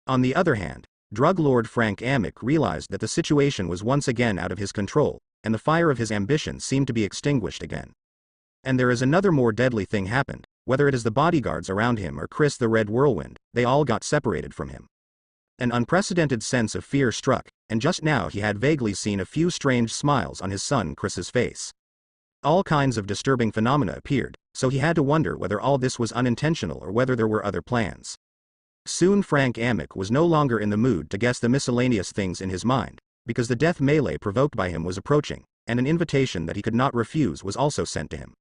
On the other hand, drug lord Frank Amick realized that the situation was once again out of his control, and the fire of his ambition seemed to be extinguished again. And there is another more deadly thing happened. Whether it is the bodyguards around him or Chris the Red Whirlwind, they all got separated from him. An unprecedented sense of fear struck, and just now he had vaguely seen a few strange smiles on his son Chris's face. All kinds of disturbing phenomena appeared, so he had to wonder whether all this was unintentional or whether there were other plans. Soon Frank Amick was no longer in the mood to guess the miscellaneous things in his mind, because the death melee provoked by him was approaching, and an invitation that he could not refuse was also sent to him.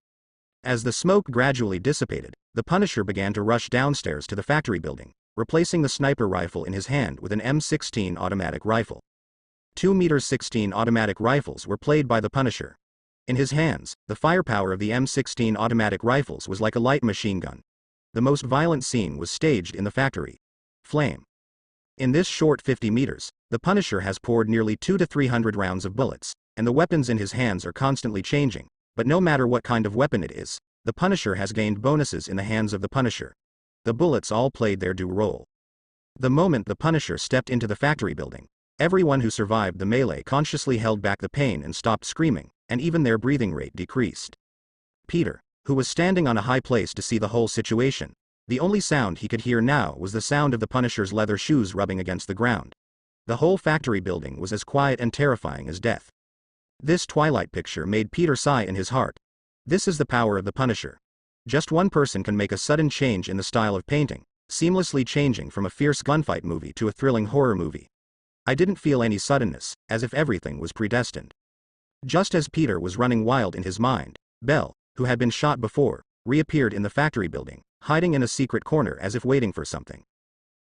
As the smoke gradually dissipated, the Punisher began to rush downstairs to the factory building, replacing the sniper rifle in his hand with an M16 automatic rifle. 2m16 automatic rifles were played by the Punisher. In his hands, the firepower of the M16 automatic rifles was like a light machine gun. The most violent scene was staged in the factory. Flame. In this short 50 meters, the Punisher has poured nearly 200 to 300 rounds of bullets, and the weapons in his hands are constantly changing. But no matter what kind of weapon it is, the Punisher has gained bonuses in the hands of the Punisher. The bullets all played their due role. The moment the Punisher stepped into the factory building, everyone who survived the melee consciously held back the pain and stopped screaming, and even their breathing rate decreased. Peter, who was standing on a high place to see the whole situation, the only sound he could hear now was the sound of the Punisher's leather shoes rubbing against the ground. The whole factory building was as quiet and terrifying as death. This twilight picture made Peter sigh in his heart. This is the power of the Punisher. Just one person can make a sudden change in the style of painting, seamlessly changing from a fierce gunfight movie to a thrilling horror movie. I didn't feel any suddenness, as if everything was predestined. Just as Peter was running wild in his mind, Belle, who had been shot before, reappeared in the factory building, hiding in a secret corner as if waiting for something.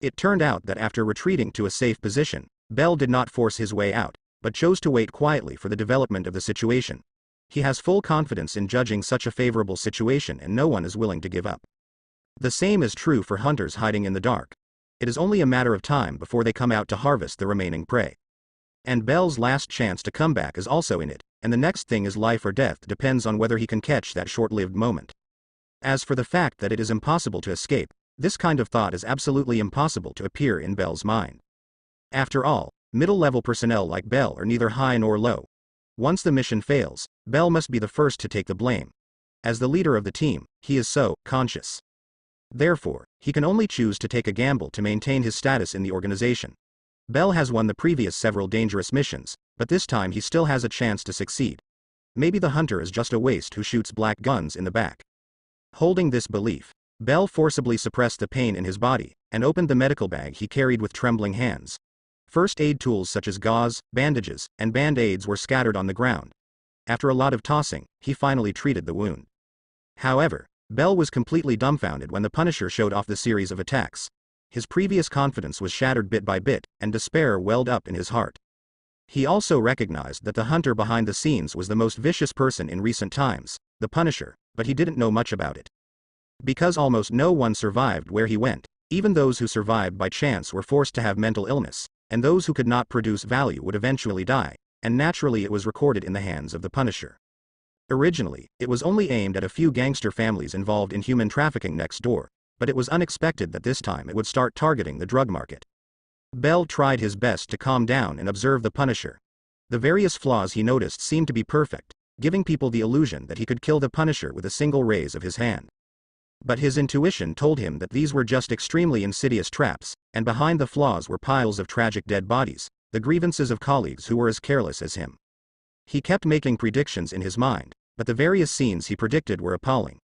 It turned out that after retreating to a safe position, Belle did not force his way out, but chose to wait quietly for the development of the situation. He has full confidence in judging such a favorable situation, and no one is willing to give up. The same is true for hunters hiding in the dark. It is only a matter of time before they come out to harvest the remaining prey. And Belle's last chance to come back is also in it, and the next thing is life or death depends on whether he can catch that short-lived moment. As for the fact that it is impossible to escape, this kind of thought is absolutely impossible to appear in Belle's mind. After all, middle-level personnel like Belle are neither high nor low. Once the mission fails, Belle must be the first to take the blame. As the leader of the team, he is so conscious. Therefore, he can only choose to take a gamble to maintain his status in the organization. Belle has won the previous several dangerous missions, but this time he still has a chance to succeed. Maybe the hunter is just a waste who shoots black guns in the back. Holding this belief, Belle forcibly suppressed the pain in his body, and opened the medical bag he carried with trembling hands. First aid tools such as gauze, bandages, and band-aids were scattered on the ground. After a lot of tossing, he finally treated the wound. However, Belle was completely dumbfounded when the Punisher showed off the series of attacks. His previous confidence was shattered bit by bit, and despair welled up in his heart. He also recognized that the hunter behind the scenes was the most vicious person in recent times, the Punisher, but he didn't know much about it. Because almost no one survived where he went, even those who survived by chance were forced to have mental illness, and those who could not produce value would eventually die, and naturally it was recorded in the hands of the Punisher. Originally, it was only aimed at a few gangster families involved in human trafficking next door, but it was unexpected that this time it would start targeting the drug market. Belle tried his best to calm down and observe the Punisher. The various flaws he noticed seemed to be perfect, giving people the illusion that he could kill the Punisher with a single raise of his hand. But his intuition told him that these were just extremely insidious traps, and behind the flaws were piles of tragic dead bodies, the grievances of colleagues who were as careless as him. He kept making predictions in his mind, but the various scenes he predicted were appalling.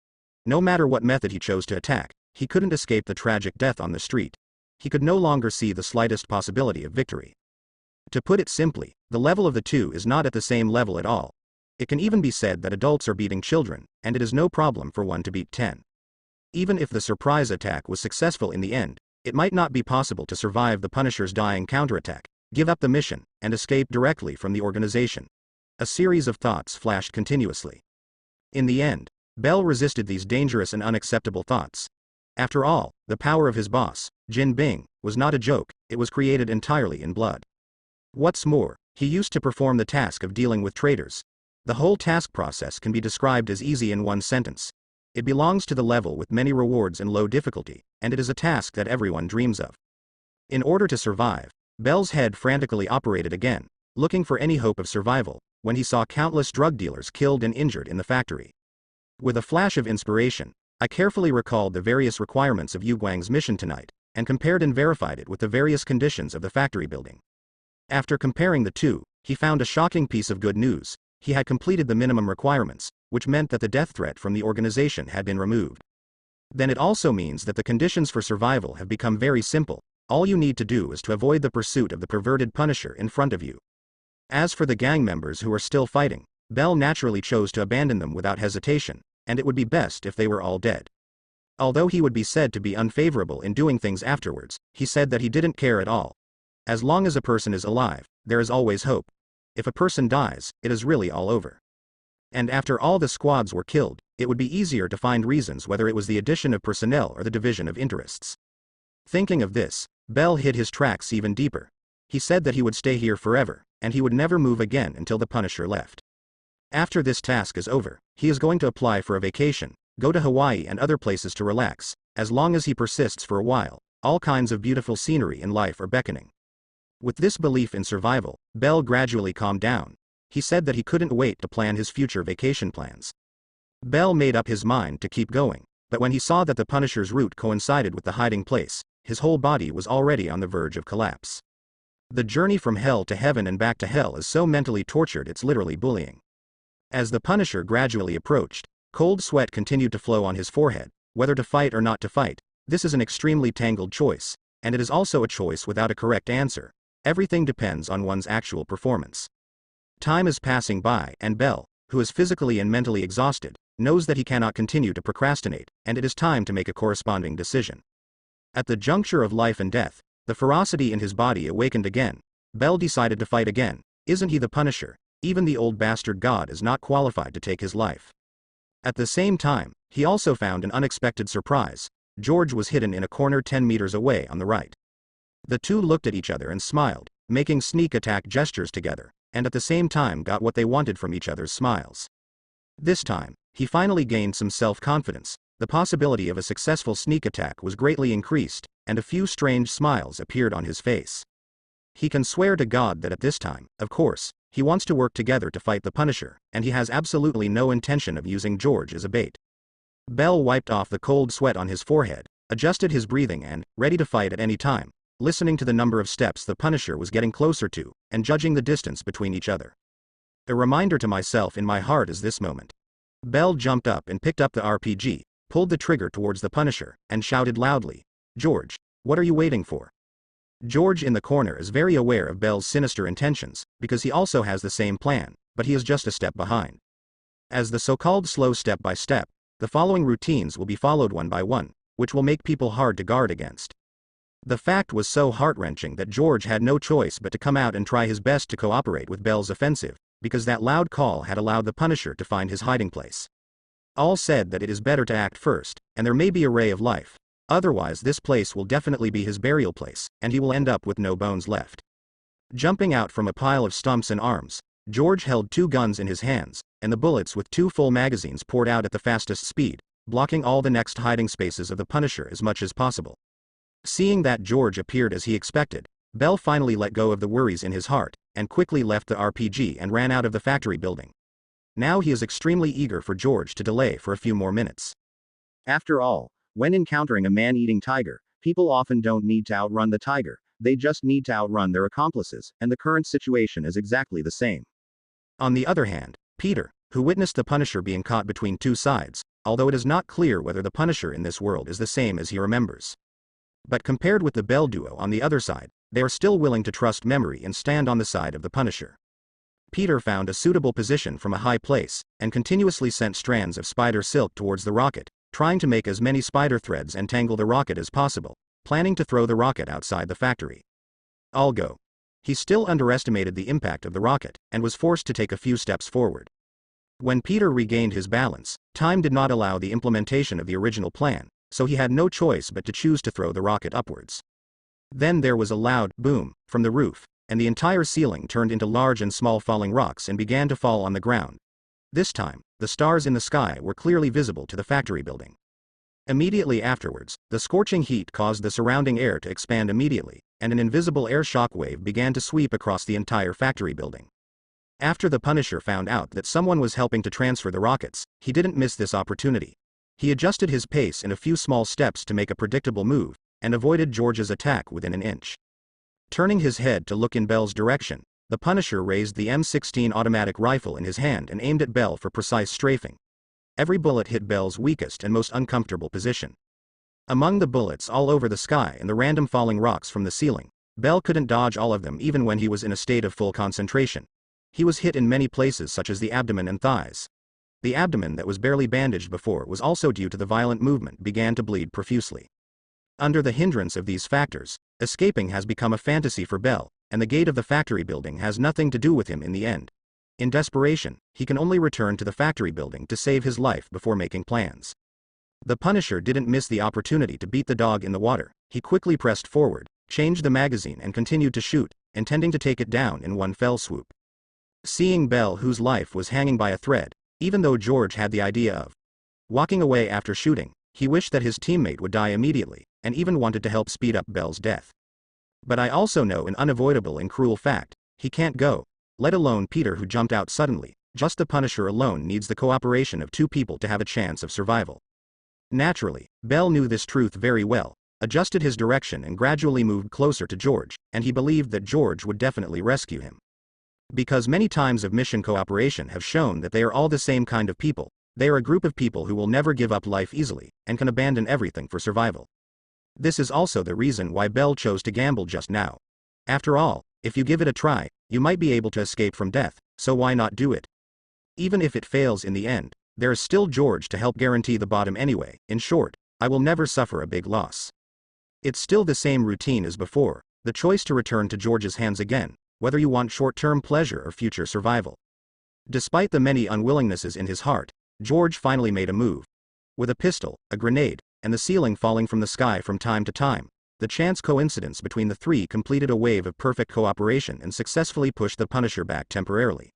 No matter what method he chose to attack, he couldn't escape the tragic death on the street. He could no longer see the slightest possibility of victory. To put it simply, the level of the two is not at the same level at all. It can even be said that adults are beating children, and it is no problem for one to beat 10. Even if the surprise attack was successful in the end, it might not be possible to survive the Punisher's dying counterattack, give up the mission, and escape directly from the organization. A series of thoughts flashed continuously. In the end, Belle resisted these dangerous and unacceptable thoughts. After all, the power of his boss, Jin Bing, was not a joke, it was created entirely in blood. What's more, he used to perform the task of dealing with traitors. The whole task process can be described as easy in one sentence. It belongs to the level with many rewards and low difficulty, and it is a task that everyone dreams of. In order to survive, Bell's head frantically operated again, looking for any hope of survival, when he saw countless drug dealers killed and injured in the factory. With a flash of inspiration, I carefully recalled the various requirements of Yu Guang's mission tonight, and compared and verified it with the various conditions of the factory building. After comparing the two, he found a shocking piece of good news. He had completed the minimum requirements, which meant that the death threat from the organization had been removed. Then it also means that the conditions for survival have become very simple. All you need to do is to avoid the pursuit of the perverted Punisher in front of you. As for the gang members who are still fighting, Bell naturally chose to abandon them without hesitation, and it would be best if they were all dead. Although he would be said to be unfavorable in doing things afterwards, he said that he didn't care at all. As long as a person is alive, there is always hope. If a person dies, it is really all over. And after all the squads were killed, it would be easier to find reasons whether it was the addition of personnel or the division of interests. Thinking of this, Bell hid his tracks even deeper. He said that he would stay here forever, and he would never move again until the Punisher left. After this task is over, he is going to apply for a vacation, go to Hawaii and other places to relax. As long as he persists for a while, all kinds of beautiful scenery in life are beckoning. With this belief in survival, Bell gradually calmed down. He said that he couldn't wait to plan his future vacation plans. Bell made up his mind to keep going, but when he saw that the Punisher's route coincided with the hiding place, his whole body was already on the verge of collapse. The journey from hell to heaven and back to hell is so mentally tortured it's literally bullying. As the Punisher gradually approached, cold sweat continued to flow on his forehead. Whether to fight or not to fight, this is an extremely tangled choice, and it is also a choice without a correct answer. Everything depends on one's actual performance. Time is passing by, and Bell, who is physically and mentally exhausted, knows that he cannot continue to procrastinate, and it is time to make a corresponding decision. At the juncture of life and death, the ferocity in his body awakened again. Bell decided to fight again. Isn't he the Punisher? Even the old bastard god is not qualified to take his life. At the same time, he also found an unexpected surprise. George was hidden in a corner 10 meters away on the right. The two looked at each other and smiled, making sneak attack gestures together, and at the same time got what they wanted from each other's smiles. This time, he finally gained some self-confidence. The possibility of a successful sneak attack was greatly increased, and a few strange smiles appeared on his face. He can swear to God that at this time, of course, he wants to work together to fight the Punisher, and he has absolutely no intention of using George as a bait. Bell wiped off the cold sweat on his forehead, adjusted his breathing and, ready to fight at any time, listening to the number of steps the Punisher was getting closer to, and judging the distance between each other. A reminder to myself in my heart is this moment. Bell jumped up and picked up the RPG, pulled the trigger towards the Punisher, and shouted loudly, "George, what are you waiting for?" George in the corner is very aware of Bell's sinister intentions, because he also has the same plan, but he is just a step behind. As the so-called slow step by step, the following routines will be followed one by one, which will make people hard to guard against. The fact was so heart-wrenching that George had no choice but to come out and try his best to cooperate with Bell's offensive, because that loud call had allowed the Punisher to find his hiding place. All said that it is better to act first, and there may be a ray of life. Otherwise this place will definitely be his burial place, and he will end up with no bones left. Jumping out from a pile of stumps and arms, George held 2 guns in his hands, and the bullets with 2 full magazines poured out at the fastest speed, blocking all the next hiding spaces of the Punisher as much as possible. Seeing that George appeared as he expected, Bell finally let go of the worries in his heart, and quickly left the RPG and ran out of the factory building. Now he is extremely eager for George to delay for a few more minutes. After all, when encountering a man-eating tiger, people often don't need to outrun the tiger, they just need to outrun their accomplices, and the current situation is exactly the same. On the other hand, Peter, who witnessed the Punisher being caught between 2 sides, although it is not clear whether the Punisher in this world is the same as he remembers. But compared with the Bell duo on the other side, they are still willing to trust memory and stand on the side of the Punisher. Peter found a suitable position from a high place, and continuously sent strands of spider silk towards the rocket, trying to make as many spider threads and tangle the rocket as possible, planning to throw the rocket outside the factory. I'll go. He still underestimated the impact of the rocket, and was forced to take a few steps forward. When Peter regained his balance, time did not allow the implementation of the original plan, so he had no choice but to choose to throw the rocket upwards. Then there was a loud boom from the roof, and the entire ceiling turned into large and small falling rocks and began to fall on the ground. This time, the stars in the sky were clearly visible to the factory building. Immediately afterwards, the scorching heat caused the surrounding air to expand immediately, and an invisible air shockwave began to sweep across the entire factory building. After the Punisher found out that someone was helping to transfer the rockets, he didn't miss this opportunity. He adjusted his pace in a few small steps to make a predictable move, and avoided George's attack within an inch. Turning his head to look in Bell's direction, the Punisher raised the M16 automatic rifle in his hand and aimed at Bell for precise strafing. Every bullet hit Bell's weakest and most uncomfortable position. Among the bullets all over the sky and the random falling rocks from the ceiling, Bell couldn't dodge all of them even when he was in a state of full concentration. He was hit in many places such as the abdomen and thighs. The abdomen that was barely bandaged before was also due to the violent movement began to bleed profusely. Under the hindrance of these factors, escaping has become a fantasy for Bell, and the gate of the factory building has nothing to do with him in the end. In desperation, he can only return to the factory building to save his life before making plans. The Punisher didn't miss the opportunity to beat the dog in the water. He quickly pressed forward, changed the magazine and continued to shoot, intending to take it down in one fell swoop. Seeing Bell, whose life was hanging by a thread, even though George had the idea of walking away after shooting, he wished that his teammate would die immediately, and even wanted to help speed up Bell's death. But I also know an unavoidable and cruel fact: he can't go, let alone Peter, who jumped out suddenly. Just the Punisher alone needs the cooperation of two people to have a chance of survival. Naturally, Bell knew this truth very well, adjusted his direction and gradually moved closer to George, and he believed that George would definitely rescue him. Because many times of mission cooperation have shown that they are all the same kind of people. They are a group of people who will never give up life easily, and can abandon everything for survival. This is also the reason why Bell chose to gamble just now. After all, if you give it a try, you might be able to escape from death, so why not do it? Even if it fails in the end, there is still George to help guarantee the bottom anyway. In short, I will never suffer a big loss. It's still the same routine as before, the choice to return to George's hands again, whether you want short-term pleasure or future survival. Despite the many unwillingnesses in his heart, George finally made a move. With a pistol, a grenade, and the ceiling falling from the sky from time to time, the chance coincidence between the three completed a wave of perfect cooperation and successfully pushed the Punisher back temporarily.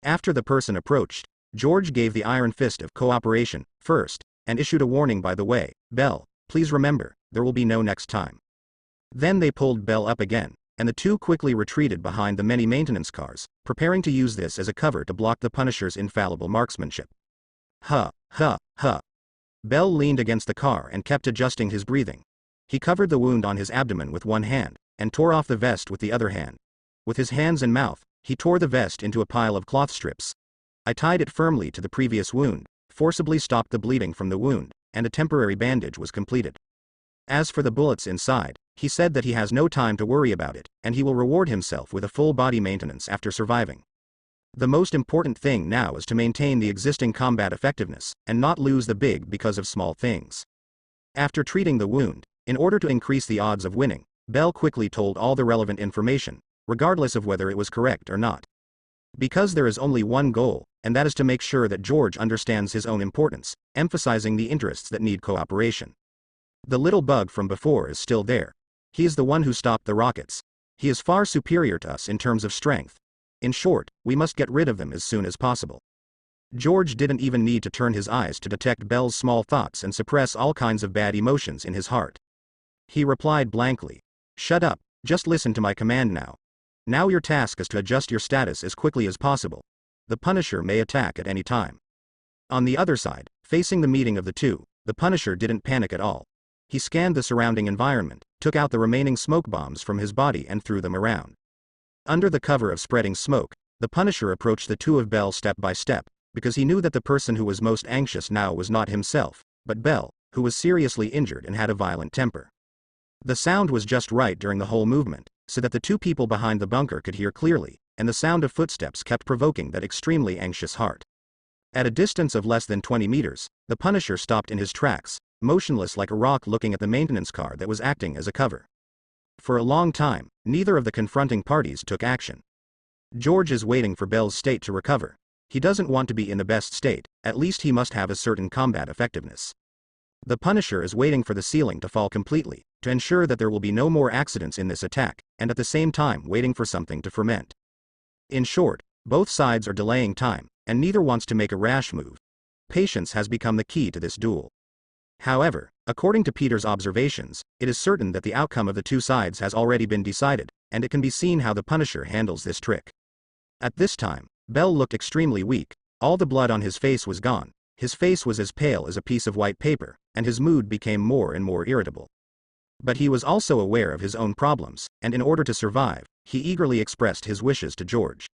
After the person approached, George gave the iron fist of cooperation first, and issued a warning: by the way, Bell, please remember, there will be no next time. Then they pulled Bell up again, and the two quickly retreated behind the many maintenance cars, preparing to use this as a cover to block the Punisher's infallible marksmanship. Huh. Bell leaned against the car and kept adjusting his breathing. He covered the wound on his abdomen with one hand, and tore off the vest with the other hand. With his hands and mouth, he tore the vest into a pile of cloth strips. I tied it firmly to the previous wound, forcibly stopped the bleeding from the wound, and a temporary bandage was completed. As for the bullets inside, he said that he has no time to worry about it, and he will reward himself with a full body maintenance after surviving. The most important thing now is to maintain the existing combat effectiveness, and not lose the big because of small things. After treating the wound, in order to increase the odds of winning, Bell quickly told all the relevant information, regardless of whether it was correct or not. Because there is only one goal, and that is to make sure that George understands his own importance, emphasizing the interests that need cooperation. The little bug from before is still there. He is the one who stopped the rockets. He is far superior to us in terms of strength. In short, we must get rid of them as soon as possible. George didn't even need to turn his eyes to detect Bell's small thoughts and suppress all kinds of bad emotions in his heart. He replied blankly, "Shut up, just listen to my command now. Now your task is to adjust your status as quickly as possible. The Punisher may attack at any time." On the other side, facing the meeting of the two, the Punisher didn't panic at all. He scanned the surrounding environment, took out the remaining smoke bombs from his body and threw them around. Under the cover of spreading smoke, the Punisher approached the two of Bell step by step, because he knew that the person who was most anxious now was not himself, but Bell, who was seriously injured and had a violent temper. The sound was just right during the whole movement, so that the two people behind the bunker could hear clearly, and the sound of footsteps kept provoking that extremely anxious heart. At a distance of less than 20 meters, the Punisher stopped in his tracks, motionless like a rock, looking at the maintenance car that was acting as a cover. For a long time, neither of the confronting parties took action. George is waiting for Bell's state to recover. He doesn't want to be in the best state, at least he must have a certain combat effectiveness. The Punisher is waiting for the ceiling to fall completely, to ensure that there will be no more accidents in this attack, and at the same time waiting for something to ferment. In short, both sides are delaying time, and neither wants to make a rash move. Patience has become the key to this duel. However, according to Peter's observations, it is certain that the outcome of the two sides has already been decided, and it can be seen how the Punisher handles this trick. At this time, Bell looked extremely weak. All the blood on his face was gone, his face was as pale as a piece of white paper, and his mood became more and more irritable. But he was also aware of his own problems, and in order to survive, he eagerly expressed his wishes to George.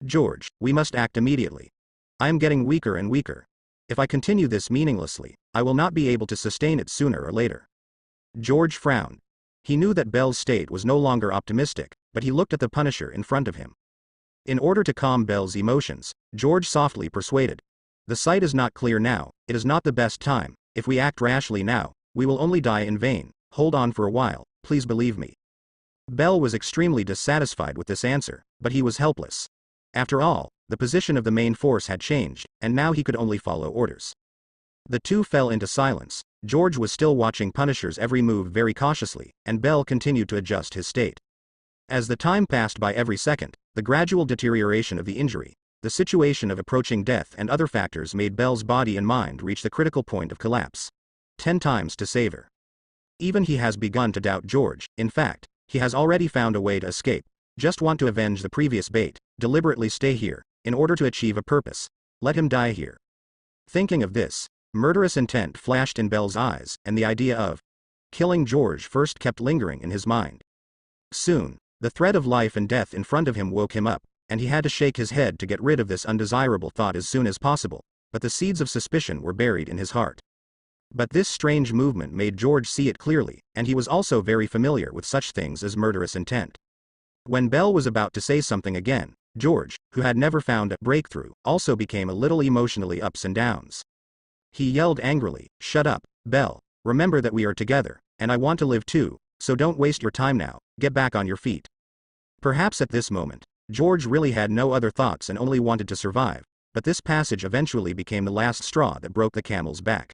"George, we must act immediately. I am getting weaker and weaker. If I continue this meaninglessly, I will not be able to sustain it sooner or later." George frowned. He knew that Bell's state was no longer optimistic, but he looked at the Punisher in front of him. In order to calm Bell's emotions, George softly persuaded. "The sight is not clear now, it is not the best time. If we act rashly now, we will only die in vain. Hold on for a while, please believe me." Bell was extremely dissatisfied with this answer, but he was helpless. After all, the position of the main force had changed, and now he could only follow orders. The two fell into silence. George was still watching Punisher's every move very cautiously, and Bell continued to adjust his state. As the time passed by every second, the gradual deterioration of the injury, the situation of approaching death and other factors made Bell's body and mind reach the critical point of collapse. 10 times to savor. Even he has begun to doubt George. In fact, he has already found a way to escape. Just want to avenge the previous bait, deliberately stay here, in order to achieve a purpose. Let him die here. Thinking of this, murderous intent flashed in Bell's eyes, and the idea of killing George first kept lingering in his mind. Soon, the threat of life and death in front of him woke him up, and he had to shake his head to get rid of this undesirable thought as soon as possible, but the seeds of suspicion were buried in his heart. But this strange movement made George see it clearly, and he was also very familiar with such things as murderous intent. When Bell was about to say something again, George, who had never found a breakthrough, also became a little emotionally ups and downs. He yelled angrily, "Shut up, Bell, remember that we are together, and I want to live too, so don't waste your time now, get back on your feet." Perhaps at this moment, George really had no other thoughts and only wanted to survive, but this passage eventually became the last straw that broke the camel's back.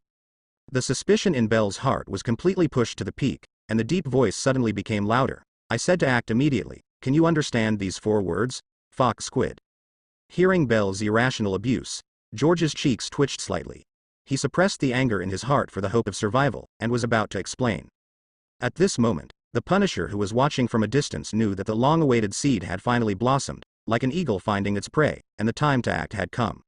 The suspicion in Bell's heart was completely pushed to the peak, and the deep voice suddenly became louder. "I said to act immediately. Can you understand these 4 words? Fox squid." Hearing Bell's irrational abuse, George's cheeks twitched slightly. He suppressed the anger in his heart for the hope of survival, and was about to explain. At this moment, the Punisher who was watching from a distance knew that the long-awaited seed had finally blossomed, like an eagle finding its prey, and the time to act had come.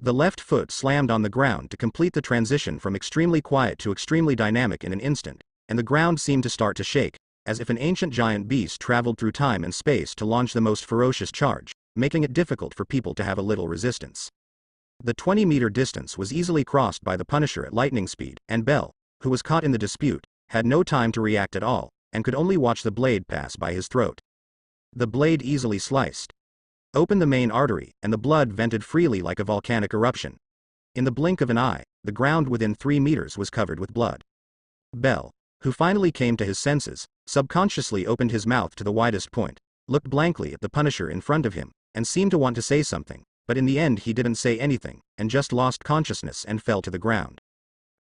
The left foot slammed on the ground to complete the transition from extremely quiet to extremely dynamic in an instant, and the ground seemed to start to shake, as if an ancient giant beast traveled through time and space to launch the most ferocious charge, making it difficult for people to have a little resistance. The 20-meter distance was easily crossed by the Punisher at lightning speed, and Bell, who was caught in the dispute, had no time to react at all, and could only watch the blade pass by his throat. The blade easily sliced open the main artery, and the blood vented freely like a volcanic eruption. In the blink of an eye, the ground within 3 meters was covered with blood. Bell, who finally came to his senses, subconsciously opened his mouth to the widest point, looked blankly at the Punisher in front of him, and seemed to want to say something, but in the end he didn't say anything, and just lost consciousness and fell to the ground.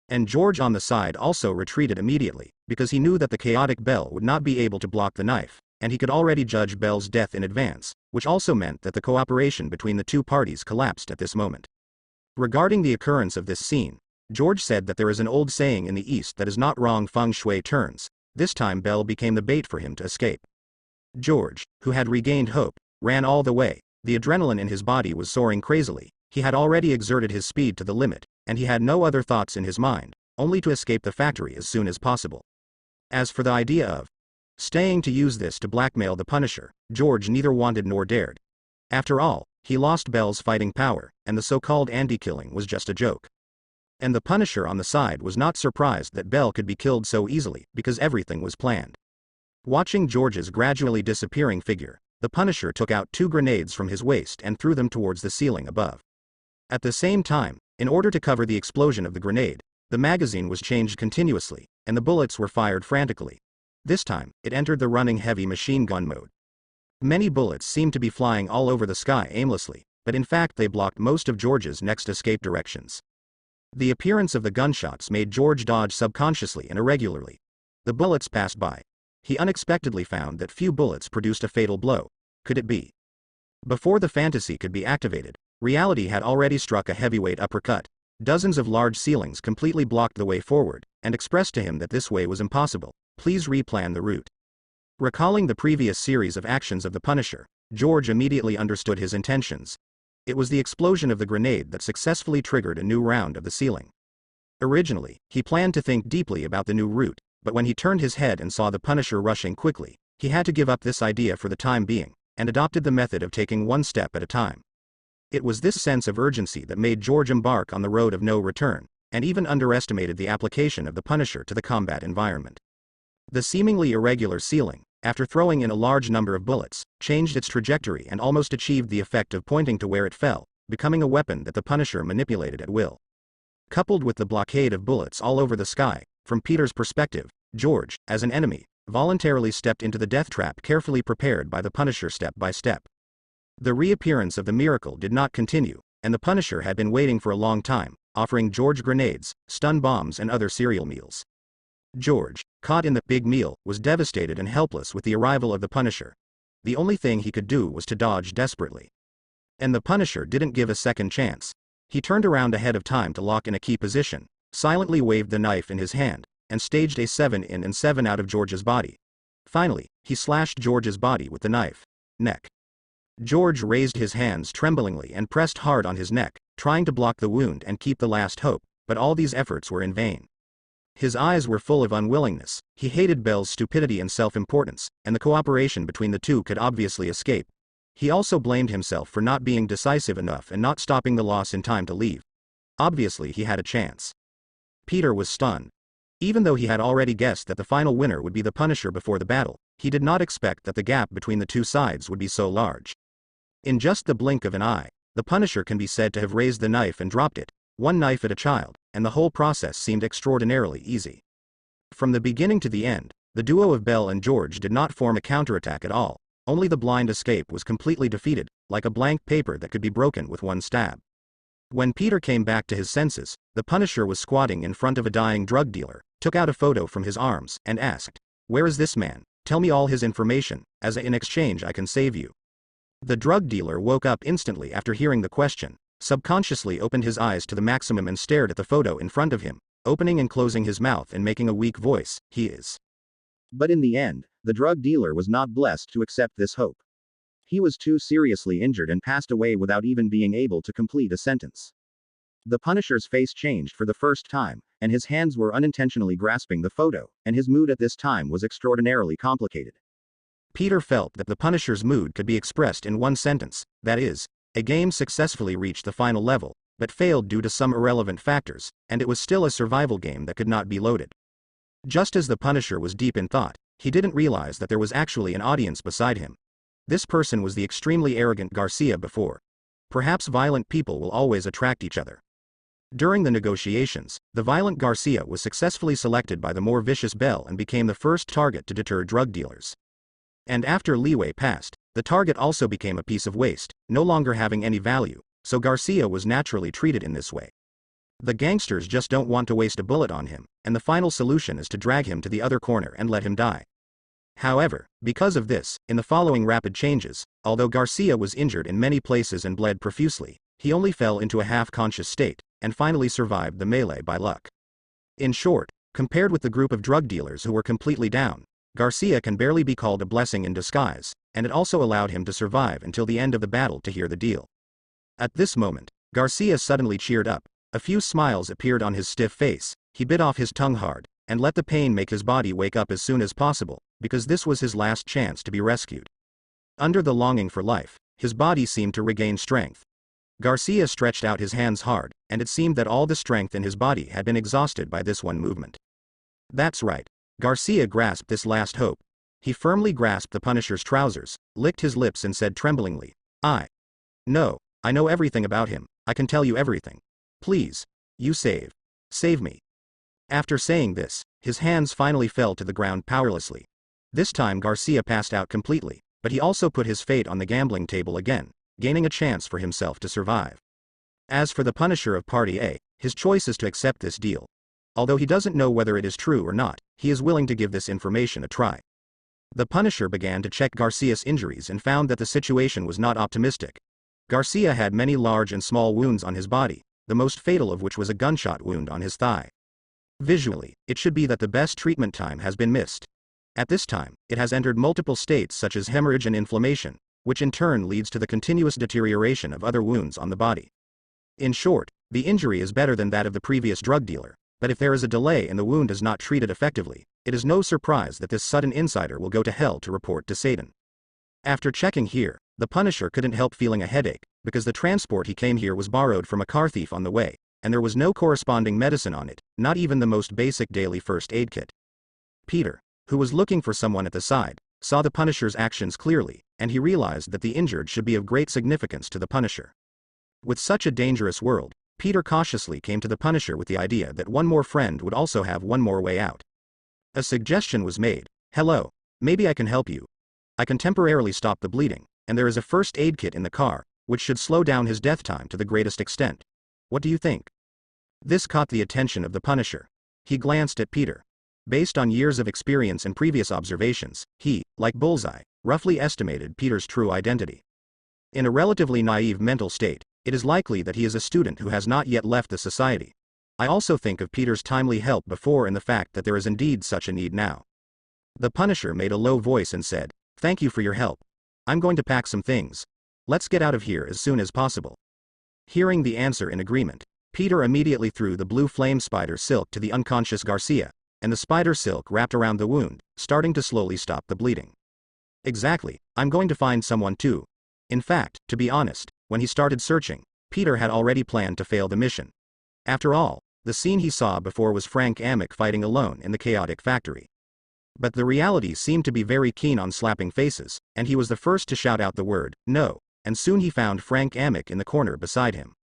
And George on the side also retreated immediately, because he knew that the chaotic Bell would not be able to block the knife, and he could already judge Bell's death in advance, which also meant that the cooperation between the two parties collapsed at this moment. Regarding the occurrence of this scene, George said that there is an old saying in the East that is not wrong feng shui turns. This time Bell became the bait for him to escape. George, who had regained hope, ran all the way. The adrenaline in his body was soaring crazily. He had already exerted his speed to the limit, and he had no other thoughts in his mind, only to escape the factory as soon as possible. As for the idea of staying to use this to blackmail the Punisher, George neither wanted nor dared. After all, he lost Bell's fighting power, and the so-called anti-killing was just a joke. And the Punisher on the side was not surprised that Bell could be killed so easily, because everything was planned. Watching George's gradually disappearing figure, the Punisher took out 2 grenades from his waist and threw them towards the ceiling above. At the same time, in order to cover the explosion of the grenade, the magazine was changed continuously, and the bullets were fired frantically. This time, it entered the running heavy machine gun mode. Many bullets seemed to be flying all over the sky aimlessly, but in fact they blocked most of George's next escape directions. The appearance of the gunshots made George dodge subconsciously and irregularly. The bullets passed by. He unexpectedly found that few bullets produced a fatal blow. Could it be? Before the fantasy could be activated, reality had already struck a heavyweight uppercut. Dozens of large ceilings completely blocked the way forward, and expressed to him that this way was impossible. Please replan the route. Recalling the previous series of actions of the Punisher, George immediately understood his intentions. It was the explosion of the grenade that successfully triggered a new round of the ceiling. Originally, he planned to think deeply about the new route, but when he turned his head and saw the Punisher rushing quickly, he had to give up this idea for the time being, and adopted the method of taking one step at a time. It was this sense of urgency that made George embark on the road of no return, and even underestimated the application of the Punisher to the combat environment. The seemingly irregular ceiling, after throwing in a large number of bullets, changed its trajectory and almost achieved the effect of pointing to where it fell, becoming a weapon that the Punisher manipulated at will. Coupled with the blockade of bullets all over the sky, from Peter's perspective, George, as an enemy, voluntarily stepped into the death trap carefully prepared by the Punisher step by step. The reappearance of the miracle did not continue, and the Punisher had been waiting for a long time, offering George grenades, stun bombs and other cereal meals. George, caught in the big meal, was devastated and helpless with the arrival of the Punisher. The only thing he could do was to dodge desperately. And the Punisher didn't give a second chance. He turned around ahead of time to lock in a key position, silently waved the knife in his hand, and staged a 7 in and 7 out of George's body. Finally, he slashed George's body with the knife. Neck. George raised his hands tremblingly and pressed hard on his neck, trying to block the wound and keep the last hope, but all these efforts were in vain. His eyes were full of unwillingness. He hated Belle's stupidity and self-importance, and the cooperation between the two could obviously escape. He also blamed himself for not being decisive enough and not stopping the loss in time to leave. Obviously he had a chance. Peter was stunned. Even though he had already guessed that the final winner would be the Punisher before the battle, he did not expect that the gap between the two sides would be so large. In just the blink of an eye, the Punisher can be said to have raised the knife and dropped it, one knife at a child, and the whole process seemed extraordinarily easy. From the beginning to the end, the duo of Belle and George did not form a counterattack at all, only the blind escape was completely defeated, like a blank paper that could be broken with one stab. When Peter came back to his senses, the Punisher was squatting in front of a dying drug dealer, took out a photo from his arms, and asked, "Where is this man? Tell me all his information, as in exchange I can save you." The drug dealer woke up instantly after hearing the question, subconsciously opened his eyes to the maximum and stared at the photo in front of him, opening and closing his mouth and making a weak voice, "He is." But in the end, the drug dealer was not blessed to accept this hope. He was too seriously injured and passed away without even being able to complete a sentence. The Punisher's face changed for the first time, and his hands were unintentionally grasping the photo, and his mood at this time was extraordinarily complicated. Peter felt that the Punisher's mood could be expressed in one sentence, that is, a game successfully reached the final level, but failed due to some irrelevant factors, and it was still a survival game that could not be loaded. Just as the Punisher was deep in thought, he didn't realize that there was actually an audience beside him. This person was the extremely arrogant Garcia before. Perhaps violent people will always attract each other. During the negotiations, the violent Garcia was successfully selected by the more vicious Belle and became the first target to deter drug dealers. And after leeway passed, the target also became a piece of waste, no longer having any value, so Garcia was naturally treated in this way. The gangsters just don't want to waste a bullet on him, and the final solution is to drag him to the other corner and let him die. However, because of this, in the following rapid changes, although Garcia was injured in many places and bled profusely, he only fell into a half-conscious state, and finally survived the melee by luck. In short, compared with the group of drug dealers who were completely down, Garcia can barely be called a blessing in disguise, and it also allowed him to survive until the end of the battle to hear the deal. At this moment, Garcia suddenly cheered up, a few smiles appeared on his stiff face, he bit off his tongue hard, and let the pain make his body wake up as soon as possible, because this was his last chance to be rescued. Under the longing for life, his body seemed to regain strength. Garcia stretched out his hands hard, and it seemed that all the strength in his body had been exhausted by this one movement. That's right. Garcia grasped this last hope. He firmly grasped the Punisher's trousers, licked his lips and said tremblingly, I know everything about him, I can tell you everything. Please, you save me. After saying this, his hands finally fell to the ground powerlessly. This time Garcia passed out completely, but he also put his fate on the gambling table again, gaining a chance for himself to survive. As for the Punisher of Party A, his choice is to accept this deal. Although he doesn't know whether it is true or not, he is willing to give this information a try. The Punisher began to check Garcia's injuries and found that the situation was not optimistic. Garcia had many large and small wounds on his body, the most fatal of which was a gunshot wound on his thigh. Visually, it should be that the best treatment time has been missed. At this time, it has entered multiple states such as hemorrhage and inflammation, which in turn leads to the continuous deterioration of other wounds on the body. In short, the injury is better than that of the previous drug dealer, but if there is a delay and the wound is not treated effectively, it is no surprise that this sudden insider will go to hell to report to Satan. After checking here, the Punisher couldn't help feeling a headache, because the transport he came here was borrowed from a car thief on the way, and there was no corresponding medicine on it, not even the most basic daily first aid kit. Peter, who was looking for someone at the side, saw the Punisher's actions clearly, and he realized that the injured should be of great significance to the Punisher. With such a dangerous world, Peter cautiously came to the Punisher with the idea that one more friend would also have one more way out. A suggestion was made. "Hello, maybe I can help you. I can temporarily stop the bleeding, and there is a first aid kit in the car, which should slow down his death time to the greatest extent. What do you think?" This caught the attention of the Punisher. He glanced at Peter. Based on years of experience and previous observations, he, like Bullseye, roughly estimated Peter's true identity. In a relatively naive mental state, it is likely that he is a student who has not yet left the society. I also think of Peter's timely help before and the fact that there is indeed such a need now. The Punisher made a low voice and said, "Thank you for your help. I'm going to pack some things. Let's get out of here as soon as possible." Hearing the answer in agreement, Peter immediately threw the blue flame spider silk to the unconscious Garcia, and the spider silk wrapped around the wound, starting to slowly stop the bleeding. Exactly, I'm going to find someone too. In fact, to be honest, when he started searching, Peter had already planned to fail the mission. After all, the scene he saw before was Frank Amick fighting alone in the chaotic factory. But the reality seemed to be very keen on slapping faces, and he was the first to shout out the word, "No," and soon he found Frank Amick in the corner beside him.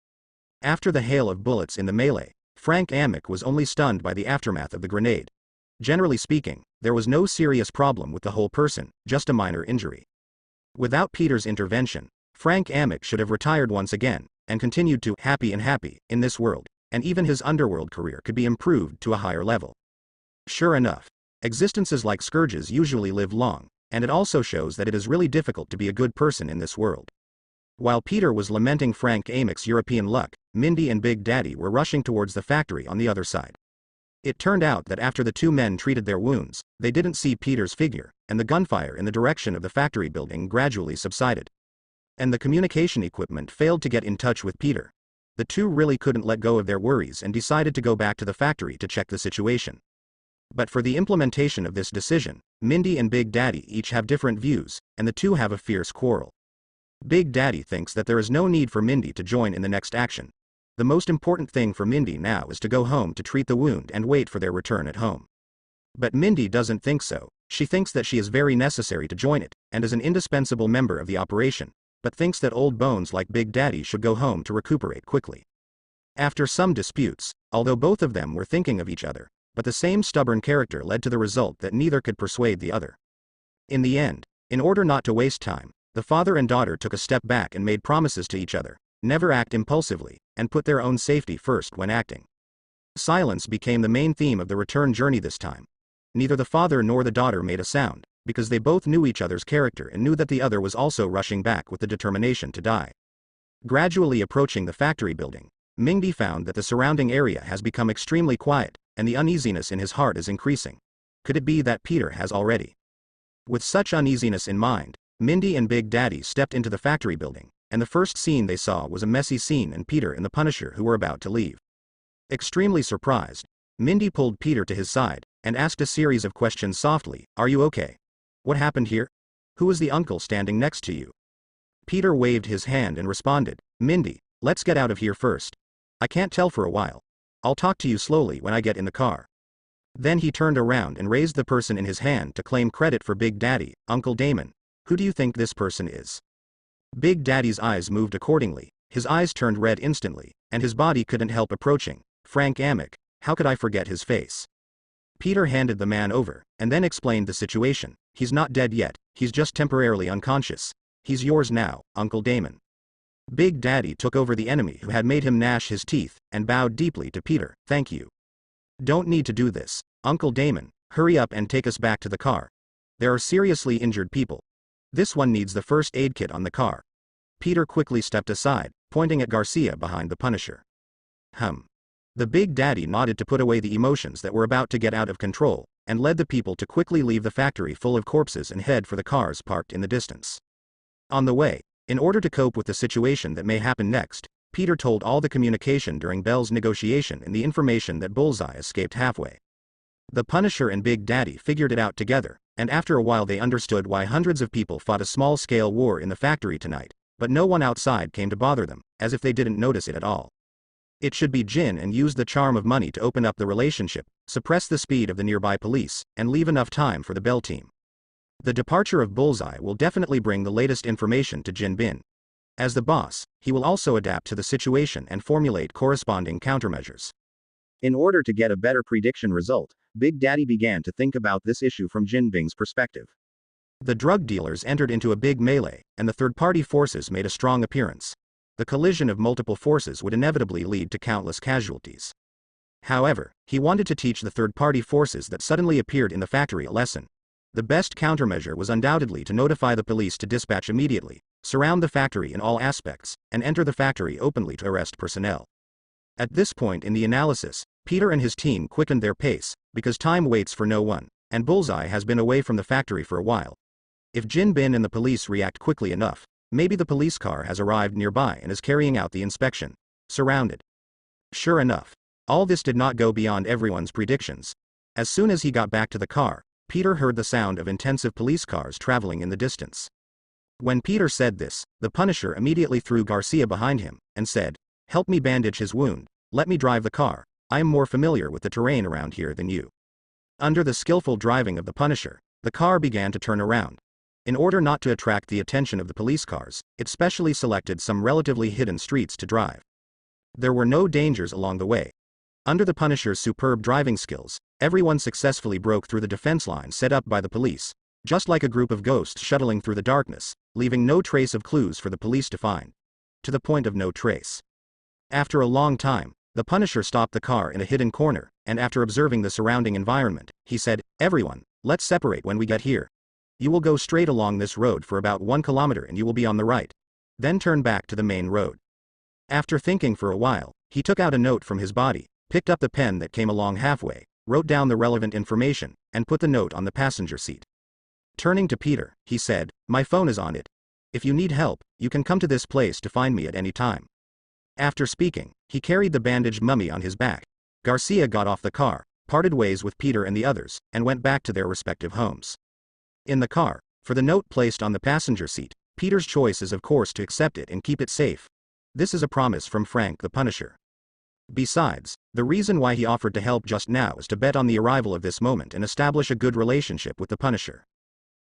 After the hail of bullets in the melee, Frank Amick was only stunned by the aftermath of the grenade. Generally speaking, there was no serious problem with the whole person, just a minor injury. Without Peter's intervention, Frank Amick should have retired once again, and continued to happy in this world, and even his underworld career could be improved to a higher level. Sure enough, existences like Scourge's usually live long, and it also shows that it is really difficult to be a good person in this world. While Peter was lamenting Frank Amick's European luck, Mindy and Big Daddy were rushing towards the factory on the other side. It turned out that after the two men treated their wounds, they didn't see Peter's figure, and the gunfire in the direction of the factory building gradually subsided. And the communication equipment failed to get in touch with Peter. The two really couldn't let go of their worries and decided to go back to the factory to check the situation. But for the implementation of this decision, Mindy and Big Daddy each have different views, and the two have a fierce quarrel. Big Daddy thinks that there is no need for Mindy to join in the next action. The most important thing for Mindy now is to go home to treat the wound and wait for their return at home. But Mindy doesn't think so. She thinks that she is very necessary to join it, and is an indispensable member of the operation, but thinks that old bones like Big Daddy should go home to recuperate quickly. After some disputes, although both of them were thinking of each other, but the same stubborn character led to the result that neither could persuade the other. In the end, in order not to waste time, the father and daughter took a step back and made promises to each other, never act impulsively, and put their own safety first when acting. Silence became the main theme of the return journey this time. Neither the father nor the daughter made a sound, because they both knew each other's character and knew that the other was also rushing back with the determination to die. Gradually approaching the factory building, Mindy found that the surrounding area has become extremely quiet, and the uneasiness in his heart is increasing. Could it be that Peter has already? With such uneasiness in mind, Mindy and Big Daddy stepped into the factory building, and the first scene they saw was a messy scene and Peter and the Punisher who were about to leave. Extremely surprised, Mindy pulled Peter to his side, and asked a series of questions softly. "Are you okay? What happened here? Who is the uncle standing next to you?" Peter waved his hand and responded, "Mindy, let's get out of here first. I can't tell for a while. I'll talk to you slowly when I get in the car." Then he turned around and raised the person in his hand to claim credit for Big Daddy. "Uncle Damon, who do you think this person is?" Big Daddy's eyes moved accordingly, his eyes turned red instantly, and his body couldn't help approaching. "Frank Amick, how could I forget his face?" Peter handed the man over, and then explained the situation. "He's not dead yet, he's just temporarily unconscious. He's yours now, Uncle Damon." Big Daddy took over the enemy who had made him gnash his teeth, and bowed deeply to Peter. "Thank you. Don't need to do this, Uncle Damon, hurry up and take us back to the car. There are seriously injured people. This one needs the first aid kit on the car." Peter quickly stepped aside, pointing at Garcia behind the Punisher. The Big Daddy nodded to put away the emotions that were about to get out of control, and led the people to quickly leave the factory full of corpses and head for the cars parked in the distance. On the way, in order to cope with the situation that may happen next, Peter told all the communication during Bell's negotiation and the information that Bullseye escaped halfway. The Punisher and Big Daddy figured it out together, and after a while they understood why hundreds of people fought a small-scale war in the factory tonight, but no one outside came to bother them, as if they didn't notice it at all. It should be Jin and use the charm of money to open up the relationship, suppress the speed of the nearby police, and leave enough time for the Bell team. The departure of Bullseye will definitely bring the latest information to Jin Bin. As the boss, he will also adapt to the situation and formulate corresponding countermeasures. In order to get a better prediction result, Big Daddy began to think about this issue from Jin Bing's perspective. The drug dealers entered into a big melee, and the third-party forces made a strong appearance. The collision of multiple forces would inevitably lead to countless casualties. However, he wanted to teach the third-party forces that suddenly appeared in the factory a lesson. The best countermeasure was undoubtedly to notify the police to dispatch immediately, surround the factory in all aspects, and enter the factory openly to arrest personnel. At this point in the analysis, Peter and his team quickened their pace, because time waits for no one, and Bullseye has been away from the factory for a while. If Jin Bin and the police react quickly enough, maybe the police car has arrived nearby and is carrying out the inspection. Surrounded. Sure enough, all this did not go beyond everyone's predictions. As soon as he got back to the car, Peter heard the sound of intensive police cars traveling in the distance. When Peter said this, the Punisher immediately threw Garcia behind him, and said, "Help me bandage his wound, let me drive the car, I am more familiar with the terrain around here than you." Under the skillful driving of the Punisher, the car began to turn around. In order not to attract the attention of the police cars, it specially selected some relatively hidden streets to drive. There were no dangers along the way. Under the Punisher's superb driving skills, everyone successfully broke through the defense line set up by the police, just like a group of ghosts shuttling through the darkness, leaving no trace of clues for the police to find. To the point of no trace. After a long time, the Punisher stopped the car in a hidden corner, and after observing the surrounding environment, he said, "Everyone, let's separate when we get here. You will go straight along this road for about 1 kilometer and you will be on the right. Then turn back to the main road." After thinking for a while, he took out a note from his body, picked up the pen that came along halfway, wrote down the relevant information, and put the note on the passenger seat. Turning to Peter, he said, "My phone is on it. If you need help, you can come to this place to find me at any time." After speaking, he carried the bandaged mummy on his back. Garcia got off the car, parted ways with Peter and the others, and went back to their respective homes. In the car, for the note placed on the passenger seat, Peter's choice is of course to accept it and keep it safe. This is a promise from Frank the Punisher. Besides, the reason why he offered to help just now is to bet on the arrival of this moment and establish a good relationship with the Punisher.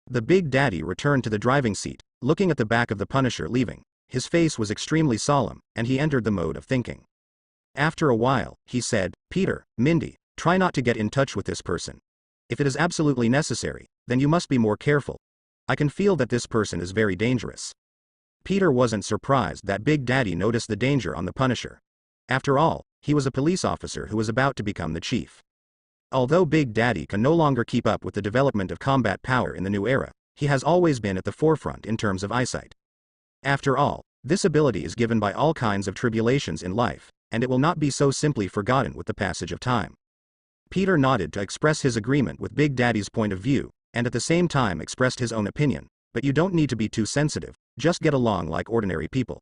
The Big Daddy returned to the driving seat, looking at the back of the Punisher leaving. His face was extremely solemn, and he entered the mode of thinking. After a while, he said, "Peter, Mindy, try not to get in touch with this person. If it is absolutely necessary, then you must be more careful. I can feel that this person is very dangerous." Peter wasn't surprised that Big Daddy noticed the danger on the Punisher. After all, he was a police officer who was about to become the chief. Although Big Daddy can no longer keep up with the development of combat power in the new era, he has always been at the forefront in terms of eyesight. After all, this ability is given by all kinds of tribulations in life, and it will not be so simply forgotten with the passage of time. Peter nodded to express his agreement with Big Daddy's point of view, and at the same time expressed his own opinion, "But you don't need to be too sensitive, just get along like ordinary people."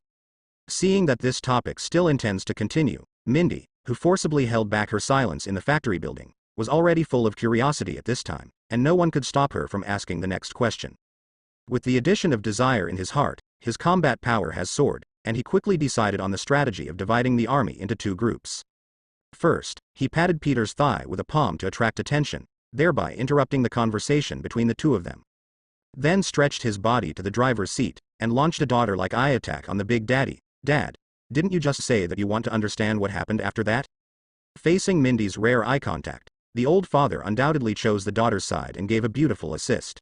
Seeing that this topic still intends to continue, Mindy, who forcibly held back her silence in the factory building, was already full of curiosity at this time, and no one could stop her from asking the next question. With the addition of desire in his heart, his combat power has soared, and he quickly decided on the strategy of dividing the army into 2 groups. First, he patted Peter's thigh with a palm to attract attention, thereby interrupting the conversation between the two of them. Then stretched his body to the driver's seat, and launched a daughter-like eye attack on the Big Daddy. "Dad, didn't you just say that you want to understand what happened after that?" Facing Mindy's rare eye contact, the old father undoubtedly chose the daughter's side and gave a beautiful assist.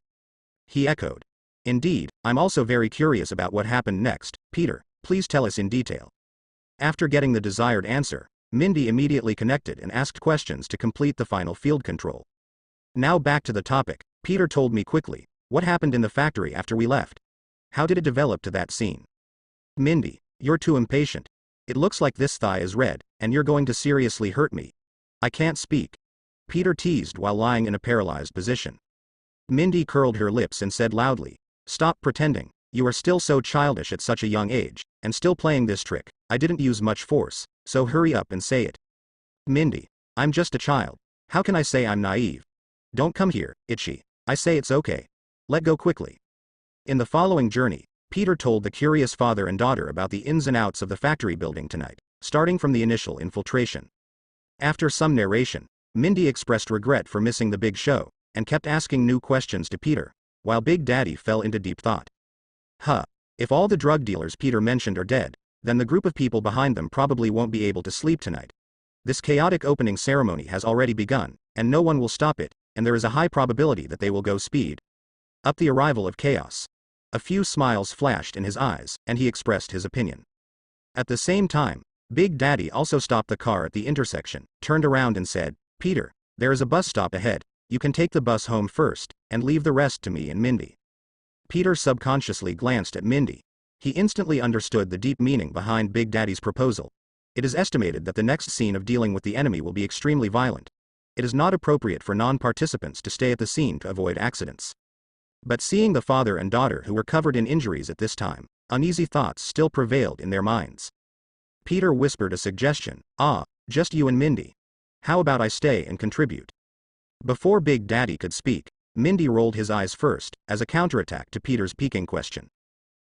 He echoed, "Indeed, I'm also very curious about what happened next. Peter, please tell us in detail." After getting the desired answer, Mindy immediately connected and asked questions to complete the final field control. "Now back to the topic," Peter told me quickly. "What happened in the factory after we left? How did it develop to that scene?" "Mindy, you're too impatient. It looks like this thigh is red, and you're going to seriously hurt me. I can't speak. Peter teased while lying in a paralyzed position. Mindy curled her lips and said loudly, "Stop pretending. You are still so childish at such a young age, and still playing this trick. I didn't use much force, so hurry up and say it." "Mindy, I'm just a child. How can I say I'm naive? Don't come here, itchy. I say it's okay. Let go quickly." In the following journey, Peter told the curious father and daughter about the ins and outs of the factory building tonight, starting from the initial infiltration. After some narration, Mindy expressed regret for missing the big show, and kept asking new questions to Peter, while Big Daddy fell into deep thought. If all the drug dealers Peter mentioned are dead, then the group of people behind them probably won't be able to sleep tonight. This chaotic opening ceremony has already begun, and no one will stop it, and there is a high probability that they will go speed up the arrival of chaos. A few smiles flashed in his eyes, and he expressed his opinion. At the same time, Big Daddy also stopped the car at the intersection, turned around and said, "Peter, there is a bus stop ahead. You can take the bus home first, and leave the rest to me and Mindy." Peter subconsciously glanced at Mindy. He instantly understood the deep meaning behind Big Daddy's proposal. It is estimated that the next scene of dealing with the enemy will be extremely violent. It is not appropriate for non-participants to stay at the scene to avoid accidents. But seeing the father and daughter who were covered in injuries at this time, uneasy thoughts still prevailed in their minds. Peter whispered a suggestion, "Just you and Mindy. How about I stay and contribute?" Before Big Daddy could speak, Mindy rolled his eyes first, as a counterattack to Peter's piquing question.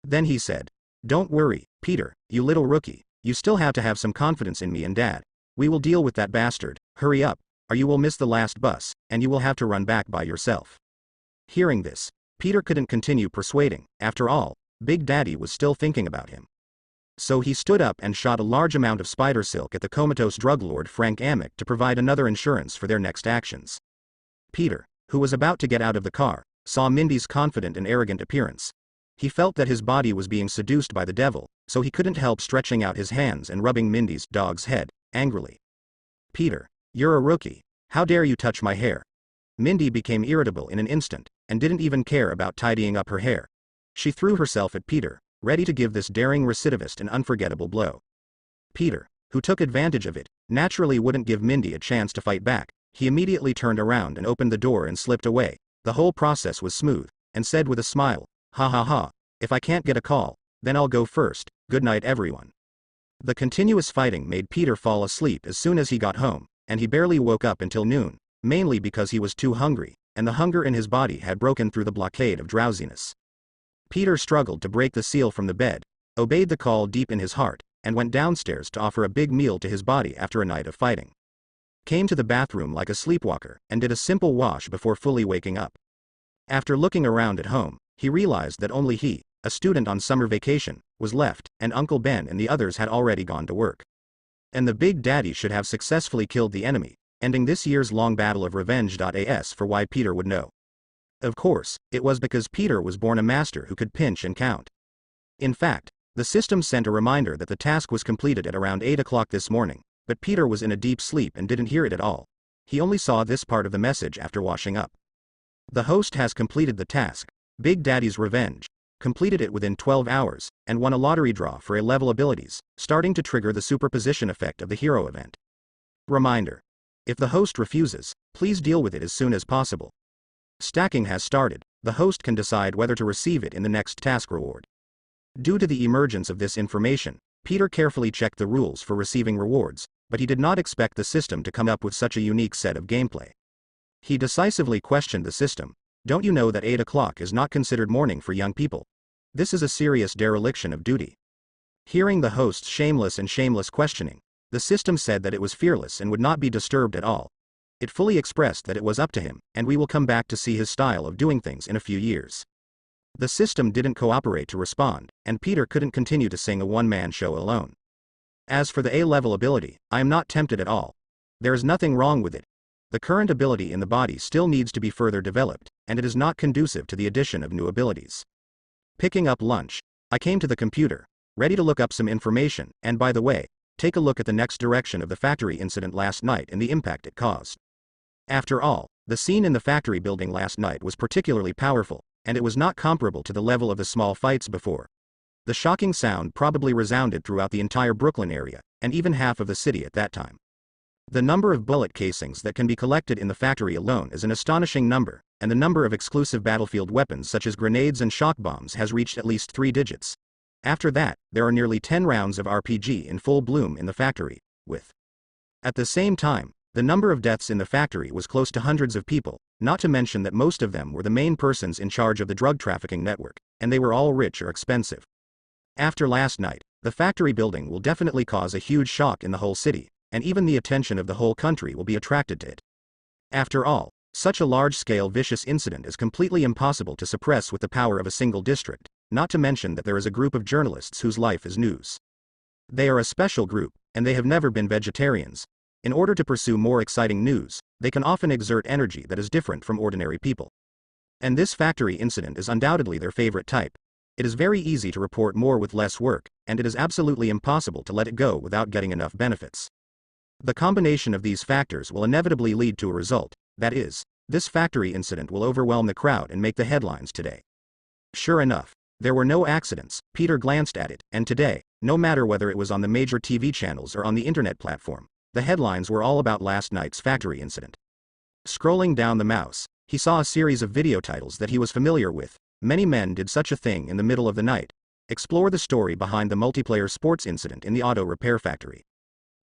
Then he said, "Don't worry, Peter, you little rookie, you still have to have some confidence in me and Dad. We will deal with that bastard. Hurry up, or you will miss the last bus, and you will have to run back by yourself." Hearing this, Peter couldn't continue persuading. After all, Big Daddy was still thinking about him. So he stood up and shot a large amount of spider silk at the comatose drug lord Frank Amick to provide another insurance for their next actions. Peter, who was about to get out of the car, saw Mindy's confident and arrogant appearance. He felt that his body was being seduced by the devil, so he couldn't help stretching out his hands and rubbing Mindy's dog's head, angrily. "Peter, you're a rookie. How dare you touch my hair?" Mindy became irritable in an instant, and didn't even care about tidying up her hair. She threw herself at Peter, ready to give this daring recidivist an unforgettable blow. Peter, who took advantage of it, naturally wouldn't give Mindy a chance to fight back. He immediately turned around and opened the door and slipped away. The whole process was smooth, and said with a smile, "Ha ha ha, if I can't get a call, then I'll go first. Good night everyone." The continuous fighting made Peter fall asleep as soon as he got home, and he barely woke up until noon, mainly because he was too hungry, and the hunger in his body had broken through the blockade of drowsiness. Peter struggled to break the seal from the bed, obeyed the call deep in his heart, and went downstairs to offer a big meal to his body after a night of fighting. Came to the bathroom like a sleepwalker, and did a simple wash before fully waking up. After looking around at home, he realized that only he, a student on summer vacation, was left, and Uncle Ben and the others had already gone to work. And the Big Daddy should have successfully killed the enemy, ending this year's long battle of revenge. As for why Peter would know. Of course, it was because Peter was born a master who could pinch and count. In fact, the system sent a reminder that the task was completed at around 8 o'clock this morning, but Peter was in a deep sleep and didn't hear it at all. He only saw this part of the message after washing up. The host has completed the task, Big Daddy's Revenge, completed it within 12 hours, and won a lottery draw for A-level abilities, starting to trigger the superposition effect of the hero event. Reminder. If the host refuses, please deal with it as soon as possible. Stacking has started. The host can decide whether to receive it in the next task reward. Due to the emergence of this information, Peter carefully checked the rules for receiving rewards, but he did not expect the system to come up with such a unique set of gameplay. He decisively questioned the system. "Don't you know that 8 o'clock is not considered morning for young people? This is a serious dereliction of duty." Hearing the host's shameless questioning, the system said that it was fearless and would not be disturbed at all. It fully expressed that it was up to him, and we will come back to see his style of doing things in a few years. The system didn't cooperate to respond, and Peter couldn't continue to sing a one-man show alone. As for the A-level ability, I am not tempted at all. There is nothing wrong with it. The current ability in the body still needs to be further developed, and it is not conducive to the addition of new abilities. Picking up lunch, I came to the computer, ready to look up some information, and by the way, take a look at the next direction of the factory incident last night and the impact it caused. After all, the scene in the factory building last night was particularly powerful, and it was not comparable to the level of the small fights before. The shocking sound probably resounded throughout the entire Brooklyn area, and even half of the city at that time. The number of bullet casings that can be collected in the factory alone is an astonishing number, and the number of exclusive battlefield weapons such as grenades and shock bombs has reached at least 3 digits. After that, there are nearly 10 rounds of RPG in full bloom in the factory, with. At the same time, the number of deaths in the factory was close to hundreds of people, not to mention that most of them were the main persons in charge of the drug trafficking network, and they were all rich or expensive. After last night, the factory building will definitely cause a huge shock in the whole city, and even the attention of the whole country will be attracted to it. After all, such a large-scale vicious incident is completely impossible to suppress with the power of a single district, not to mention that there is a group of journalists whose life is news. They are a special group, and they have never been vegetarians. In order to pursue more exciting news, they can often exert energy that is different from ordinary people. And this factory incident is undoubtedly their favorite type. It is very easy to report more with less work, and it is absolutely impossible to let it go without getting enough benefits. The combination of these factors will inevitably lead to a result, that is, this factory incident will overwhelm the crowd and make the headlines today. Sure enough, there were no accidents. Peter glanced at it, and today, no matter whether it was on the major TV channels or on the internet platform, the headlines were all about last night's factory incident. Scrolling down the mouse, he saw a series of video titles that he was familiar with. Many men did such a thing in the middle of the night. Explore the story behind the multiplayer sports incident in the auto repair factory.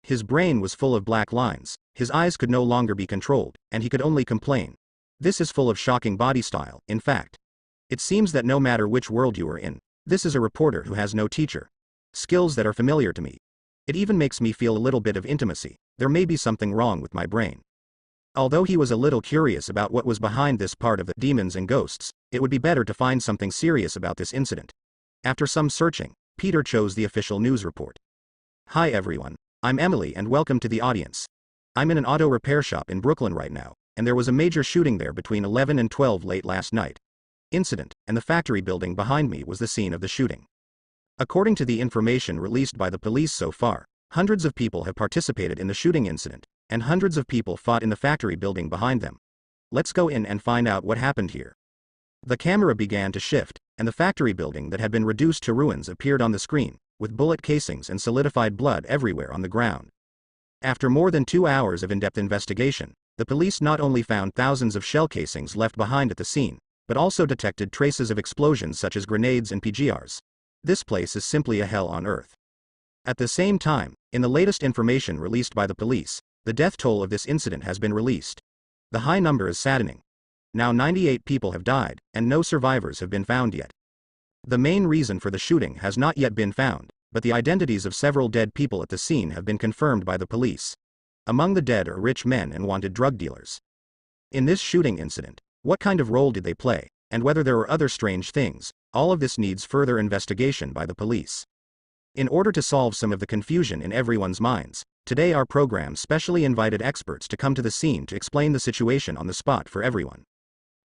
His brain was full of black lines, his eyes could no longer be controlled, and he could only complain. This is full of shocking body style, in fact. It seems that no matter which world you are in, this is a reporter who has no teacher. Skills that are familiar to me. It even makes me feel a little bit of intimacy. There may be something wrong with my brain. Although he was a little curious about what was behind this part of the demons and ghosts, it would be better to find something serious about this incident. After some searching, Peter chose the official news report. Hi everyone, I'm Emily and welcome to the audience. I'm in an auto repair shop in Brooklyn right now, and there was a major shooting there between 11 and 12 late last night. Incident, and the factory building behind me was the scene of the shooting. According to the information released by the police so far, hundreds of people have participated in the shooting incident, and hundreds of people fought in the factory building behind them. Let's go in and find out what happened here. The camera began to shift, and the factory building that had been reduced to ruins appeared on the screen, with bullet casings and solidified blood everywhere on the ground. After more than 2 hours of in-depth investigation, the police not only found thousands of shell casings left behind at the scene, but also detected traces of explosions such as grenades and PGRs. This place is simply a hell on earth. At the same time, in the latest information released by the police, the death toll of this incident has been released. The high number is saddening. Now 98 people have died, and no survivors have been found yet. The main reason for the shooting has not yet been found, but the identities of several dead people at the scene have been confirmed by the police. Among the dead are rich men and wanted drug dealers. In this shooting incident, what kind of role did they play, and whether there were other strange things, all of this needs further investigation by the police. In order to solve some of the confusion in everyone's minds, today our program specially invited experts to come to the scene to explain the situation on the spot for everyone.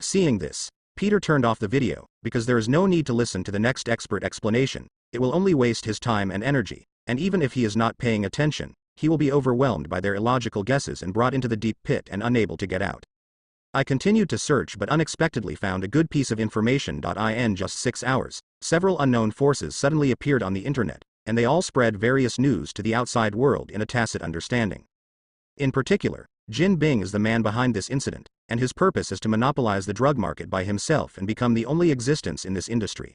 Seeing this, Peter turned off the video, because there is no need to listen to the next expert explanation. It will only waste his time and energy, and even if he is not paying attention, he will be overwhelmed by their illogical guesses and brought into the deep pit and unable to get out. I continued to search but unexpectedly found a good piece of information. In just 6 hours, several unknown forces suddenly appeared on the internet, and they all spread various news to the outside world in a tacit understanding. In particular, Jin Bing is the man behind this incident, and his purpose is to monopolize the drug market by himself and become the only existence in this industry.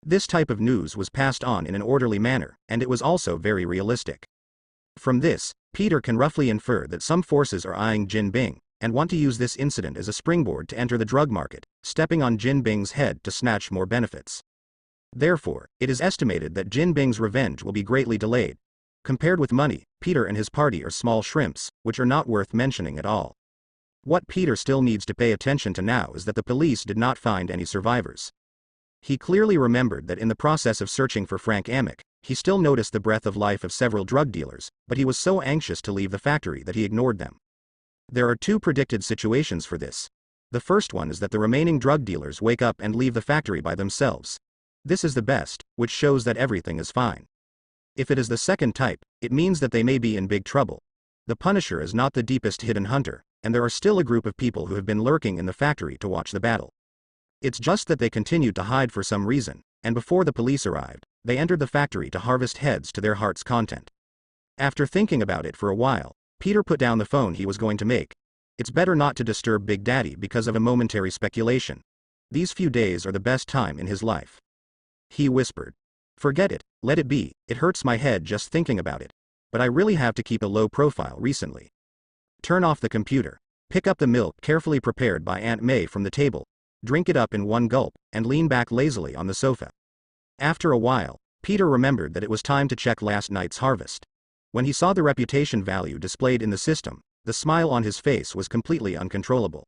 This type of news was passed on in an orderly manner, and it was also very realistic. From this, Peter can roughly infer that some forces are eyeing Jin Bing, and want to use this incident as a springboard to enter the drug market, stepping on Jin Bing's head to snatch more benefits. Therefore, it is estimated that Jin Bing's revenge will be greatly delayed. Compared with money, Peter and his party are small shrimps, which are not worth mentioning at all. What Peter still needs to pay attention to now is that the police did not find any survivors. He clearly remembered that in the process of searching for Frank Amick, he still noticed the breath of life of several drug dealers, but he was so anxious to leave the factory that he ignored them. There are 2 predicted situations for this. The first one is that the remaining drug dealers wake up and leave the factory by themselves. This is the best, which shows that everything is fine. If it is the second type, it means that they may be in big trouble. The Punisher is not the deepest hidden hunter, and there are still a group of people who have been lurking in the factory to watch the battle. It's just that they continued to hide for some reason, and before the police arrived, they entered the factory to harvest heads to their heart's content. After thinking about it for a while, Peter put down the phone he was going to make. It's better not to disturb Big Daddy because of a momentary speculation. These few days are the best time in his life. He whispered. Forget it, let it be, it hurts my head just thinking about it. But I really have to keep a low profile recently. Turn off the computer. Pick up the milk carefully prepared by Aunt May from the table, drink it up in one gulp, and lean back lazily on the sofa. After a while, Peter remembered that it was time to check last night's harvest. When he saw the reputation value displayed in the system, the smile on his face was completely uncontrollable.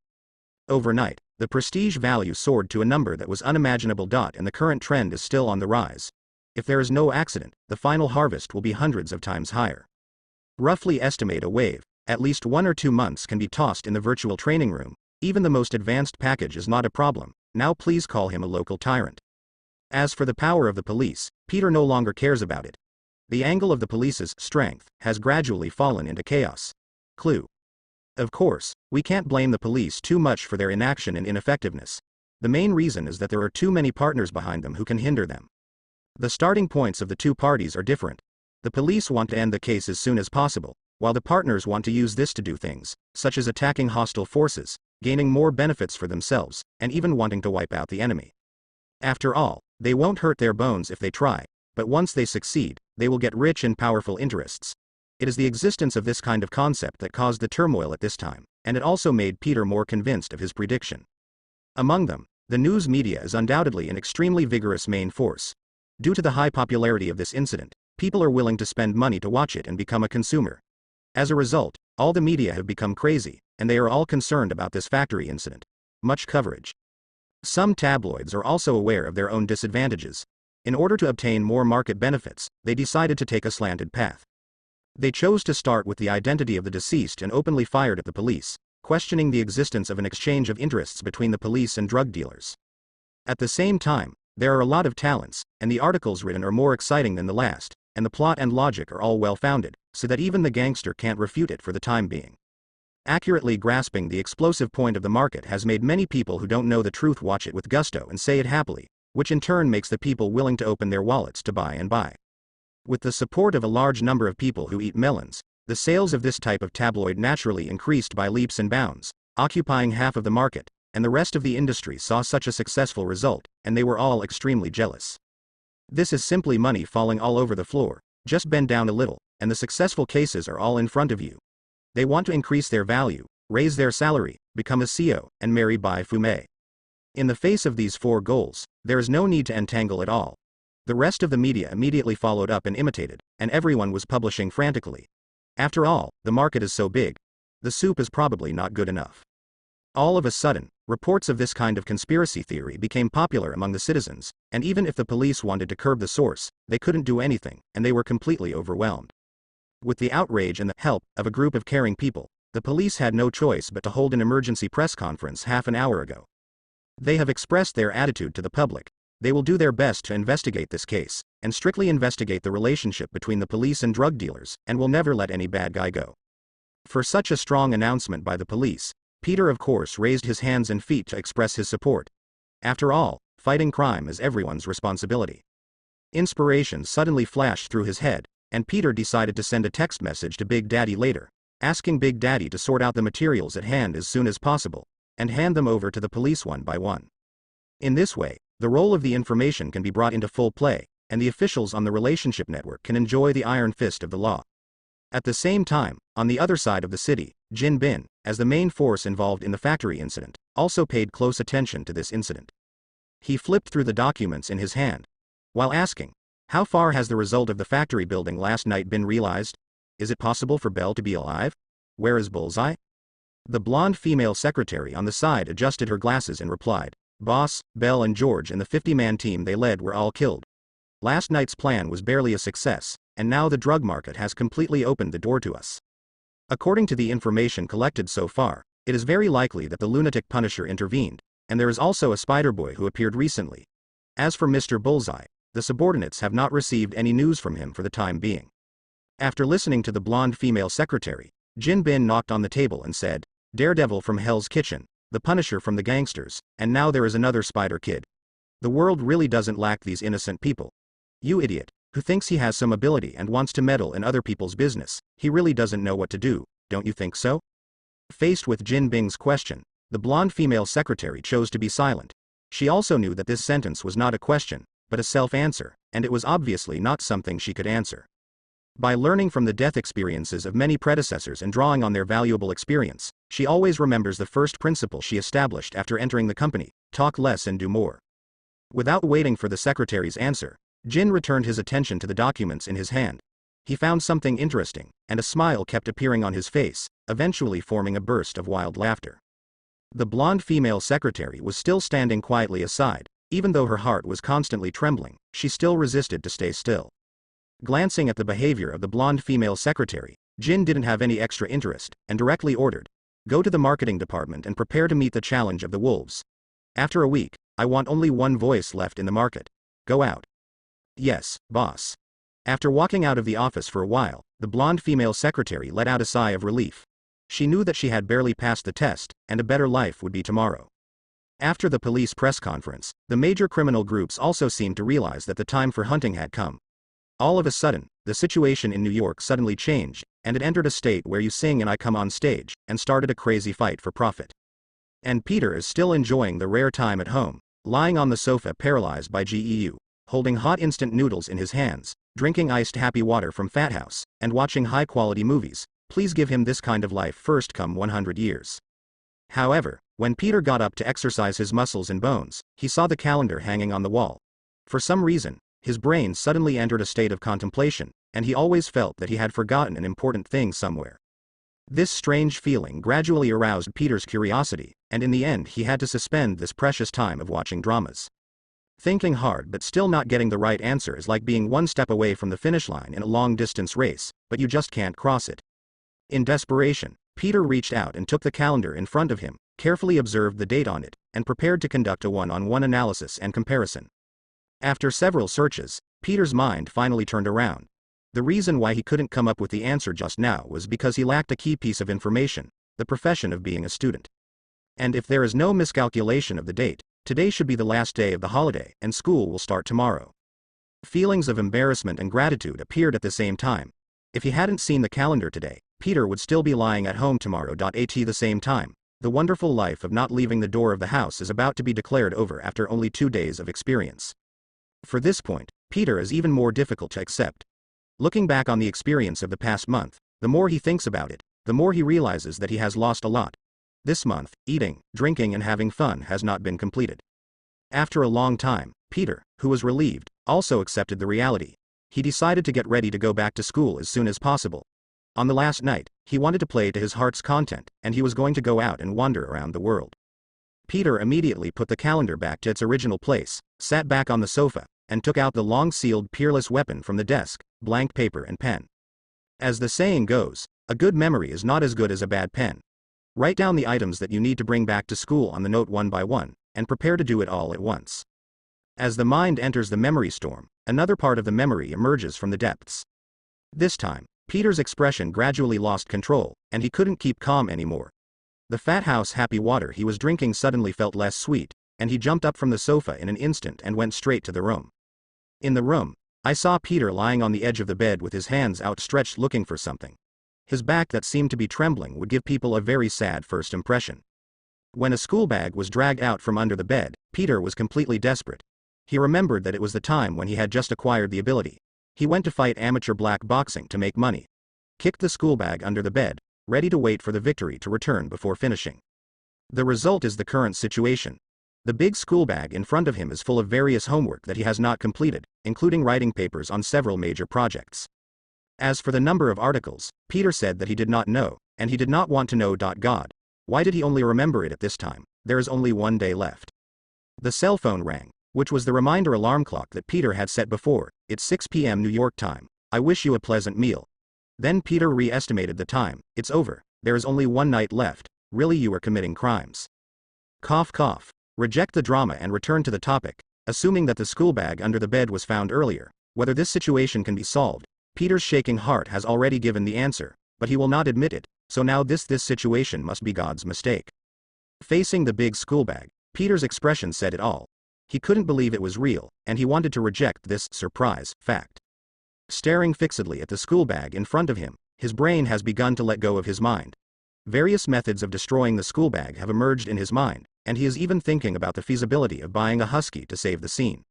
Overnight, the prestige value soared to a number that was unimaginable. And the current trend is still on the rise. If there is no accident, the final harvest will be hundreds of times higher. Roughly estimate a wave, at least 1 or 2 months can be tossed in the virtual training room. Even the most advanced package is not a problem. Now please call him a local tyrant. As for the power of the police, Peter no longer cares about it. The angle of the police's strength has gradually fallen into chaos. Clue. Of course, we can't blame the police too much for their inaction and ineffectiveness. The main reason is that there are too many partners behind them who can hinder them. The starting points of the two parties are different. The police want to end the case as soon as possible, while the partners want to use this to do things, such as attacking hostile forces, gaining more benefits for themselves, and even wanting to wipe out the enemy. After all, they won't hurt their bones if they try, but once they succeed, they will get rich and powerful interests. It is the existence of this kind of concept that caused the turmoil at this time, and it also made Peter more convinced of his prediction. Among them, the news media is undoubtedly an extremely vigorous main force. Due to the high popularity of this incident, people are willing to spend money to watch it and become a consumer. As a result, all the media have become crazy, and they are all concerned about this factory incident. Much coverage. Some tabloids are also aware of their own disadvantages. In order to obtain more market benefits, they decided to take a slanted path. They chose to start with the identity of the deceased and openly fired at the police, questioning the existence of an exchange of interests between the police and drug dealers. At the same time, there are a lot of talents, and the articles written are more exciting than the last, and the plot and logic are all well-founded, so that even the gangster can't refute it for the time being. Accurately grasping the explosive point of the market has made many people who don't know the truth watch it with gusto and say it happily, which in turn makes the people willing to open their wallets to buy and buy. With the support of a large number of people who eat melons, the sales of this type of tabloid naturally increased by leaps and bounds, occupying half of the market, and the rest of the industry saw such a successful result, and they were all extremely jealous. This is simply money falling all over the floor. Just bend down a little, and the successful cases are all in front of you. They want to increase their value, raise their salary, become a CEO, and marry Bai Fumei. In the face of these 4 goals, there is no need to entangle at all. The rest of the media immediately followed up and imitated, and everyone was publishing frantically. After all, the market is so big. The soup is probably not good enough. All of a sudden, reports of this kind of conspiracy theory became popular among the citizens, and even if the police wanted to curb the source, they couldn't do anything, and they were completely overwhelmed. With the outrage and the help of a group of caring people, the police had no choice but to hold an emergency press conference half an hour ago. They have expressed their attitude to the public. They will do their best to investigate this case, and strictly investigate the relationship between the police and drug dealers, and will never let any bad guy go. For such a strong announcement by the police, Peter of course raised his hands and feet to express his support. After all, fighting crime is everyone's responsibility. Inspiration suddenly flashed through his head, and Peter decided to send a text message to Big Daddy later, asking Big Daddy to sort out the materials at hand as soon as possible, and hand them over to the police one by one. In this way, the role of the information can be brought into full play, and the officials on the relationship network can enjoy the iron fist of the law. At the same time, on the other side of the city, Jin Bin, as the main force involved in the factory incident, also paid close attention to this incident. He flipped through the documents in his hand, while asking, "How far has the result of the factory building last night been realized? Is it possible for Belle to be alive? Where is Bullseye?" The blonde female secretary on the side adjusted her glasses and replied, "Boss, Belle and George and the 50-man team they led were all killed. Last night's plan was barely a success, and now the drug market has completely opened the door to us. According to the information collected so far, it is very likely that the lunatic Punisher intervened, and there is also a Spider-Boy who appeared recently. As for Mr. Bullseye, the subordinates have not received any news from him for the time being." After listening to the blonde female secretary, Jin Bin knocked on the table and said, "Daredevil from Hell's Kitchen, the Punisher from the gangsters, and now there is another Spider Kid. The world really doesn't lack these innocent people. You idiot, who thinks he has some ability and wants to meddle in other people's business, he really doesn't know what to do, don't you think so? Faced with Jin Bing's question, the blonde female secretary chose to be silent. She also knew that this sentence was not a question, but a self-answer, and it was obviously not something she could answer. By learning from the death experiences of many predecessors and drawing on their valuable experience, she always remembers the first principle she established after entering the company: talk less and do more. Without waiting for the secretary's answer, Jin returned his attention to the documents in his hand. He found something interesting, and a smile kept appearing on his face, eventually forming a burst of wild laughter. The blonde female secretary was still standing quietly aside. Even though her heart was constantly trembling, she still resisted to stay still. Glancing at the behavior of the blonde female secretary, Jin didn't have any extra interest, and directly ordered, "Go to the marketing department and prepare to meet the challenge of the wolves. After a week, I want only one voice left in the market. Go out." "Yes, boss." After walking out of the office for a while, the blonde female secretary let out a sigh of relief. She knew that she had barely passed the test, and a better life would be tomorrow. After the police press conference, the major criminal groups also seemed to realize that the time for hunting had come. All of a sudden, the situation in New York suddenly changed, and it entered a state where you sing and I come on stage, and started a crazy fight for profit. And Peter is still enjoying the rare time at home, lying on the sofa paralyzed by GEU, holding hot instant noodles in his hands, drinking iced happy water from Fat House, and watching high-quality movies. Please give him this kind of life first come 100 years. However, when Peter got up to exercise his muscles and bones, he saw the calendar hanging on the wall. For some reason, his brain suddenly entered a state of contemplation, and he always felt that he had forgotten an important thing somewhere. This strange feeling gradually aroused Peter's curiosity, and in the end he had to suspend this precious time of watching dramas. Thinking hard but still not getting the right answer is like being one step away from the finish line in a long-distance race, but you just can't cross it. In desperation, Peter reached out and took the calendar in front of him, carefully observed the date on it, and prepared to conduct a one-on-one analysis and comparison. After several searches, Peter's mind finally turned around. The reason why he couldn't come up with the answer just now was because he lacked a key piece of information: the profession of being a student. And if there is no miscalculation of the date, today should be the last day of the holiday, and school will start tomorrow. Feelings of embarrassment and gratitude appeared at the same time. If he hadn't seen the calendar today, Peter would still be lying at home tomorrow. At the same time, the wonderful life of not leaving the door of the house is about to be declared over after only 2 days of experience. For this point, Peter is even more difficult to accept. Looking back on the experience of the past month, the more he thinks about it, the more he realizes that he has lost a lot. This month, eating, drinking and having fun has not been completed. After a long time, Peter, who was relieved, also accepted the reality. He decided to get ready to go back to school as soon as possible. On the last night, he wanted to play to his heart's content, and he was going to go out and wander around the world. Peter immediately put the calendar back to its original place, sat back on the sofa, and took out the long-sealed peerless weapon from the desk: blank paper and pen. As the saying goes, a good memory is not as good as a bad pen. Write down the items that you need to bring back to school on the note one by one, and prepare to do it all at once. As the mind enters the memory storm, another part of the memory emerges from the depths. This time, Peter's expression gradually lost control, and he couldn't keep calm anymore. The Fat House happy water he was drinking suddenly felt less sweet, and he jumped up from the sofa in an instant and went straight to the room. In the room, I saw Peter lying on the edge of the bed with his hands outstretched looking for something. His back that seemed to be trembling would give people a very sad first impression. When a school bag was dragged out from under the bed, Peter was completely desperate. He remembered that it was the time when he had just acquired the ability. He went to fight amateur black boxing to make money. Kicked the school bag under the bed, ready to wait for the victory to return before finishing. The result is the current situation. The big school bag in front of him is full of various homework that he has not completed, including writing papers on several major projects. As for the number of articles, Peter said that he did not know, and he did not want to know. God, why did he only remember it at this time? There is only 1 day left. The cell phone rang, which was the reminder alarm clock that Peter had set before. It's 6 p.m. New York time. I wish you a pleasant meal. Then Peter re-estimated the time. It's over. There is only 1 night left. Really, you are committing crimes. Cough cough. Reject the drama and return to the topic. Assuming that the school bag under the bed was found earlier, whether this situation can be solved, Peter's shaking heart has already given the answer, but he will not admit it, so now this situation must be God's mistake. Facing the big school bag, Peter's expression said it all. He couldn't believe it was real, and he wanted to reject this surprise fact. Staring fixedly at the school bag in front of him, his brain has begun to let go of his mind. Various methods of destroying the school bag have emerged in his mind, and he is even thinking about the feasibility of buying a husky to save the scene.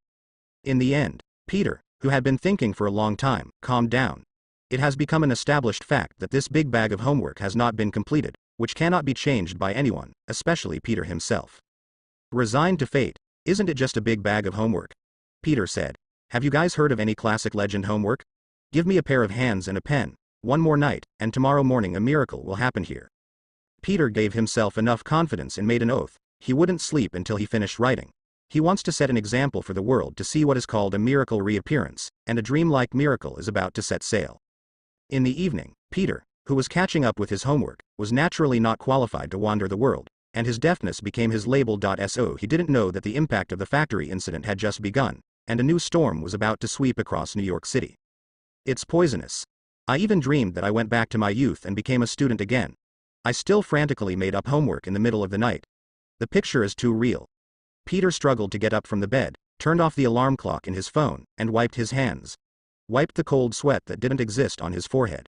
In the end, Peter, who had been thinking for a long time, calmed down. It has become an established fact that this big bag of homework has not been completed, which cannot be changed by anyone, especially Peter himself. Resigned to fate, isn't it just a big bag of homework? Peter said. Have you guys heard of any classic legend homework? Give me a pair of hands and a pen, one more night, and tomorrow morning a miracle will happen here. Peter gave himself enough confidence and made an oath. He wouldn't sleep until he finished writing. He wants to set an example for the world to see what is called a miracle reappearance, and a dreamlike miracle is about to set sail. In the evening, Peter, who was catching up with his homework, was naturally not qualified to wander the world, and his deafness became his label. So he didn't know that the impact of the factory incident had just begun, and a new storm was about to sweep across New York City. It's poisonous. I even dreamed that I went back to my youth and became a student again. I still frantically made up homework in the middle of the night. The picture is too real. Peter struggled to get up from the bed, turned off the alarm clock in his phone, and wiped his hands. Wiped the cold sweat that didn't exist on his forehead.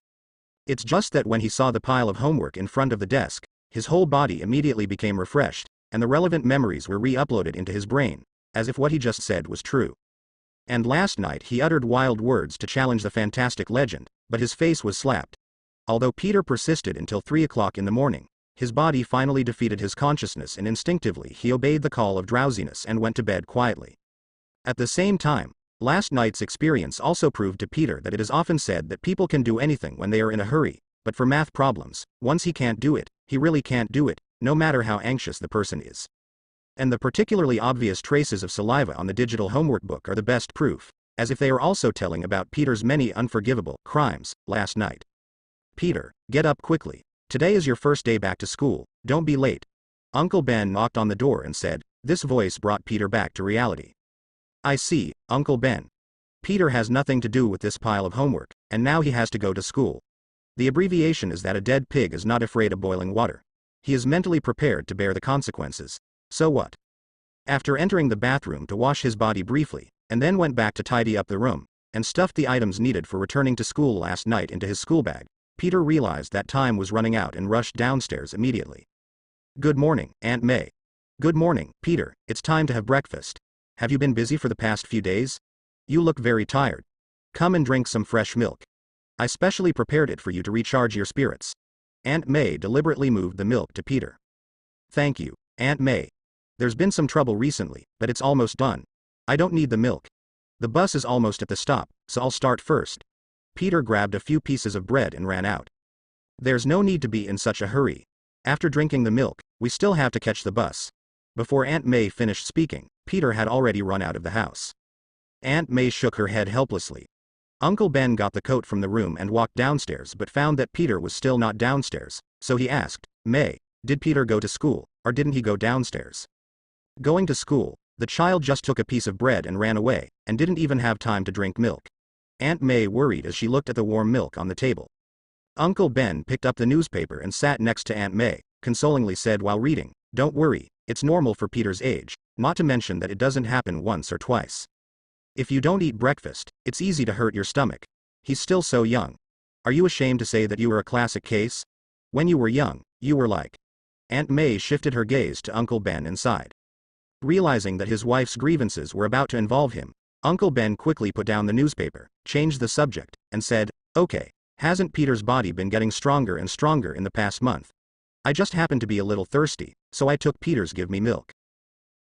It's just that when he saw the pile of homework in front of the desk, his whole body immediately became refreshed, and the relevant memories were re-uploaded into his brain, as if what he just said was true. And last night he uttered wild words to challenge the fantastic legend, but his face was slapped. Although Peter persisted until 3 o'clock in the morning, his body finally defeated his consciousness, and instinctively he obeyed the call of drowsiness and went to bed quietly. At the same time, last night's experience also proved to Peter that it is often said that people can do anything when they are in a hurry, but for math problems, once he can't do it, he really can't do it, no matter how anxious the person is. And the particularly obvious traces of saliva on the digital homework book are the best proof, as if they are also telling about Peter's many unforgivable crimes last night. Peter, get up quickly. Today is your first day back to school, don't be late. Uncle Ben knocked on the door and said. This voice brought Peter back to reality. I see, Uncle Ben. Peter has nothing to do with this pile of homework, and now he has to go to school. The abbreviation is that a dead pig is not afraid of boiling water. He is mentally prepared to bear the consequences. So what? After entering the bathroom to wash his body briefly, and then went back to tidy up the room, and stuffed the items needed for returning to school last night into his school bag, Peter realized that time was running out and rushed downstairs immediately. Good morning, Aunt May. Good morning, Peter, it's time to have breakfast. Have you been busy for the past few days? You look very tired. Come and drink some fresh milk. I specially prepared it for you to recharge your spirits. Aunt May deliberately moved the milk to Peter. Thank you, Aunt May. There's been some trouble recently, but it's almost done. I don't need the milk. The bus is almost at the stop, so I'll start first. Peter grabbed a few pieces of bread and ran out. There's no need to be in such a hurry. After drinking the milk, we still have to catch the bus. Before Aunt May finished speaking, Peter had already run out of the house. Aunt May shook her head helplessly. Uncle Ben got the coat from the room and walked downstairs but found that Peter was still not downstairs, so he asked, May, did Peter go to school, or didn't he go downstairs? Going to school, the child just took a piece of bread and ran away, and didn't even have time to drink milk. Aunt May worried as she looked at the warm milk on the table. Uncle Ben picked up the newspaper and sat next to Aunt May, consolingly said while reading, Don't worry, it's normal for Peter's age, not to mention that it doesn't happen once or twice. If you don't eat breakfast, it's easy to hurt your stomach. He's still so young. Are you ashamed to say that you were a classic case? When you were young, you were like. Aunt May shifted her gaze to Uncle Ben and sighed. Realizing that his wife's grievances were about to involve him, Uncle Ben quickly put down the newspaper, changed the subject, and said, Okay, hasn't Peter's body been getting stronger and stronger in the past month? I just happened to be a little thirsty, so I took Peter's give me milk.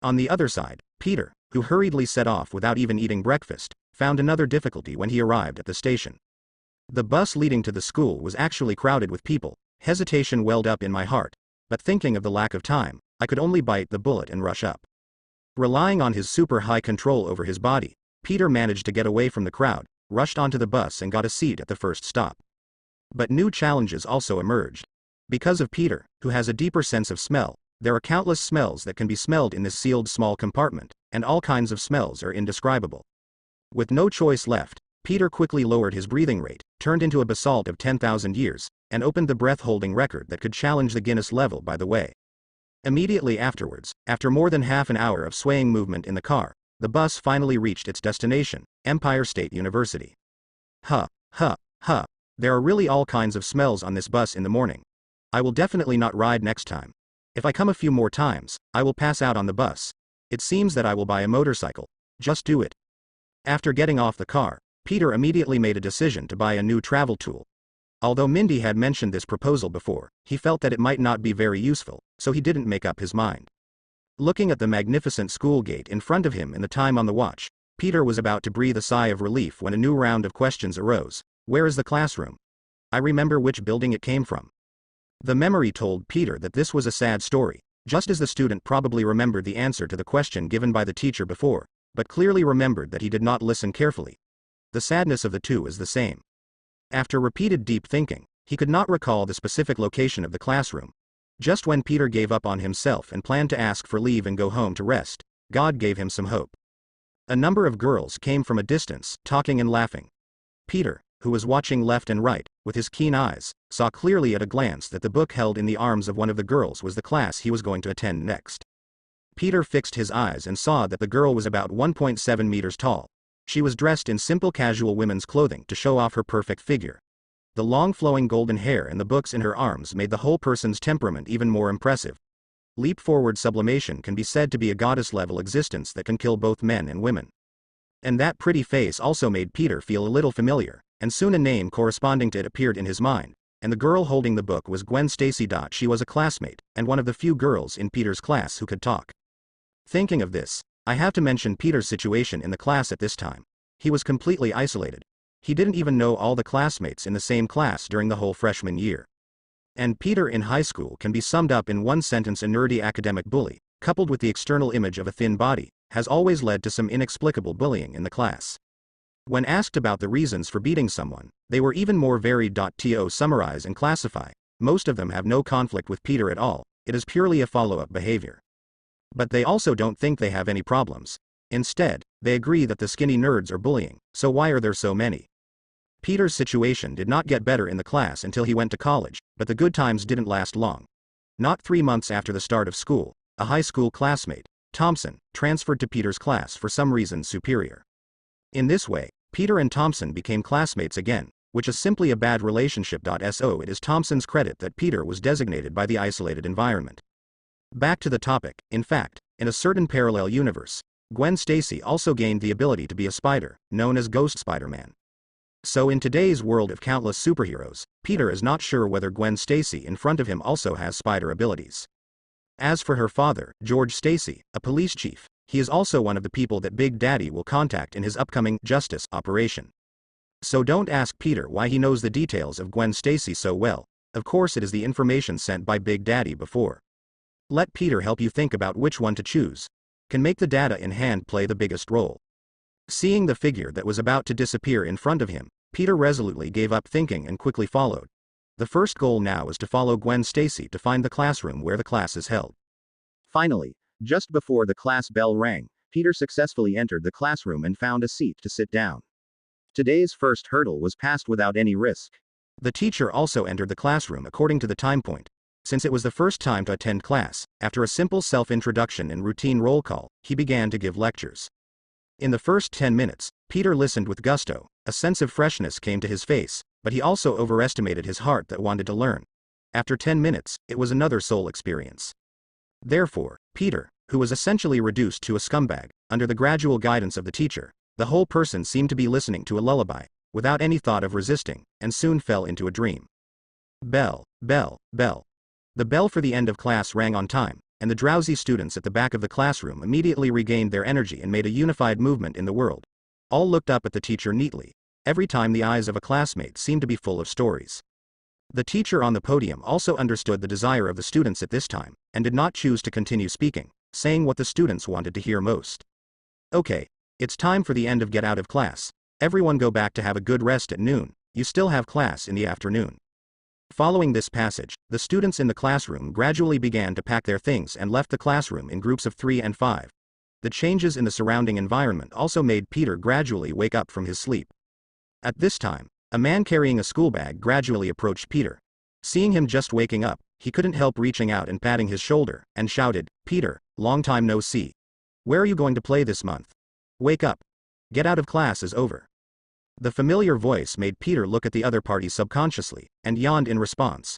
On the other side, Peter, who hurriedly set off without even eating breakfast, found another difficulty when he arrived at the station. The bus leading to the school was actually crowded with people. Hesitation welled up in my heart, but thinking of the lack of time, I could only bite the bullet and rush up. Relying on his super high control over his body, Peter managed to get away from the crowd, rushed onto the bus and got a seat at the first stop. But new challenges also emerged. Because of Peter, who has a deeper sense of smell, there are countless smells that can be smelled in this sealed small compartment, and all kinds of smells are indescribable. With no choice left, Peter quickly lowered his breathing rate, turned into a basalt of 10,000 years, and opened the breath-holding record that could challenge the Guinness level by the way. Immediately afterwards, after more than half an hour of swaying movement in the car, the bus finally reached its destination, Empire State University. Huh, huh, huh. There are really all kinds of smells on this bus in the morning. I will definitely not ride next time. If I come a few more times, I will pass out on the bus. It seems that I will buy a motorcycle. Just do it. After getting off the car, Peter immediately made a decision to buy a new travel tool. Although Mindy had mentioned this proposal before, he felt that it might not be very useful, so he didn't make up his mind. Looking at the magnificent school gate in front of him and the time on the watch, Peter was about to breathe a sigh of relief when a new round of questions arose. Where is the classroom? I remember which building it came from. The memory told Peter that this was a sad story, just as the student probably remembered the answer to the question given by the teacher before, but clearly remembered that he did not listen carefully. The sadness of the two is the same. After repeated deep thinking, he could not recall the specific location of the classroom. Just when Peter gave up on himself and planned to ask for leave and go home to rest, God gave him some hope. A number of girls came from a distance, talking and laughing. Peter, who was watching left and right, with his keen eyes, saw clearly at a glance that the book held in the arms of one of the girls was the class he was going to attend next. Peter fixed his eyes and saw that the girl was about 1.7 meters tall. She was dressed in simple casual women's clothing to show off her perfect figure. The long flowing golden hair and the books in her arms made the whole person's temperament even more impressive. Leap forward sublimation can be said to be a goddess-level existence that can kill both men and women. And that pretty face also made Peter feel a little familiar, and soon a name corresponding to it appeared in his mind, and the girl holding the book was Gwen Stacy. She was a classmate, and one of the few girls in Peter's class who could talk. Thinking of this, I have to mention Peter's situation in the class at this time. He was completely isolated. He didn't even know all the classmates in the same class during the whole freshman year. And Peter in high school can be summed up in one sentence: a nerdy academic bully, coupled with the external image of a thin body, has always led to some inexplicable bullying in the class. When asked about the reasons for beating someone, they were even more varied. To summarize and classify, most of them have no conflict with Peter at all, it is purely a follow-up behavior. But they also don't think they have any problems. Instead, they agree that the skinny nerds are bullying, so why are there so many? Peter's situation did not get better in the class until he went to college, but the good times didn't last long. Not 3 months after the start of school, a high school classmate, Thompson, transferred to Peter's class for some reason superior. In this way, Peter and Thompson became classmates again, which is simply a bad relationship. So it is Thompson's credit that Peter was designated by the isolated environment. Back to the topic, in fact, in a certain parallel universe, Gwen Stacy also gained the ability to be a spider, known as Ghost Spiderman. So in today's world of countless superheroes, Peter is not sure whether Gwen Stacy in front of him also has spider abilities. As for her father, George Stacy, a police chief, he is also one of the people that Big Daddy will contact in his upcoming justice operation. So don't ask Peter why he knows the details of Gwen Stacy so well. Of course it is the information sent by Big Daddy before. Let Peter help you think about which one to choose. Can make the data in hand play the biggest role. Seeing the figure that was about to disappear in front of him, Peter resolutely gave up thinking and quickly followed. The first goal now is to follow Gwen Stacy to find the classroom where the class is held. Finally, just before the class bell rang, Peter successfully entered the classroom and found a seat to sit down. Today's first hurdle was passed without any risk. The teacher also entered the classroom according to the time point. Since it was the first time to attend class, after a simple self-introduction and routine roll call, he began to give lectures. In the first 10 minutes, Peter listened with gusto, a sense of freshness came to his face, but he also overestimated his heart that wanted to learn. After 10 minutes, it was another soul experience. Therefore, Peter, who was essentially reduced to a scumbag, under the gradual guidance of the teacher, the whole person seemed to be listening to a lullaby, without any thought of resisting, and soon fell into a dream. Bell, bell, bell. The bell for the end of class rang on time, and the drowsy students at the back of the classroom immediately regained their energy and made a unified movement in the world. All looked up at the teacher neatly. Every time the eyes of a classmate seemed to be full of stories. The teacher on the podium also understood the desire of the students at this time, and did not choose to continue speaking, saying what the students wanted to hear most. Okay, it's time for the end of get out of class. Everyone go back to have a good rest at noon, you still have class in the afternoon. Following this passage, the students in the classroom gradually began to pack their things and left the classroom in groups of 3 and 5. The changes in the surrounding environment also made Peter gradually wake up from his sleep. At this time, a man carrying a school bag gradually approached Peter. Seeing him just waking up, he couldn't help reaching out and patting his shoulder, and shouted, "Peter, long time no see. Where are you going to play this month? Wake up. Get out of class is over." The familiar voice made Peter look at the other party subconsciously, and yawned in response.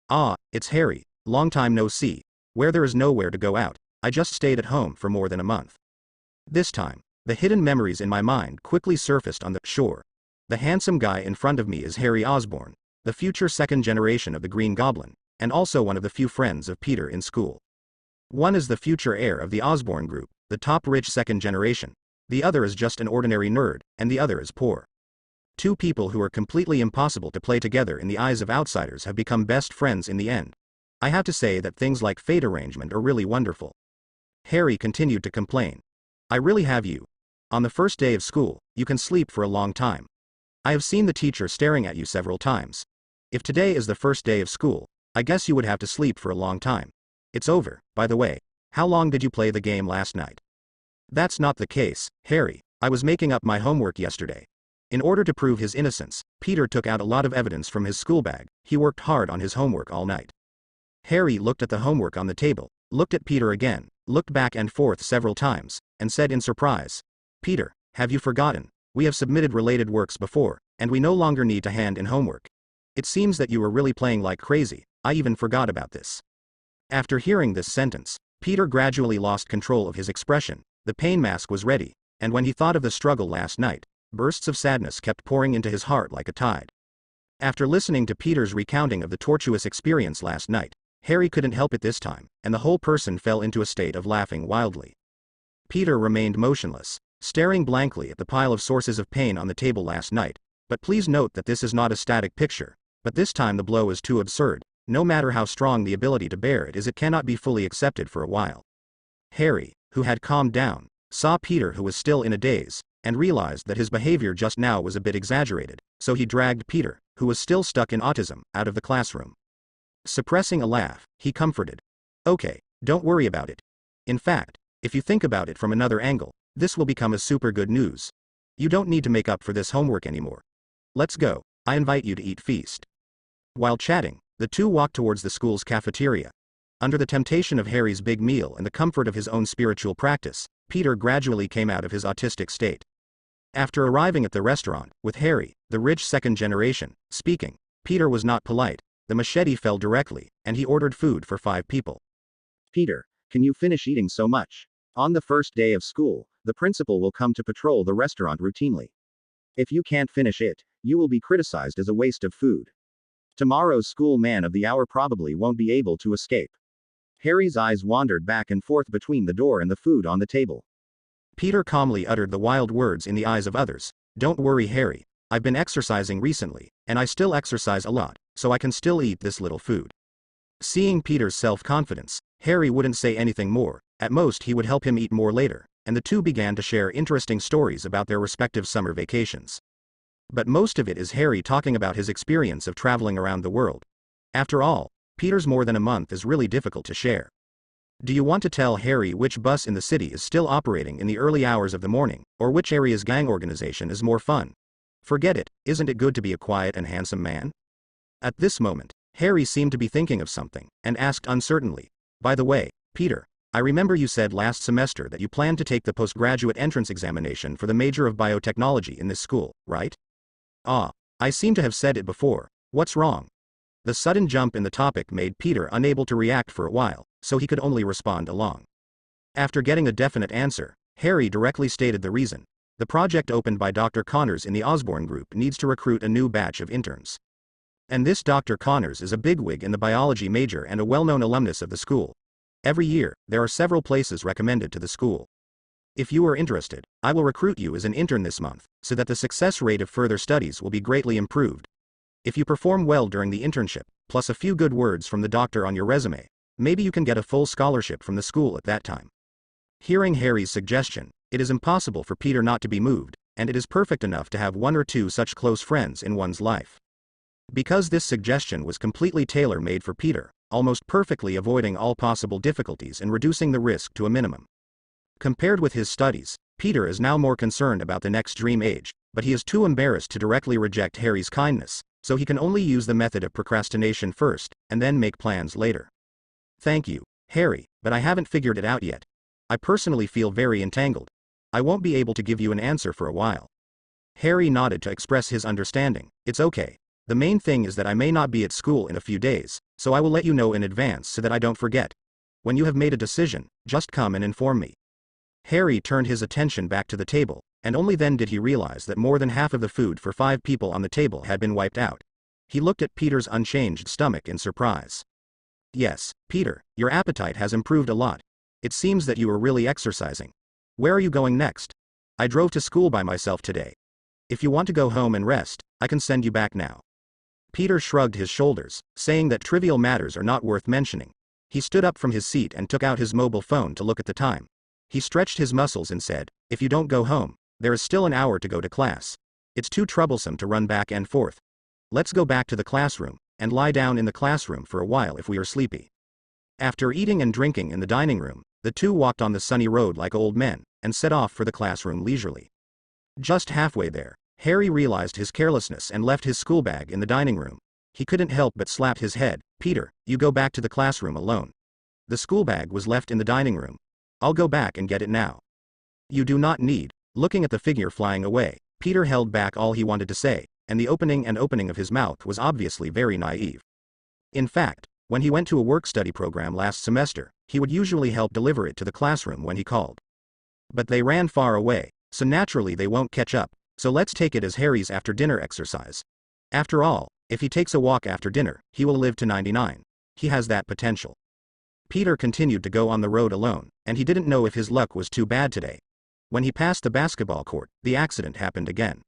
"Ah, it's Harry, long time no see. Where there is nowhere to go out, I just stayed at home for more than a month." This time, the hidden memories in my mind quickly surfaced on the shore. The handsome guy in front of me is Harry Osborn, the future second generation of the Green Goblin, and also one of the few friends of Peter in school. One is the future heir of the Osborn group, the top rich second generation. The other is just an ordinary nerd, and the other is poor. Two people who are completely impossible to play together in the eyes of outsiders have become best friends in the end. I have to say that things like fate arrangement are really wonderful. Harry continued to complain. "I really have you. On the first day of school, you can sleep for a long time. I have seen the teacher staring at you several times. If today is the first day of school, I guess you would have to sleep for a long time. It's over, by the way. How long did you play the game last night?" "That's not the case, Harry. I was making up my homework yesterday." In order to prove his innocence, Peter took out a lot of evidence from his school bag. He worked hard on his homework all night. Harry looked at the homework on the table, looked at Peter again, looked back and forth several times, and said in surprise, "Peter, have you forgotten? We have submitted related works before, and we no longer need to hand in homework. It seems that you were really playing like crazy. I even forgot about this." After hearing this sentence, Peter gradually lost control of his expression. The pain mask was ready, and when he thought of the struggle last night, bursts of sadness kept pouring into his heart like a tide. After listening to Peter's recounting of the tortuous experience last night, Harry couldn't help it this time, and the whole person fell into a state of laughing wildly. Peter remained motionless, staring blankly at the pile of sources of pain on the table last night. But please note that this is not a static picture, but this time the blow is too absurd. No matter how strong the ability to bear it is, it cannot be fully accepted for a while. Harry, who had calmed down, saw Peter, who was still in a daze, and realized that his behavior just now was a bit exaggerated, so he dragged Peter, who was still stuck in autism, out of the classroom. Suppressing a laugh, he comforted. "Okay, don't worry about it. In fact, if you think about it from another angle, this will become a super good news. You don't need to make up for this homework anymore. Let's go, I invite you to eat feast." While chatting, the two walked towards the school's cafeteria. Under the temptation of Harry's big meal and the comfort of his own spiritual practice, Peter gradually came out of his autistic state. After arriving at the restaurant, with Harry, the rich second generation, speaking, Peter was not polite. The machete fell directly, and he ordered food for 5 people. "Peter, can you finish eating so much? On the first day of school, the principal will come to patrol the restaurant routinely. If you can't finish it, you will be criticized as a waste of food. Tomorrow's school man of the hour probably won't be able to escape." Harry's eyes wandered back and forth between the door and the food on the table. Peter calmly uttered the wild words in the eyes of others. "Don't worry, Harry. I've been exercising recently, and I still exercise a lot, so I can still eat this little food." Seeing Peter's self-confidence, Harry wouldn't say anything more. At most he would help him eat more later, and the two began to share interesting stories about their respective summer vacations. But most of it is Harry talking about his experience of traveling around the world. After all, Peter's more than a month is really difficult to share. Do you want to tell Harry which bus in the city is still operating in the early hours of the morning, or which area's gang organization is more fun? Forget it, isn't it good to be a quiet and handsome man? At this moment, Harry seemed to be thinking of something, and asked uncertainly, "By the way, Peter, I remember you said last semester that you planned to take the postgraduate entrance examination for the major of biotechnology in this school, right?" "Ah, I seem to have said it before. What's wrong?" The sudden jump in the topic made Peter unable to react for a while, so he could only respond along. After getting a definite answer, Harry directly stated the reason. The project opened by Dr. Connors in the Osborn group needs to recruit a new batch of interns. And this Dr. Connors is a bigwig in the biology major and a well-known alumnus of the school. Every year, there are several places recommended to the school. If you are interested, I will recruit you as an intern this month, so that the success rate of further studies will be greatly improved. If you perform well during the internship, plus a few good words from the doctor on your resume, maybe you can get a full scholarship from the school at that time. Hearing Harry's suggestion, it is impossible for Peter not to be moved, and it is perfect enough to have 1 or 2 such close friends in one's life. Because this suggestion was completely tailor-made for Peter, almost perfectly avoiding all possible difficulties and reducing the risk to a minimum. Compared with his studies, Peter is now more concerned about the next dream age, but he is too embarrassed to directly reject Harry's kindness, so he can only use the method of procrastination first, and then make plans later. Thank you, Harry, but I haven't figured it out yet. I personally feel very entangled. I won't be able to give you an answer for a while. Harry nodded to express his understanding. It's okay. The main thing is that I may not be at school in a few days, so I will let you know in advance so that I don't forget. When you have made a decision, just come and inform me. Harry turned his attention back to the table, and only then did he realize that more than half of the food for 5 people on the table had been wiped out. He looked at Peter's unchanged stomach in surprise. Yes, Peter, your appetite has improved a lot. It seems that you are really exercising. Where are you going next? I drove to school by myself today. If you want to go home and rest, I can send you back now. Peter shrugged his shoulders, saying that trivial matters are not worth mentioning. He stood up from his seat and took out his mobile phone to look at the time. He stretched his muscles and said, if you don't go home, there is still an hour to go to class. It's too troublesome to run back and forth. Let's go back to the classroom, and lie down in the classroom for a while if we are sleepy. After eating and drinking in the dining room, the two walked on the sunny road like old men, and set off for the classroom leisurely. Just halfway there, Harry realized his carelessness and left his school bag in the dining room. He couldn't help but slap his head. Peter, you go back to the classroom alone. The school bag was left in the dining room. I'll go back and get it now. You do not need. Looking at the figure flying away, Peter held back all he wanted to say, and the opening of his mouth was obviously very naive. In fact, when he went to a work-study program last semester, he would usually help deliver it to the classroom when he called. But they ran far away, so naturally they won't catch up, so let's take it as Harry's after-dinner exercise. After all, if he takes a walk after dinner, he will live to 99. He has that potential. Peter continued to go on the road alone, and he didn't know if his luck was too bad today. When he passed the basketball court, the accident happened again.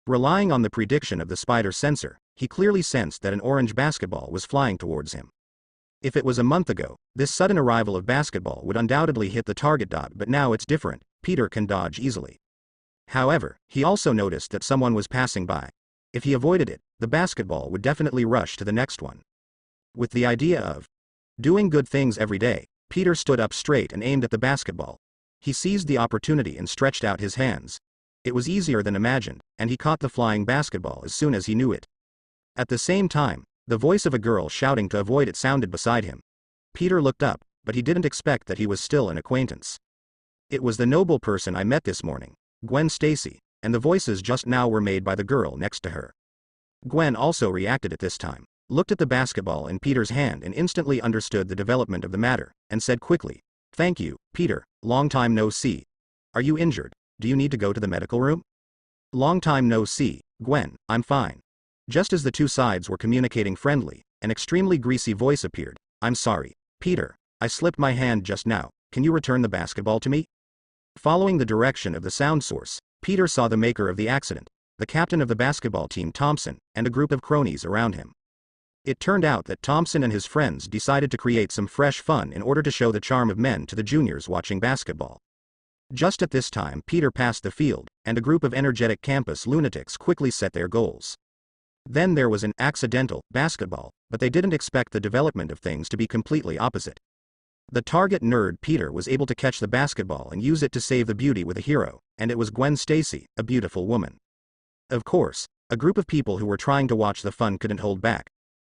Relying on the prediction of the spider sensor, he clearly sensed that an orange basketball was flying towards him. If it was a month ago, this sudden arrival of basketball would undoubtedly hit the target dot, but now it's different. Peter can dodge easily. However, he also noticed that someone was passing by. If he avoided it, the basketball would definitely rush to the next one. With the idea of doing good things every day, Peter stood up straight and aimed at the basketball. He seized the opportunity and stretched out his hands. It was easier than imagined, and he caught the flying basketball as soon as he knew it. At the same time, the voice of a girl shouting to avoid it sounded beside him. Peter looked up, but he didn't expect that he was still an acquaintance. It was the noble person I met this morning, Gwen Stacy, and the voices just now were made by the girl next to her. Gwen also reacted at this time, looked at the basketball in Peter's hand and instantly understood the development of the matter, and said quickly, "Thank you, Peter, long time no see. Are you injured? Do you need to go to the medical room?" "Long time no see, Gwen, I'm fine." Just as the two sides were communicating friendly, an extremely greasy voice appeared. "I'm sorry, Peter, I slipped my hand just now, can you return the basketball to me?" Following the direction of the sound source, Peter saw the maker of the accident, the captain of the basketball team Thompson, and a group of cronies around him. It turned out that Thompson and his friends decided to create some fresh fun in order to show the charm of men to the juniors watching basketball. Just at this time Peter passed the field, and a group of energetic campus lunatics quickly set their goals. Then there was an accidental basketball, but they didn't expect the development of things to be completely opposite. The target nerd Peter was able to catch the basketball and use it to save the beauty with a hero, and it was Gwen Stacy, a beautiful woman. Of course, a group of people who were trying to watch the fun couldn't hold back.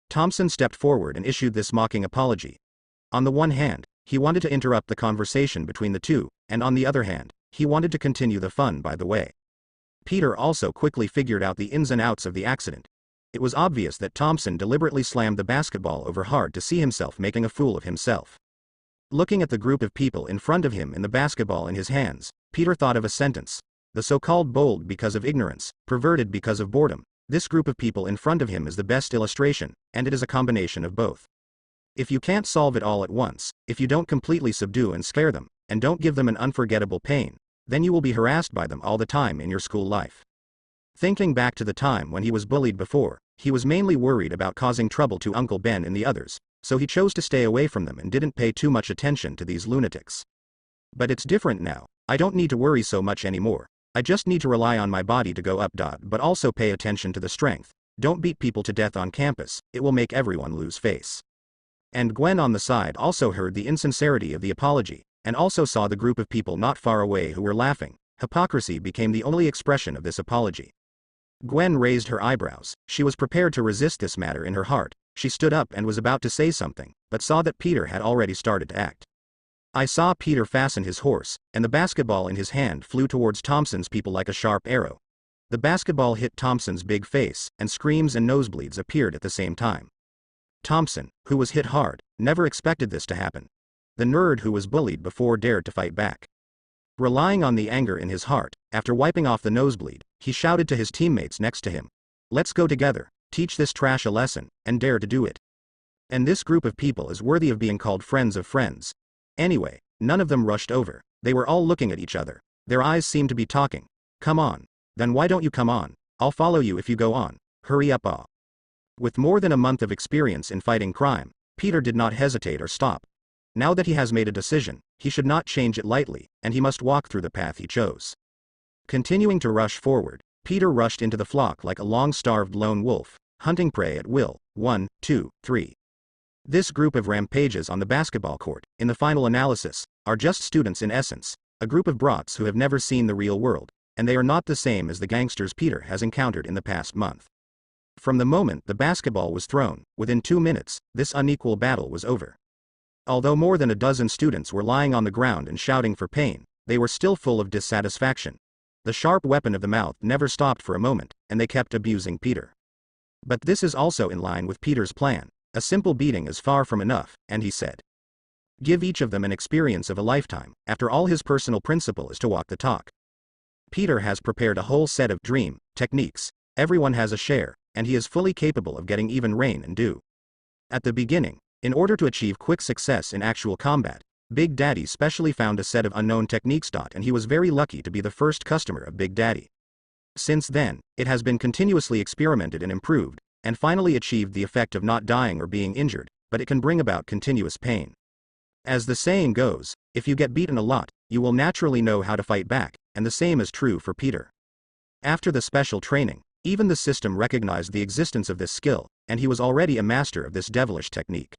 Thompson stepped forward and issued this mocking apology. On the one hand, he wanted to interrupt the conversation between the two, and on the other hand, he wanted to continue the fun by the way. Peter also quickly figured out the ins and outs of the accident. It was obvious that Thompson deliberately slammed the basketball over hard to see himself making a fool of himself. Looking at the group of people in front of him and the basketball in his hands, Peter thought of a sentence. The so-called bold because of ignorance, perverted because of boredom. This group of people in front of him is the best illustration, and it is a combination of both. If you can't solve it all at once, if you don't completely subdue and scare them, and don't give them an unforgettable pain, then you will be harassed by them all the time in your school life. Thinking back to the time when he was bullied before, he was mainly worried about causing trouble to Uncle Ben and the others, so he chose to stay away from them and didn't pay too much attention to these lunatics. But it's different now. I don't need to worry so much anymore. I just need to rely on my body to go up. But also pay attention to the strength. Don't beat people to death on campus, it will make everyone lose face. And Gwen on the side also heard the insincerity of the apology, and also saw the group of people not far away who were laughing. Hypocrisy became the only expression of this apology. Gwen raised her eyebrows. She was prepared to resist this matter in her heart. She stood up and was about to say something, but saw that Peter had already started to act. I saw Peter fasten his horse, and the basketball in his hand flew towards Thompson's people like a sharp arrow. The basketball hit Thompson's big face, and screams and nosebleeds appeared at the same time. Thompson, who was hit hard, never expected this to happen. The nerd who was bullied before dared to fight back. Relying on the anger in his heart, after wiping off the nosebleed, he shouted to his teammates next to him. Let's go together, teach this trash a lesson, and dare to do it. And this group of people is worthy of being called friends of friends. Anyway, none of them rushed over. They were all looking at each other. Their eyes seemed to be talking. Come on. Then why don't you come on? I'll follow you if you go on. Hurry up. With more than a month of experience in fighting crime, Peter did not hesitate or stop. Now that he has made a decision, he should not change it lightly, and he must walk through the path he chose. Continuing to rush forward, Peter rushed into the flock like a long-starved lone wolf, hunting prey at will. 1, 2, 3. This group of rampages on the basketball court, in the final analysis, are just students in essence, a group of brats who have never seen the real world, and they are not the same as the gangsters Peter has encountered in the past month. From the moment the basketball was thrown, within 2 minutes, this unequal battle was over. Although more than a dozen students were lying on the ground and shouting for pain, they were still full of dissatisfaction. The sharp weapon of the mouth never stopped for a moment, and they kept abusing Peter. But this is also in line with Peter's plan. A simple beating is far from enough, and he said. Give each of them an experience of a lifetime. After all, his personal principle is to walk the talk. Peter has prepared a whole set of dream techniques. Everyone has a share, and he is fully capable of getting even rain and dew. At the beginning, in order to achieve quick success in actual combat, Big Daddy specially found a set of unknown techniques. And he was very lucky to be the first customer of Big Daddy. Since then, it has been continuously experimented and improved, and finally achieved the effect of not dying or being injured, but it can bring about continuous pain. As the saying goes, if you get beaten a lot, you will naturally know how to fight back, and the same is true for Peter. After the special training, even the system recognized the existence of this skill, and he was already a master of this devilish technique.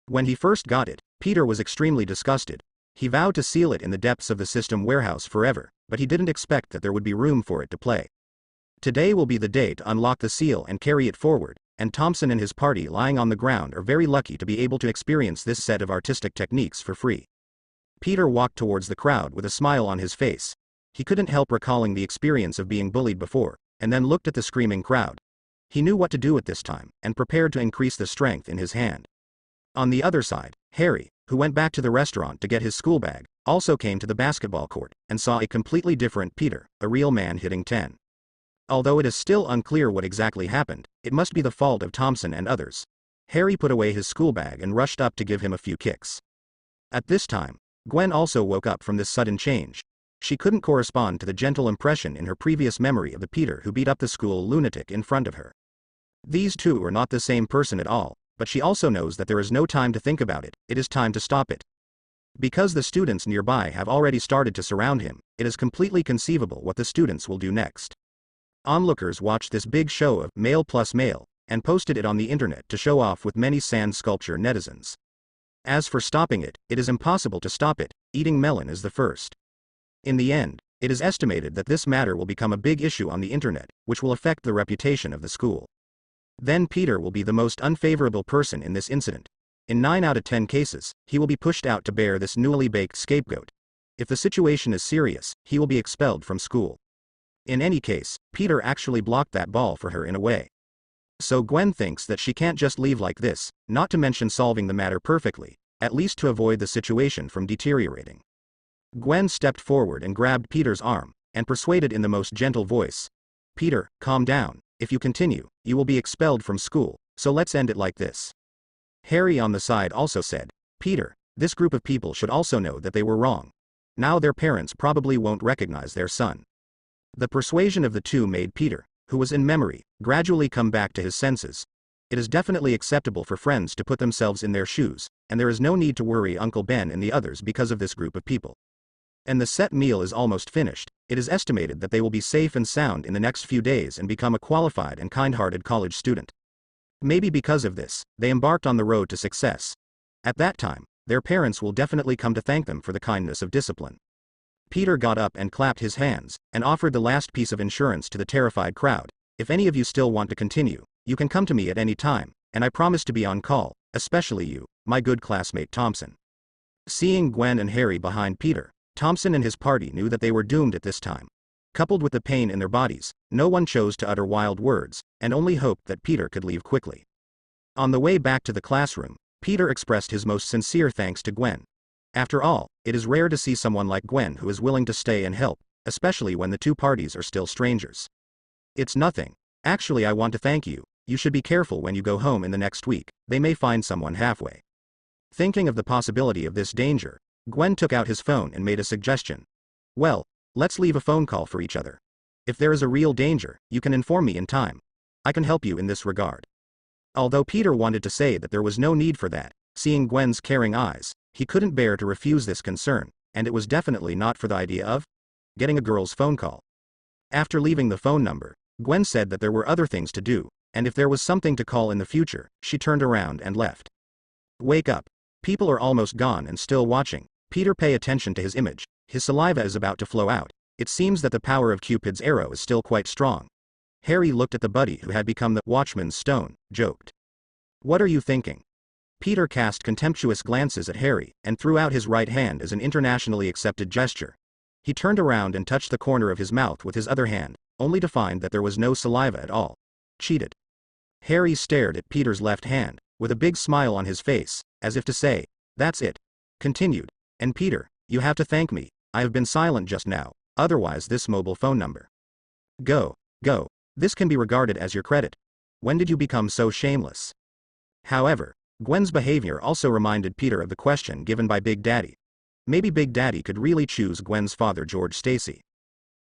When he first got it, Peter was extremely disgusted. He vowed to seal it in the depths of the system warehouse forever, but he didn't expect that there would be room for it to play. Today will be the day to unlock the seal and carry it forward, and Thompson and his party lying on the ground are very lucky to be able to experience this set of artistic techniques for free. Peter walked towards the crowd with a smile on his face. He couldn't help recalling the experience of being bullied before, and then looked at the screaming crowd. He knew what to do at this time, and prepared to increase the strength in his hand. On the other side, Harry, who went back to the restaurant to get his school bag, also came to the basketball court, and saw a completely different Peter, a real man hitting 10. Although it is still unclear what exactly happened, it must be the fault of Thompson and others. Harry put away his school bag and rushed up to give him a few kicks. At this time, Gwen also woke up from this sudden change. She couldn't correspond to the gentle impression in her previous memory of the Peter who beat up the school lunatic in front of her. These two are not the same person at all, but she also knows that there is no time to think about it, it is time to stop it. Because the students nearby have already started to surround him, it is completely conceivable what the students will do next. Onlookers watched this big show of male plus male, and posted it on the internet to show off with many sand sculpture netizens. As for stopping it, it is impossible to stop it, eating melon is the first. In the end, it is estimated that this matter will become a big issue on the internet, which will affect the reputation of the school. Then Peter will be the most unfavorable person in this incident. In 9 out of 10 cases, he will be pushed out to bear this newly baked scapegoat. If the situation is serious, he will be expelled from school. In any case, Peter actually blocked that ball for her in a way. So Gwen thinks that she can't just leave like this, not to mention solving the matter perfectly, at least to avoid the situation from deteriorating. Gwen stepped forward and grabbed Peter's arm, and persuaded in the most gentle voice. Peter, calm down, if you continue, you will be expelled from school, so let's end it like this. Harry on the side also said, Peter, this group of people should also know that they were wrong. Now their parents probably won't recognize their son. The persuasion of the two made Peter, who was in memory, gradually come back to his senses. It is definitely acceptable for friends to put themselves in their shoes, and there is no need to worry Uncle Ben and the others because of this group of people. And the set meal is almost finished. It is estimated that they will be safe and sound in the next few days and become a qualified and kind-hearted college student. Maybe because of this, they embarked on the road to success. At that time, their parents will definitely come to thank them for the kindness of discipline. Peter got up and clapped his hands, and offered the last piece of insurance to the terrified crowd. If any of you still want to continue, you can come to me at any time, and I promise to be on call, especially you, my good classmate Thompson. Seeing Gwen and Harry behind Peter, Thompson and his party knew that they were doomed at this time. Coupled with the pain in their bodies, no one chose to utter wild words, and only hoped that Peter could leave quickly. On the way back to the classroom, Peter expressed his most sincere thanks to Gwen. After all, it is rare to see someone like Gwen who is willing to stay and help, especially when the two parties are still strangers. It's nothing. Actually, I want to thank you. You should be careful when you go home in the next week, they may find someone halfway. Thinking of the possibility of this danger, Gwen took out his phone and made a suggestion. Well, let's leave a phone call for each other. If there is a real danger, you can inform me in time. I can help you in this regard. Although Peter wanted to say that there was no need for that, seeing Gwen's caring eyes, he couldn't bear to refuse this concern, and it was definitely not for the idea of getting a girl's phone call. After leaving the phone number, Gwen said that there were other things to do, and if there was something to call in the future, she turned around and left. Wake up. People are almost gone and still watching. Peter, pay attention to his image. His saliva is about to flow out. It seems that the power of Cupid's arrow is still quite strong. Harry looked at the buddy who had become the watchman's stone, joked. What are you thinking? Peter cast contemptuous glances at Harry, and threw out his right hand as an internationally accepted gesture. He turned around and touched the corner of his mouth with his other hand, only to find that there was no saliva at all. Cheated. Harry stared at Peter's left hand, with a big smile on his face, as if to say, that's it. Continued. And Peter, you have to thank me, I have been silent just now, otherwise this mobile phone number. Go. This can be regarded as your credit. When did you become so shameless? However, Gwen's behavior also reminded Peter of the question given by Big Daddy. Maybe Big Daddy could really choose Gwen's father, George Stacy.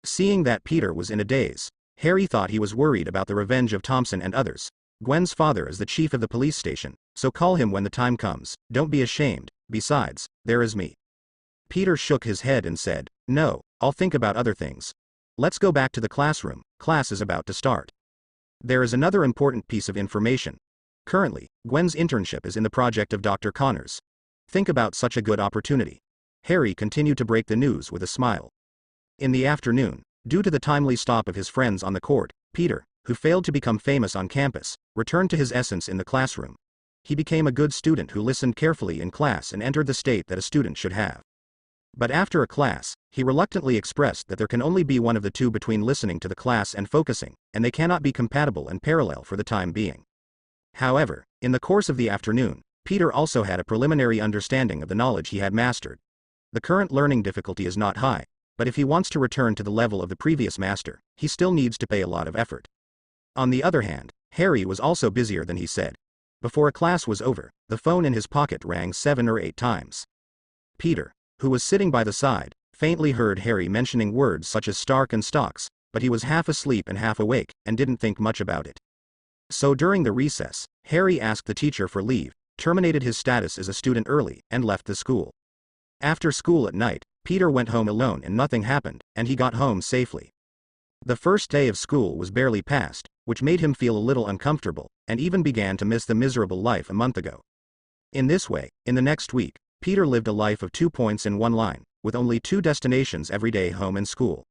Seeing that Peter was in a daze, Harry thought he was worried about the revenge of Thompson and others. Gwen's father is the chief of the police station, so call him when the time comes, don't be ashamed, besides, there is me. Peter shook his head and said, no, I'll think about other things. Let's go back to the classroom, class is about to start. There is another important piece of information. Currently, Gwen's internship is in the project of Dr. Connors. Think about such a good opportunity. Harry continued to break the news with a smile. In the afternoon, due to the timely stop of his friends on the court, Peter, who failed to become famous on campus, returned to his essence in the classroom. He became a good student who listened carefully in class and entered the state that a student should have. But after a class, he reluctantly expressed that there can only be one of the two between listening to the class and focusing, and they cannot be compatible and parallel for the time being. However, in the course of the afternoon, Peter also had a preliminary understanding of the knowledge he had mastered. The current learning difficulty is not high, but if he wants to return to the level of the previous master, he still needs to pay a lot of effort. On the other hand, Harry was also busier than he said. Before a class was over, the phone in his pocket rang 7 or 8 times. Peter, who was sitting by the side, faintly heard Harry mentioning words such as Stark and Stocks, but he was half asleep and half awake, and didn't think much about it. So during the recess, Harry asked the teacher for leave, terminated his status as a student early, and left the school. After school at night, Peter went home alone and nothing happened, and he got home safely. The first day of school was barely past, which made him feel a little uncomfortable, and even began to miss the miserable life a month ago. In this way, in the next week, Peter lived a life of 2 points in one line, with only 2 destinations every day, home and school.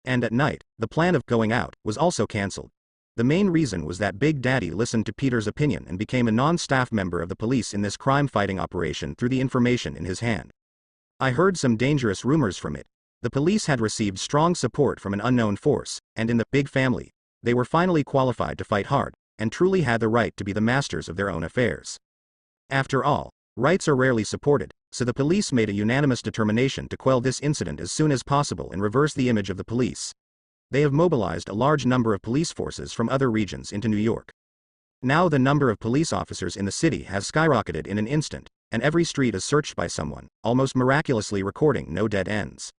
And at night, the plan of going out was also cancelled. The main reason was that Big Daddy listened to Peter's opinion and became a non-staff member of the police in this crime-fighting operation through the information in his hand. I heard some dangerous rumors from it. The police had received strong support from an unknown force, and in the big family, they were finally qualified to fight hard, and truly had the right to be the masters of their own affairs. After all, rights are rarely supported, so the police made a unanimous determination to quell this incident as soon as possible and reverse the image of the police. They have mobilized a large number of police forces from other regions into New York. Now the number of police officers in the city has skyrocketed in an instant, and every street is searched by someone, almost miraculously recording no dead ends.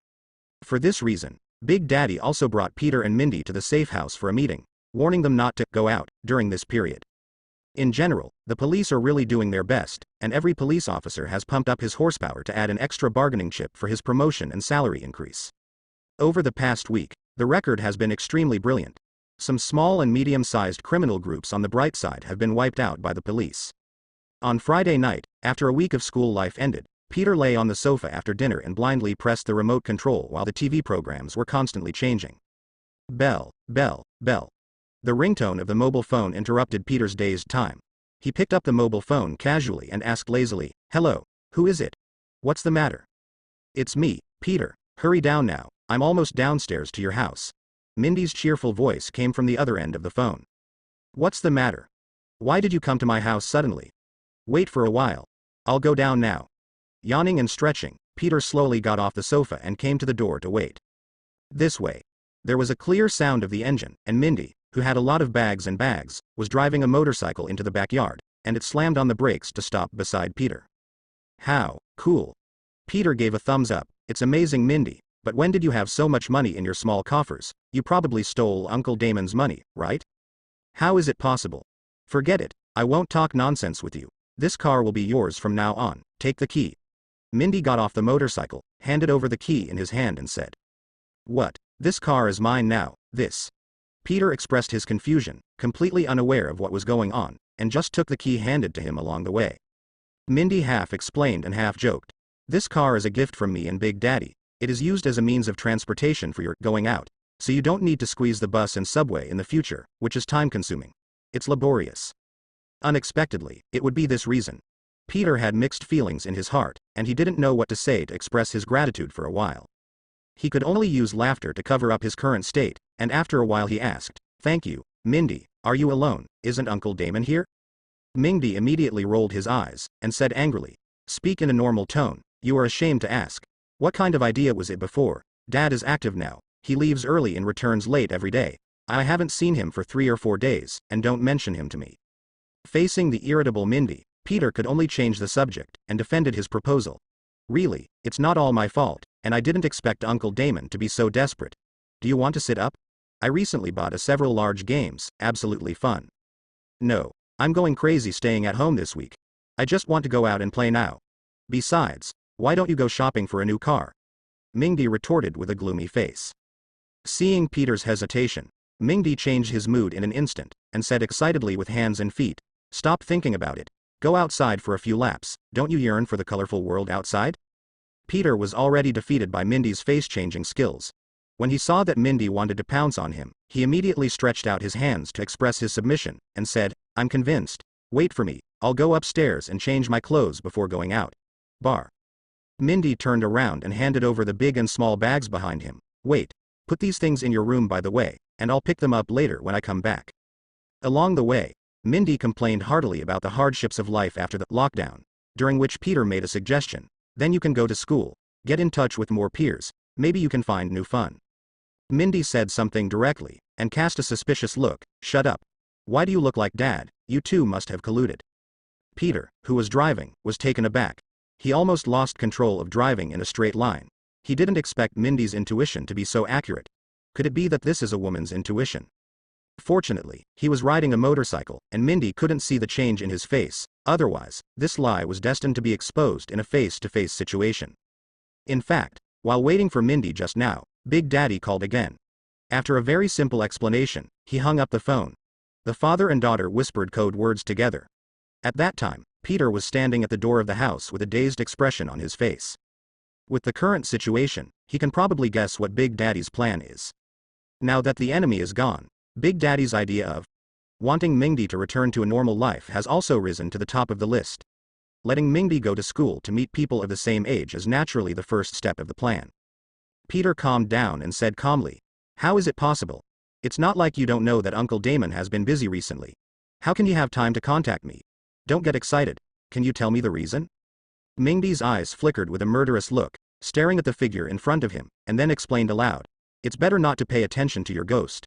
For this reason, Big Daddy also brought Peter and Mindy to the safe house for a meeting, warning them not to go out during this period. In general, the police are really doing their best, and every police officer has pumped up his horsepower to add an extra bargaining chip for his promotion and salary increase. Over the past week, the record has been extremely brilliant. Some small and medium-sized criminal groups on the bright side have been wiped out by the police. On Friday night, after a week of school life ended, Peter lay on the sofa after dinner and blindly pressed the remote control while the TV programs were constantly changing. Bell, bell, bell. The ringtone of the mobile phone interrupted Peter's dazed time. He picked up the mobile phone casually and asked lazily, "Hello, who is it? What's the matter?" "It's me, Peter. Hurry down now, I'm almost downstairs to your house." Mindy's cheerful voice came from the other end of the phone. "What's the matter? Why did you come to my house suddenly?" "Wait for a while. I'll go down now." Yawning and stretching, Peter slowly got off the sofa and came to the door to wait. "This way." There was a clear sound of the engine, and Mindy, who had a lot of bags, was driving a motorcycle into the backyard, and it slammed on the brakes to stop beside Peter. "How cool." Peter gave a thumbs up. "It's amazing, Mindy, but when did you have so much money in your small coffers? You probably stole Uncle Damon's money, right?" "How is it possible?" "Forget it, I won't talk nonsense with you. This car will be yours from now on, take the key." Mindy got off the motorcycle, handed over the key in his hand and said, "What? This car is mine now, this." Peter expressed his confusion, completely unaware of what was going on, and just took the key handed to him along the way. Mindy half explained and half joked. "This car is a gift from me and Big Daddy. It is used as a means of transportation for your going out, so you don't need to squeeze the bus and subway in the future, which is time-consuming. It's laborious." Unexpectedly, it would be this reason. Peter had mixed feelings in his heart, and he didn't know what to say to express his gratitude for a while. He could only use laughter to cover up his current state, and after a while he asked, "Thank you, Mindy, are you alone? Isn't Uncle Damon here?" Mindy immediately rolled his eyes, and said angrily, "Speak in a normal tone, you are ashamed to ask. What kind of idea was it before? Dad is active now, he leaves early and returns late every day. I haven't seen him for 3 or 4 days, and don't mention him to me." Facing the irritable Mindy, Peter could only change the subject, and defended his proposal. "Really, it's not all my fault, and I didn't expect Uncle Damon to be so desperate. Do you want to sit up? I recently bought several large games, absolutely fun." "No, I'm going crazy staying at home this week. I just want to go out and play now. Besides, why don't you go shopping for a new car?" Mindy retorted with a gloomy face. Seeing Peter's hesitation, Mindy changed his mood in an instant, and said excitedly with hands and feet, "Stop thinking about it. Go outside for a few laps, don't you yearn for the colorful world outside?" Peter was already defeated by Mindy's face-changing skills. When he saw that Mindy wanted to pounce on him, he immediately stretched out his hands to express his submission, and said, "I'm convinced. Wait for me, I'll go upstairs and change my clothes before going out." Bar. Mindy turned around and handed over the big and small bags behind him. "Wait, put these things in your room by the way, and I'll pick them up later when I come back." Along the way, Mindy complained heartily about the hardships of life after the lockdown, during which Peter made a suggestion. "Then you can go to school, get in touch with more peers, maybe you can find new fun." Mindy said something directly, and cast a suspicious look. "Shut up. Why do you look like Dad? You two must have colluded." Peter, who was driving, was taken aback. He almost lost control of driving in a straight line. He didn't expect Mindy's intuition to be so accurate. Could it be that this is a woman's intuition? Fortunately, he was riding a motorcycle, and Mindy couldn't see the change in his face, otherwise, this lie was destined to be exposed in a face-to-face situation. In fact, while waiting for Mindy just now, Big Daddy called again. After a very simple explanation, he hung up the phone. The father and daughter whispered code words together. At that time, Peter was standing at the door of the house with a dazed expression on his face. With the current situation, he can probably guess what Big Daddy's plan is. Now that the enemy is gone, Big Daddy's idea of wanting Mindy to return to a normal life has also risen to the top of the list. Letting Mindy go to school to meet people of the same age is naturally the first step of the plan. Peter calmed down and said calmly, "How is it possible? It's not like you don't know that Uncle Damon has been busy recently. How can he have time to contact me? Don't get excited. Can you tell me the reason?" Mindy's eyes flickered with a murderous look, staring at the figure in front of him, and then explained aloud, "It's better not to pay attention to your ghost.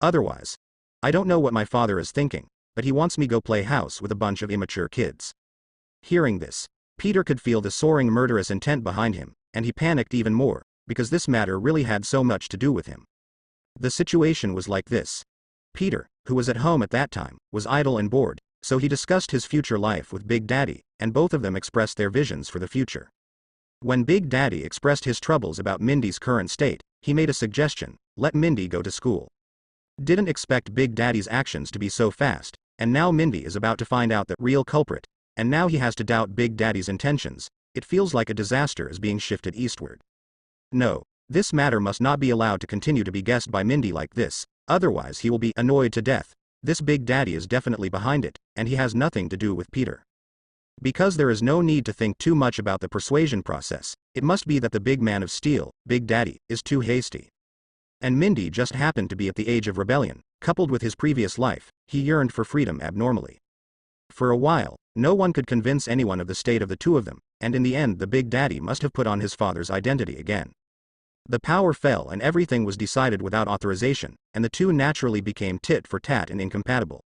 Otherwise, I don't know what my father is thinking, but he wants me go play house with a bunch of immature kids." Hearing this, Peter could feel the soaring murderous intent behind him, and he panicked even more, because this matter really had so much to do with him. The situation was like this. Peter, who was at home at that time, was idle and bored, so he discussed his future life with Big Daddy, and both of them expressed their visions for the future. When Big Daddy expressed his troubles about Mindy's current state, he made a suggestion: let Mindy go to school. Didn't expect Big Daddy's actions to be so fast, and now Mindy is about to find out the real culprit, and now he has to doubt Big Daddy's intentions. It feels like a disaster is being shifted eastward. No, this matter must not be allowed to continue to be guessed by Mindy like this. Otherwise he will be annoyed to death. This Big Daddy is definitely behind it, and he has nothing to do with Peter. Because there is no need to think too much about the persuasion process, it must be that the big man of steel, Big Daddy, is too hasty. And Mindy just happened to be at the age of rebellion. Coupled with his previous life, he yearned for freedom abnormally. For a while, no one could convince anyone of the state of the two of them, and in the end the Big Daddy must have put on his father's identity again. The power fell and everything was decided without authorization, and the two naturally became tit for tat and incompatible.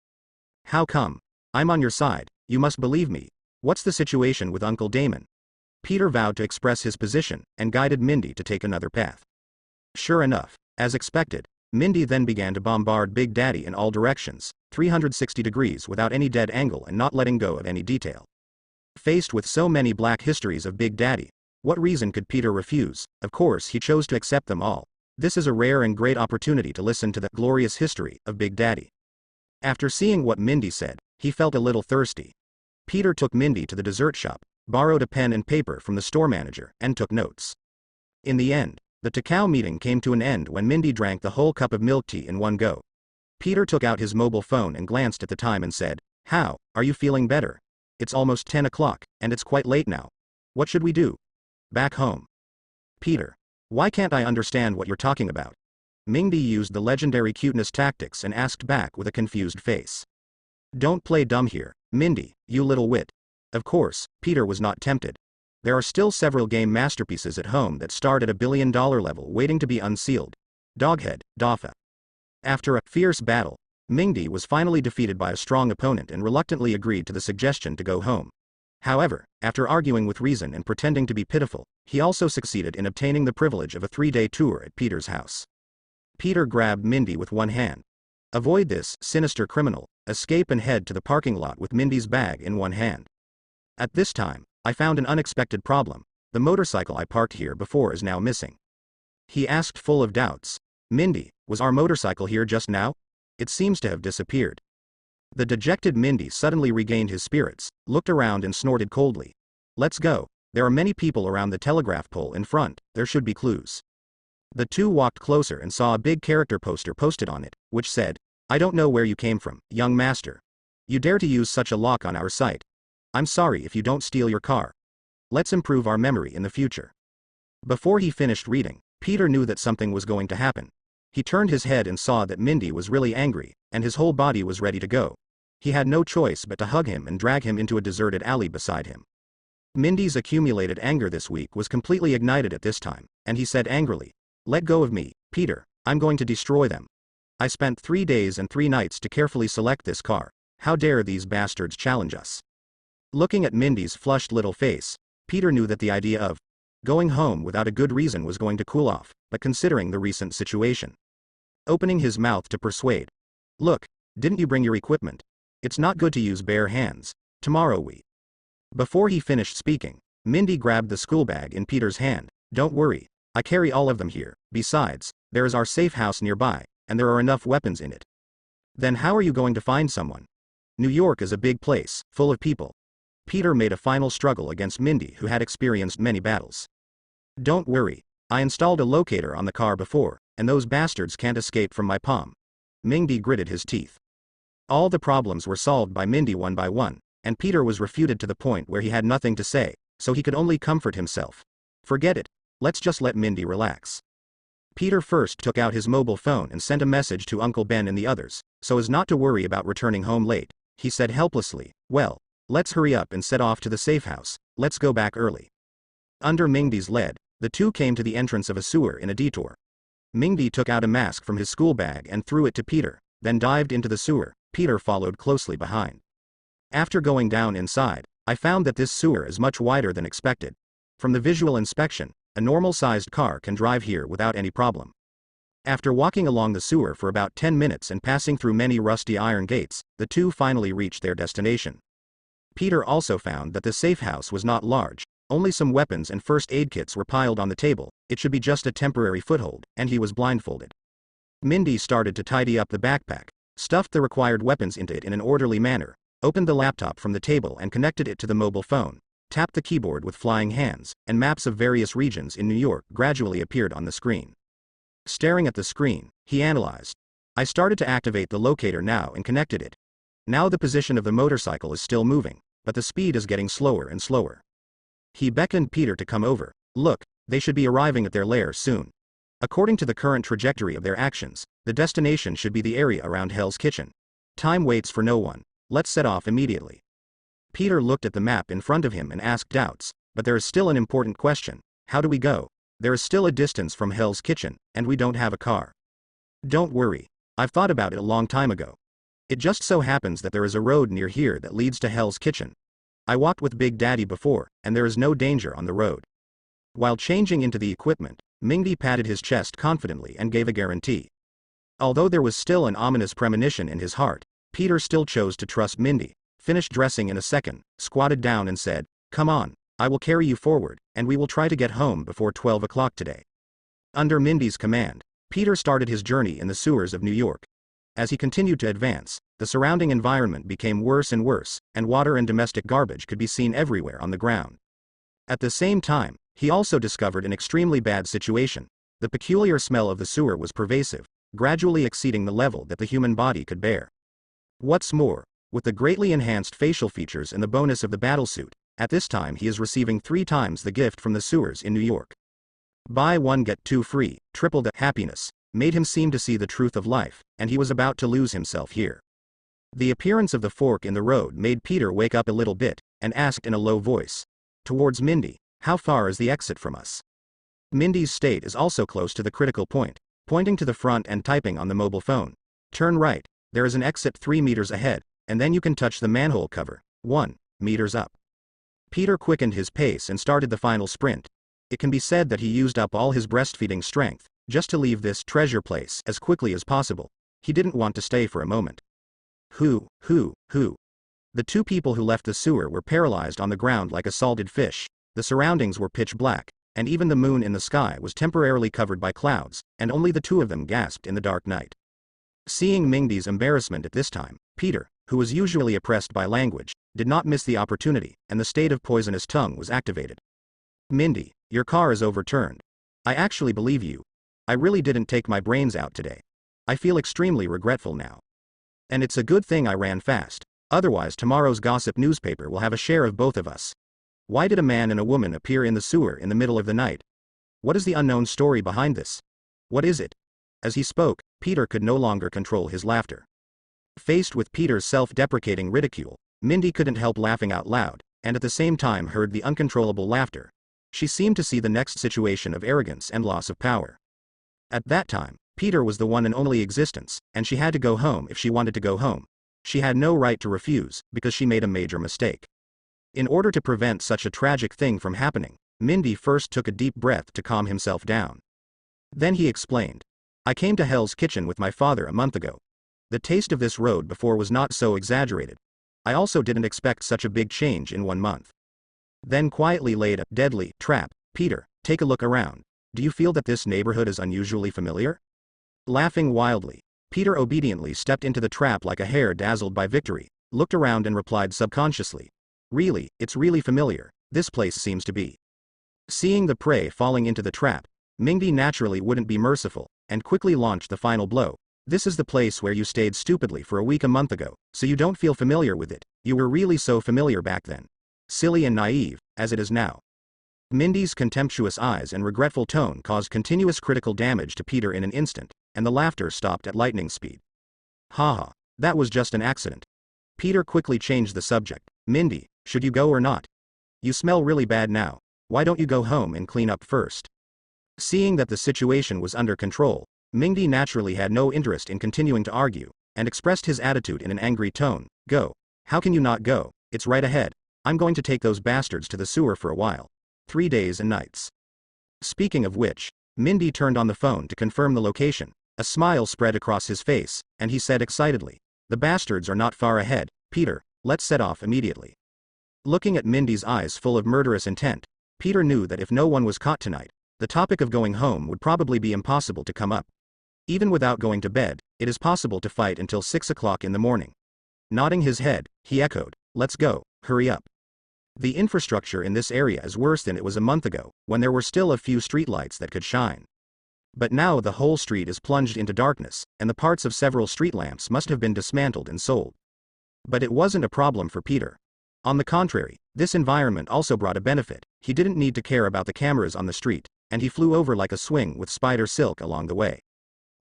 How come? I'm on your side, you must believe me. What's the situation with Uncle Damon? Peter vowed to express his position, and guided Mindy to take another path. Sure enough, as expected, Mindy then began to bombard Big Daddy in all directions, 360 degrees without any dead angle and not letting go of any detail. Faced with so many black histories of Big Daddy, what reason could Peter refuse? Of course he chose to accept them all. This is a rare and great opportunity to listen to the glorious history of Big Daddy. After seeing what Mindy said, he felt a little thirsty. Peter took Mindy to the dessert shop, borrowed a pen and paper from the store manager, and took notes. In the end, the Takao meeting came to an end when Mindy drank the whole cup of milk tea in one go. Peter took out his mobile phone and glanced at the time and said, "How, are you feeling better? It's almost 10 o'clock, and it's quite late now. What should we do? Back home." Peter. Why can't I understand what you're talking about? Mindy used the legendary cuteness tactics and asked back with a confused face. Don't play dumb here, Mindy, you little wit. Of course, Peter was not tempted. There are still several game masterpieces at home that start at $1 billion level waiting to be unsealed. Doghead, Doffa. After a fierce battle, Mindy was finally defeated by a strong opponent and reluctantly agreed to the suggestion to go home. However, after arguing with reason and pretending to be pitiful, he also succeeded in obtaining the privilege of a 3-day tour at Peter's house. Peter grabbed Mindy with one hand. Avoid this sinister criminal, escape and head to the parking lot with Mindy's bag in one hand. At this time, I found an unexpected problem. The motorcycle I parked here before is now missing. He asked full of doubts. Mindy, was our motorcycle here just now? It seems to have disappeared. The dejected Mindy suddenly regained his spirits, looked around and snorted coldly. Let's go. There are many people around the telegraph pole in front, there should be clues. The two walked closer and saw a big character poster posted on it, which said, I don't know where you came from, young master. You dare to use such a lock on our site. I'm sorry if you don't steal your car. Let's improve our memory in the future. Before he finished reading, Peter knew that something was going to happen. He turned his head and saw that Mindy was really angry, and his whole body was ready to go. He had no choice but to hug him and drag him into a deserted alley beside him. Mindy's accumulated anger this week was completely ignited at this time, and he said angrily, Let go of me, Peter, I'm going to destroy them. I spent 3 days and 3 nights to carefully select this car. How dare these bastards challenge us? Looking at Mindy's flushed little face, Peter knew that the idea of going home without a good reason was going to cool off, but considering the recent situation. Opening his mouth to persuade. Look, didn't you bring your equipment? It's not good to use bare hands. Tomorrow we. Before he finished speaking, Mindy grabbed the school bag in Peter's hand. Don't worry, I carry all of them here. Besides, there is our safe house nearby, and there are enough weapons in it. Then how are you going to find someone? New York is a big place, full of people. Peter made a final struggle against Mindy, who had experienced many battles. Don't worry, I installed a locator on the car before, and those bastards can't escape from my palm. Mindy gritted his teeth. All the problems were solved by Mindy one by one, and Peter was refuted to the point where he had nothing to say, so he could only comfort himself. Forget it, let's just let Mindy relax. Peter first took out his mobile phone and sent a message to Uncle Ben and the others, so as not to worry about returning home late. He said helplessly, well, let's hurry up and set off to the safe house, let's go back early. Under Mindy's lead, the two came to the entrance of a sewer in a detour. Mindy took out a mask from his school bag and threw it to Peter, then dived into the sewer. Peter followed closely behind. After going down inside, I found that this sewer is much wider than expected. From the visual inspection, a normal-sized car can drive here without any problem. After walking along the sewer for about 10 minutes and passing through many rusty iron gates, the two finally reached their destination. Peter also found that the safe house was not large, only some weapons and first aid kits were piled on the table. It should be just a temporary foothold, and he was blindfolded. Mindy started to tidy up the backpack, stuffed the required weapons into it in an orderly manner, opened the laptop from the table and connected it to the mobile phone, tapped the keyboard with flying hands, and maps of various regions in New York gradually appeared on the screen. Staring at the screen, he analyzed. I started to activate the locator now and connected it. Now the position of the motorcycle is still moving, but the speed is getting slower and slower. He beckoned Peter to come over. Look, they should be arriving at their lair soon. According to the current trajectory of their actions, the destination should be the area around Hell's Kitchen. Time waits for no one. Let's set off immediately. Peter looked at the map in front of him and asked doubts, but there is still an important question. How do we go? There is still a distance from Hell's Kitchen, and we don't have a car. Don't worry. I've thought about it a long time ago. It just so happens that there is a road near here that leads to Hell's Kitchen. I walked with Big Daddy before, and there is no danger on the road. While changing into the equipment, Mindy patted his chest confidently and gave a guarantee. Although there was still an ominous premonition in his heart, Peter still chose to trust Mindy, finished dressing in a second, squatted down and said, "Come on, I will carry you forward, and we will try to get home before 12 o'clock today." Under Mindy's command, Peter started his journey in the sewers of New York. As he continued to advance, the surrounding environment became worse and worse, and water and domestic garbage could be seen everywhere on the ground. At the same time, he also discovered an extremely bad situation. The peculiar smell of the sewer was pervasive, gradually exceeding the level that the human body could bear. What's more, with the greatly enhanced facial features and the bonus of the battlesuit, at this time he is receiving 3 times the gift from the sewers in New York. Buy one get 2 free, triple the happiness, made him seem to see the truth of life, and he was about to lose himself here. The appearance of the fork in the road made Peter wake up a little bit, and asked in a low voice, towards Mindy, "How far is the exit from us?" Mindy's state is also close to the critical point, pointing to the front and typing on the mobile phone. "Turn right, there is an exit 3 meters ahead, and then you can touch the manhole cover, 1 meters up." Peter quickened his pace and started the final sprint. It can be said that he used up all his breastfeeding strength, just to leave this treasure place as quickly as possible. He didn't want to stay for a moment. Who? The 2 people who left the sewer were paralyzed on the ground like a salted fish. The surroundings were pitch black, and even the moon in the sky was temporarily covered by clouds, and only the 2 of them gasped in the dark night. Seeing Mindy's embarrassment at this time, Peter, who was usually oppressed by language, did not miss the opportunity, and the state of poisonous tongue was activated. "Mindy, your car is overturned. I actually believe you. I really didn't take my brains out today. I feel extremely regretful now. And it's a good thing I ran fast, otherwise tomorrow's gossip newspaper will have a share of both of us. Why did a man and a woman appear in the sewer in the middle of the night? What is the unknown story behind this? What is it?" As he spoke, Peter could no longer control his laughter. Faced with Peter's self-deprecating ridicule, Mindy couldn't help laughing out loud, and at the same time heard the uncontrollable laughter. She seemed to see the next situation of arrogance and loss of power. At that time, Peter was the one and only existence, and she had to go home if she wanted to go home. She had no right to refuse, because she made a major mistake. In order to prevent such a tragic thing from happening, Mindy first took a deep breath to calm himself down. Then he explained, "I came to Hell's Kitchen with my father a month ago. The taste of this road before was not so exaggerated. I also didn't expect such a big change in 1 month." Then quietly laid a deadly trap. "Peter, take a look around. Do you feel that this neighborhood is unusually familiar?" Laughing wildly, Peter obediently stepped into the trap like a hare dazzled by victory, looked around and replied subconsciously, "Really, it's really familiar. This place seems to be." Seeing the prey falling into the trap, Mindy naturally wouldn't be merciful, and quickly launched the final blow. "This is the place where you stayed stupidly for a week a month ago, so you don't feel familiar with it. You were really so familiar back then. Silly and naive, as it is now." Mindy's contemptuous eyes and regretful tone caused continuous critical damage to Peter in an instant, and the laughter stopped at lightning speed. "Haha, that was just an accident." Peter quickly changed the subject. "Mindy, should you go or not? You smell really bad now. Why don't you go home and clean up first?" Seeing that the situation was under control, Mindy naturally had no interest in continuing to argue, and expressed his attitude in an angry tone. "Go. How can you not go? It's right ahead. I'm going to take those bastards to the sewer for a while. 3 days and nights." Speaking of which, Mindy turned on the phone to confirm the location. A smile spread across his face, and he said excitedly, "The bastards are not far ahead, Peter, let's set off immediately." Looking at Mindy's eyes full of murderous intent, Peter knew that if no one was caught tonight, the topic of going home would probably be impossible to come up. Even without going to bed, it is possible to fight until 6 o'clock in the morning. Nodding his head, he echoed, "Let's go, hurry up." The infrastructure in this area is worse than it was a month ago, when there were still a few streetlights that could shine. But now the whole street is plunged into darkness, and the parts of several street lamps must have been dismantled and sold. But it wasn't a problem for Peter. On the contrary, this environment also brought a benefit. He didn't need to care about the cameras on the street, and he flew over like a swing with spider silk along the way.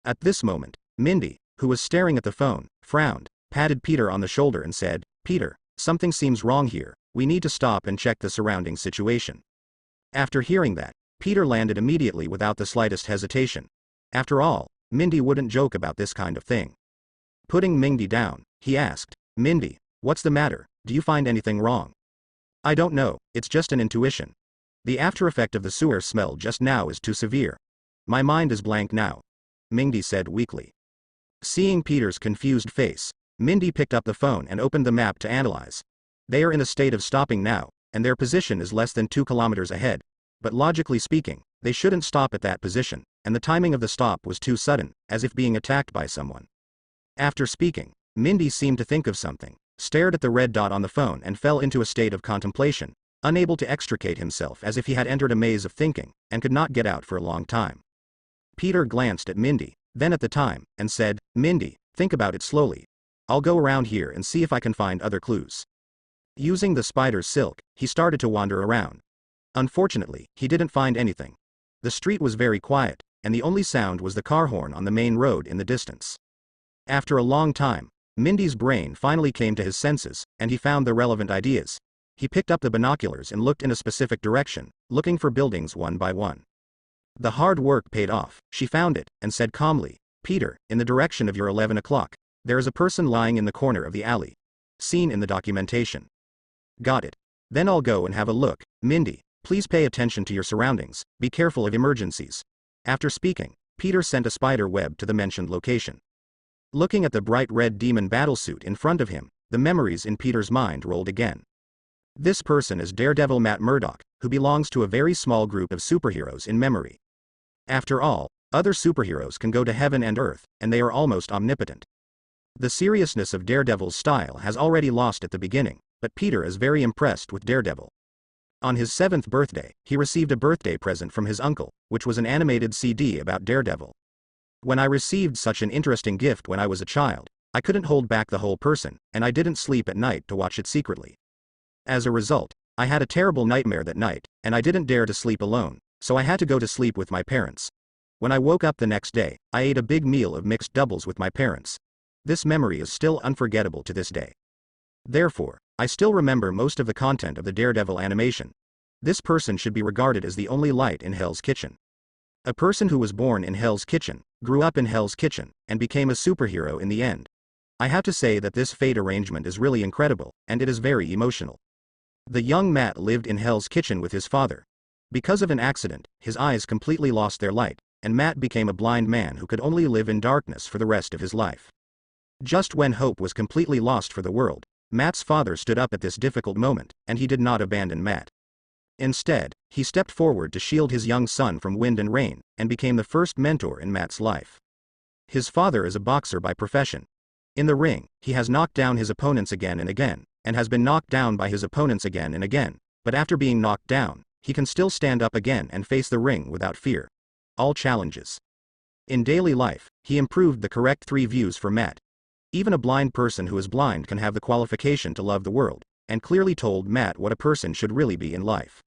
At this moment, Mindy, who was staring at the phone, frowned, patted Peter on the shoulder and said, "Peter, something seems wrong here, we need to stop and check the surrounding situation." After hearing that, Peter landed immediately without the slightest hesitation. After all, Mindy wouldn't joke about this kind of thing. Putting Mindy down, he asked, "Mindy, what's the matter? Do you find anything wrong?" "I don't know, it's just an intuition. The after effect of the sewer smell just now is too severe. My mind is blank now," Mindy said weakly. Seeing Peter's confused face, Mindy picked up the phone and opened the map to analyze. They are in a state of stopping now, and their position is less than 2 kilometers ahead. But logically speaking, they shouldn't stop at that position, and the timing of the stop was too sudden, as if being attacked by someone. After speaking, Mindy seemed to think of something, stared at the red dot on the phone and fell into a state of contemplation, unable to extricate himself as if he had entered a maze of thinking, and could not get out for a long time. Peter glanced at Mindy, then at the time, and said, "Mindy, think about it slowly. I'll go around here and see if I can find other clues." Using the spider's silk, he started to wander around. Unfortunately, he didn't find anything. The street was very quiet, and the only sound was the car horn on the main road in the distance. After a long time, Mindy's brain finally came to his senses, and he found the relevant ideas. He picked up the binoculars and looked in a specific direction, looking for buildings one by one. The hard work paid off. She found it, and said calmly, "Peter, in the direction of your 11 o'clock, there is a person lying in the corner of the alley. Seen in the documentation." "Got it. Then I'll go and have a look. Mindy, please pay attention to your surroundings, be careful of emergencies." After speaking, Peter sent a spider web to the mentioned location. Looking at the bright red demon battlesuit in front of him, the memories in Peter's mind rolled again. This person is Daredevil Matt Murdock, who belongs to a very small group of superheroes in memory. After all, other superheroes can go to heaven and earth, and they are almost omnipotent. The seriousness of Daredevil's style has already lost at the beginning, but Peter is very impressed with Daredevil. On his 7th birthday, he received a birthday present from his uncle, which was an animated CD about Daredevil. "When I received such an interesting gift when I was a child, I couldn't hold back the whole person, and I didn't sleep at night to watch it secretly. As a result, I had a terrible nightmare that night, and I didn't dare to sleep alone, so I had to go to sleep with my parents. When I woke up the next day, I ate a big meal of mixed doubles with my parents. This memory is still unforgettable to this day. Therefore, I still remember most of the content of the Daredevil animation. This person should be regarded as the only light in Hell's Kitchen. A person who was born in Hell's Kitchen, grew up in Hell's Kitchen, and became a superhero in the end. I have to say that this fate arrangement is really incredible, and it is very emotional." The young Matt lived in Hell's Kitchen with his father. Because of an accident, his eyes completely lost their light, and Matt became a blind man who could only live in darkness for the rest of his life. Just when hope was completely lost for the world, Matt's father stood up at this difficult moment, and he did not abandon Matt. Instead, he stepped forward to shield his young son from wind and rain, and became the first mentor in Matt's life. His father is a boxer by profession. In the ring, he has knocked down his opponents again and again, and has been knocked down by his opponents again and again, but after being knocked down, he can still stand up again and face the ring without fear. All challenges. In daily life, he improved the correct 3 views for Matt. Even a blind person who is blind can have the qualification to love the world, and clearly told Matt what a person should really be in life.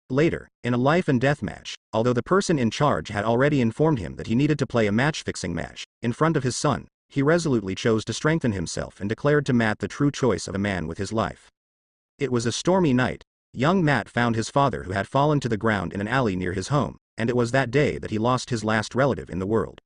Later, in a life and death match, although the person in charge had already informed him that he needed to play a match-fixing match, in front of his son, he resolutely chose to strengthen himself and declared to Matt the true choice of a man with his life. It was a stormy night. Young Matt found his father who had fallen to the ground in an alley near his home, and it was that day that he lost his last relative in the world.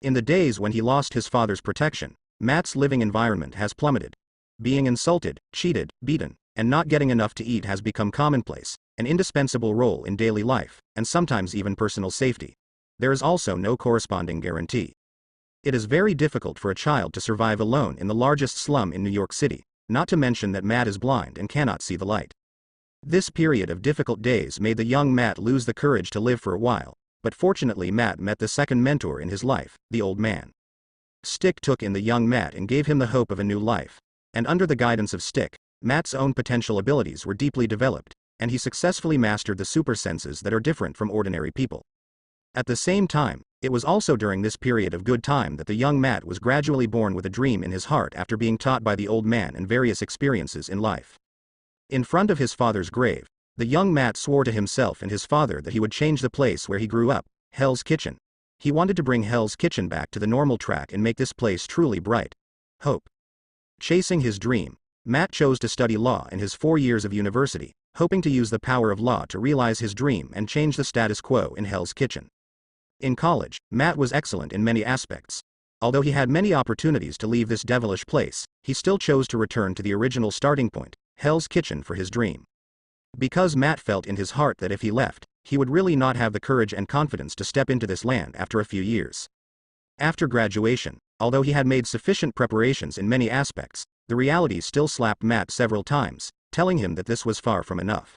In the days when he lost his father's protection, Matt's living environment has plummeted. Being insulted, cheated, beaten, and not getting enough to eat has become commonplace, an indispensable role in daily life, and sometimes even personal safety. There is also no corresponding guarantee. It is very difficult for a child to survive alone in the largest slum in New York City, not to mention that Matt is blind and cannot see the light. This period of difficult days made the young Matt lose the courage to live for a while, but fortunately Matt met the second mentor in his life, the old man. Stick took in the young Matt and gave him the hope of a new life, and under the guidance of Stick, Matt's own potential abilities were deeply developed, and he successfully mastered the super senses that are different from ordinary people. At the same time, it was also during this period of good time that the young Matt was gradually born with a dream in his heart after being taught by the old man and various experiences in life. In front of his father's grave, the young Matt swore to himself and his father that he would change the place where he grew up, Hell's Kitchen. He wanted to bring Hell's Kitchen back to the normal track and make this place truly bright. Hope. Chasing his dream, Matt chose to study law in his 4 years of university, hoping to use the power of law to realize his dream and change the status quo in Hell's Kitchen. In college, Matt was excellent in many aspects. Although he had many opportunities to leave this devilish place, he still chose to return to the original starting point, Hell's Kitchen, for his dream. Because Matt felt in his heart that if he left, he would really not have the courage and confidence to step into this land after a few years. After graduation, although he had made sufficient preparations in many aspects, the reality still slapped Matt several times, telling him that this was far from enough.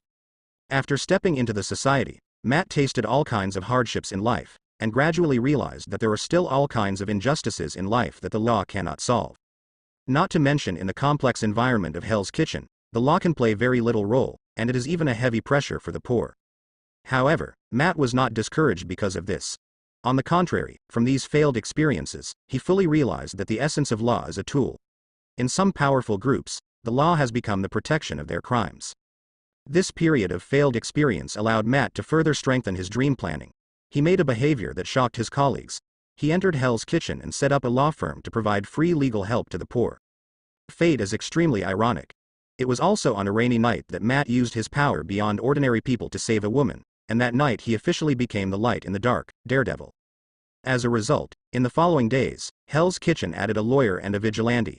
After stepping into the society, Matt tasted all kinds of hardships in life, and gradually realized that there are still all kinds of injustices in life that the law cannot solve. Not to mention, in the complex environment of Hell's Kitchen, the law can play very little role, and it is even a heavy pressure for the poor. However, Matt was not discouraged because of this. On the contrary, from these failed experiences, he fully realized that the essence of law is a tool. In some powerful groups, the law has become the protection of their crimes. This period of failed experience allowed Matt to further strengthen his dream planning. He made a behavior that shocked his colleagues. He entered Hell's Kitchen and set up a law firm to provide free legal help to the poor. Fate is extremely ironic. It was also on a rainy night that Matt used his power beyond ordinary people to save a woman, and that night he officially became the light in the dark, Daredevil. As a result, in the following days, Hell's Kitchen added a lawyer and a vigilante.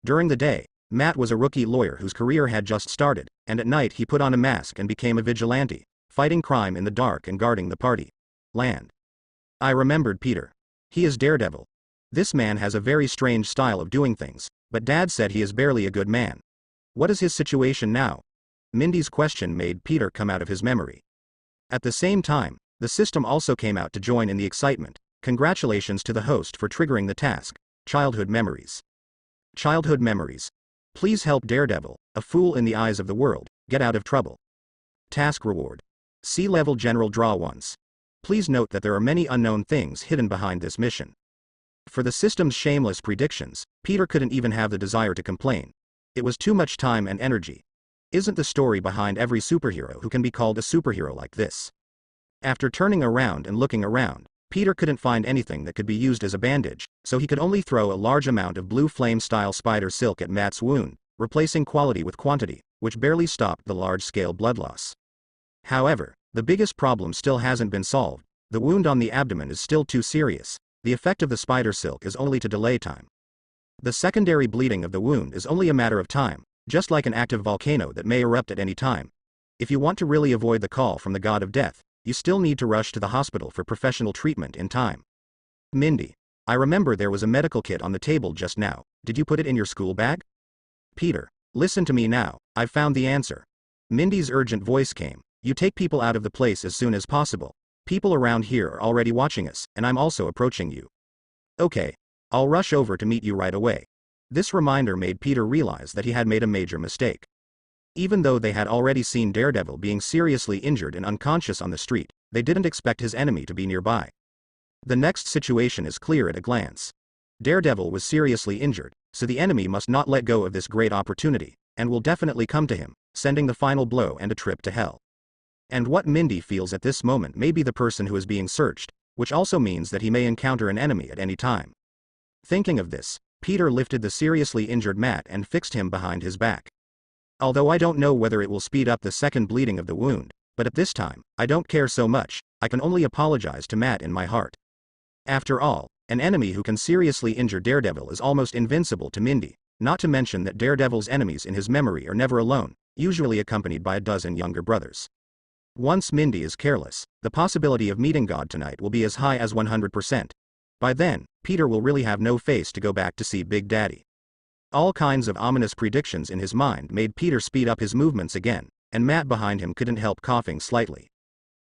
During the day, Matt was a rookie lawyer whose career had just started, and at night he put on a mask and became a vigilante, fighting crime in the dark and guarding the party land. I remembered Peter. He is Daredevil. This man has a very strange style of doing things, but Dad said he is barely a good man. What is his situation now? Mindy's question made Peter come out of his memory. At the same time, the system also came out to join in the excitement. Congratulations to the host for triggering the task. Childhood memories. Childhood memories. Please help Daredevil, a fool in the eyes of the world, get out of trouble. Task reward. Sea-level general draw once. Please note that there are many unknown things hidden behind this mission. For the system's shameless predictions, Peter couldn't even have the desire to complain. It was too much time and energy. Isn't the story behind every superhero who can be called a superhero like this? After turning around and looking around, Peter couldn't find anything that could be used as a bandage, so he could only throw a large amount of blue flame-style spider silk at Matt's wound, replacing quality with quantity, which barely stopped the large-scale blood loss. However, the biggest problem still hasn't been solved. The wound on the abdomen is still too serious. The effect of the spider silk is only to delay time. The secondary bleeding of the wound is only a matter of time, just like an active volcano that may erupt at any time. If you want to really avoid the call from the god of death, you still need to rush to the hospital for professional treatment in time. Mindy. I remember there was a medical kit on the table just now. Did you put it in your school bag? Peter. Listen to me now, I've found the answer. Mindy's urgent voice came. You take people out of the place as soon as possible. People around here are already watching us, and I'm also approaching you. Okay. I'll rush over to meet you right away. This reminder made Peter realize that he had made a major mistake. Even though they had already seen Daredevil being seriously injured and unconscious on the street, they didn't expect his enemy to be nearby. The next situation is clear at a glance. Daredevil was seriously injured, so the enemy must not let go of this great opportunity, and will definitely come to him, sending the final blow and a trip to hell. And what Mindy feels at this moment may be the person who is being searched, which also means that he may encounter an enemy at any time. Thinking of this, Peter lifted the seriously injured Matt and fixed him behind his back. Although I don't know whether it will speed up the second bleeding of the wound, but at this time, I don't care so much. I can only apologize to Matt in my heart. After all, an enemy who can seriously injure Daredevil is almost invincible to Mindy, not to mention that Daredevil's enemies in his memory are never alone, usually accompanied by a dozen younger brothers. Once Mindy is careless, the possibility of meeting God tonight will be as high as 100%. By then, Peter will really have no face to go back to see Big Daddy. All kinds of ominous predictions in his mind made Peter speed up his movements again, and Matt behind him couldn't help coughing slightly.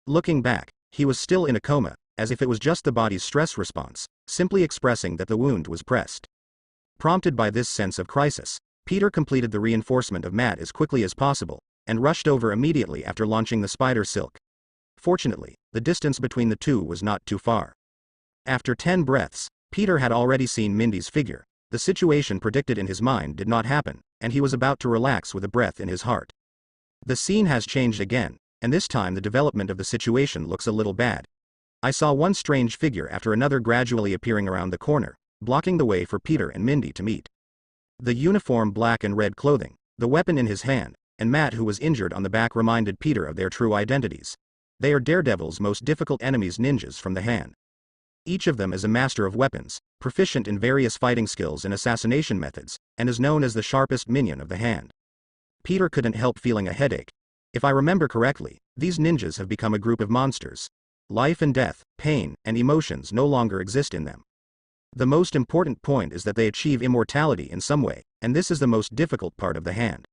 Looking back, he was still in a coma, as if it was just the body's stress response, simply expressing that the wound was pressed. Prompted by this sense of crisis, Peter completed the reinforcement of Matt as quickly as possible, and rushed over immediately after launching the spider silk. Fortunately, the distance between the two was not too far. After 10 breaths, Peter had already seen Mindy's figure. The situation predicted in his mind did not happen, and he was about to relax with a breath in his heart. The scene has changed again, and this time the development of the situation looks a little bad. I saw one strange figure after another gradually appearing around the corner, blocking the way for Peter and Mindy to meet. The uniform black and red clothing, the weapon in his hand, and Matt who was injured on the back reminded Peter of their true identities. They are Daredevil's most difficult enemies, ninjas from the hand. Each of them is a master of weapons, proficient in various fighting skills and assassination methods, and is known as the sharpest minion of the hand. Peter couldn't help feeling a headache. If I remember correctly, these ninjas have become a group of monsters. Life and death, pain, and emotions no longer exist in them. The most important point is that they achieve immortality in some way, and this is the most difficult part of the hand.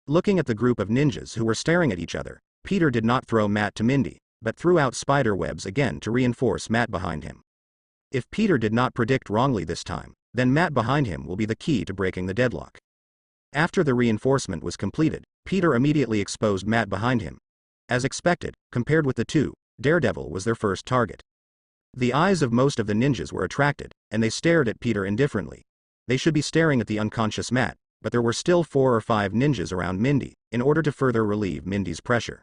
Looking at the group of ninjas who were staring at each other, Peter did not throw Matt to Mindy, but threw out spider webs again to reinforce Matt behind him. If Peter did not predict wrongly this time, then Matt behind him will be the key to breaking the deadlock. After the reinforcement was completed, Peter immediately exposed Matt behind him. As expected, compared with the two, Daredevil was their first target. The eyes of most of the ninjas were attracted, and they stared at Peter indifferently. They should be staring at the unconscious Matt, but there were still 4 or 5 ninjas around Mindy, in order to further relieve Mindy's pressure.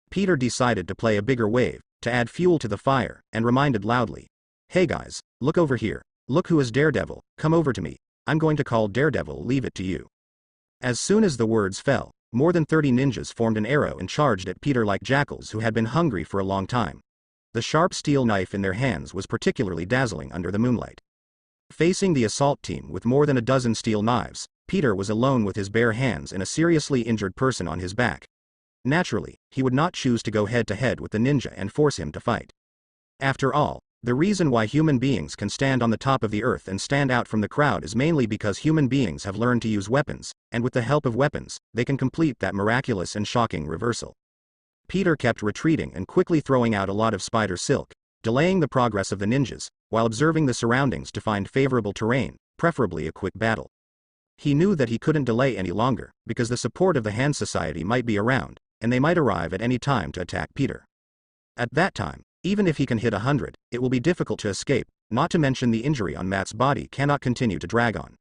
Peter decided to play a bigger wave, to add fuel to the fire, and reminded loudly, "Hey guys, look over here, look who is Daredevil, come over to me, I'm going to call Daredevil, leave it to you." As soon as the words fell, more than 30 ninjas formed an arrow and charged at Peter like jackals who had been hungry for a long time. The sharp steel knife in their hands was particularly dazzling under the moonlight. Facing the assault team with more than a dozen steel knives, Peter was alone with his bare hands and a seriously injured person on his back. Naturally, he would not choose to go head-to-head with the ninja and force him to fight. After all, the reason why human beings can stand on the top of the earth and stand out from the crowd is mainly because human beings have learned to use weapons, and with the help of weapons, they can complete that miraculous and shocking reversal. Peter kept retreating and quickly throwing out a lot of spider silk, delaying the progress of the ninjas, while observing the surroundings to find favorable terrain, preferably a quick battle. He knew that he couldn't delay any longer, because the support of the Hand Society might be around, and they might arrive at any time to attack Peter. At that time, even if he can hit 100, it will be difficult to escape, not to mention the injury on Matt's body cannot continue to drag on.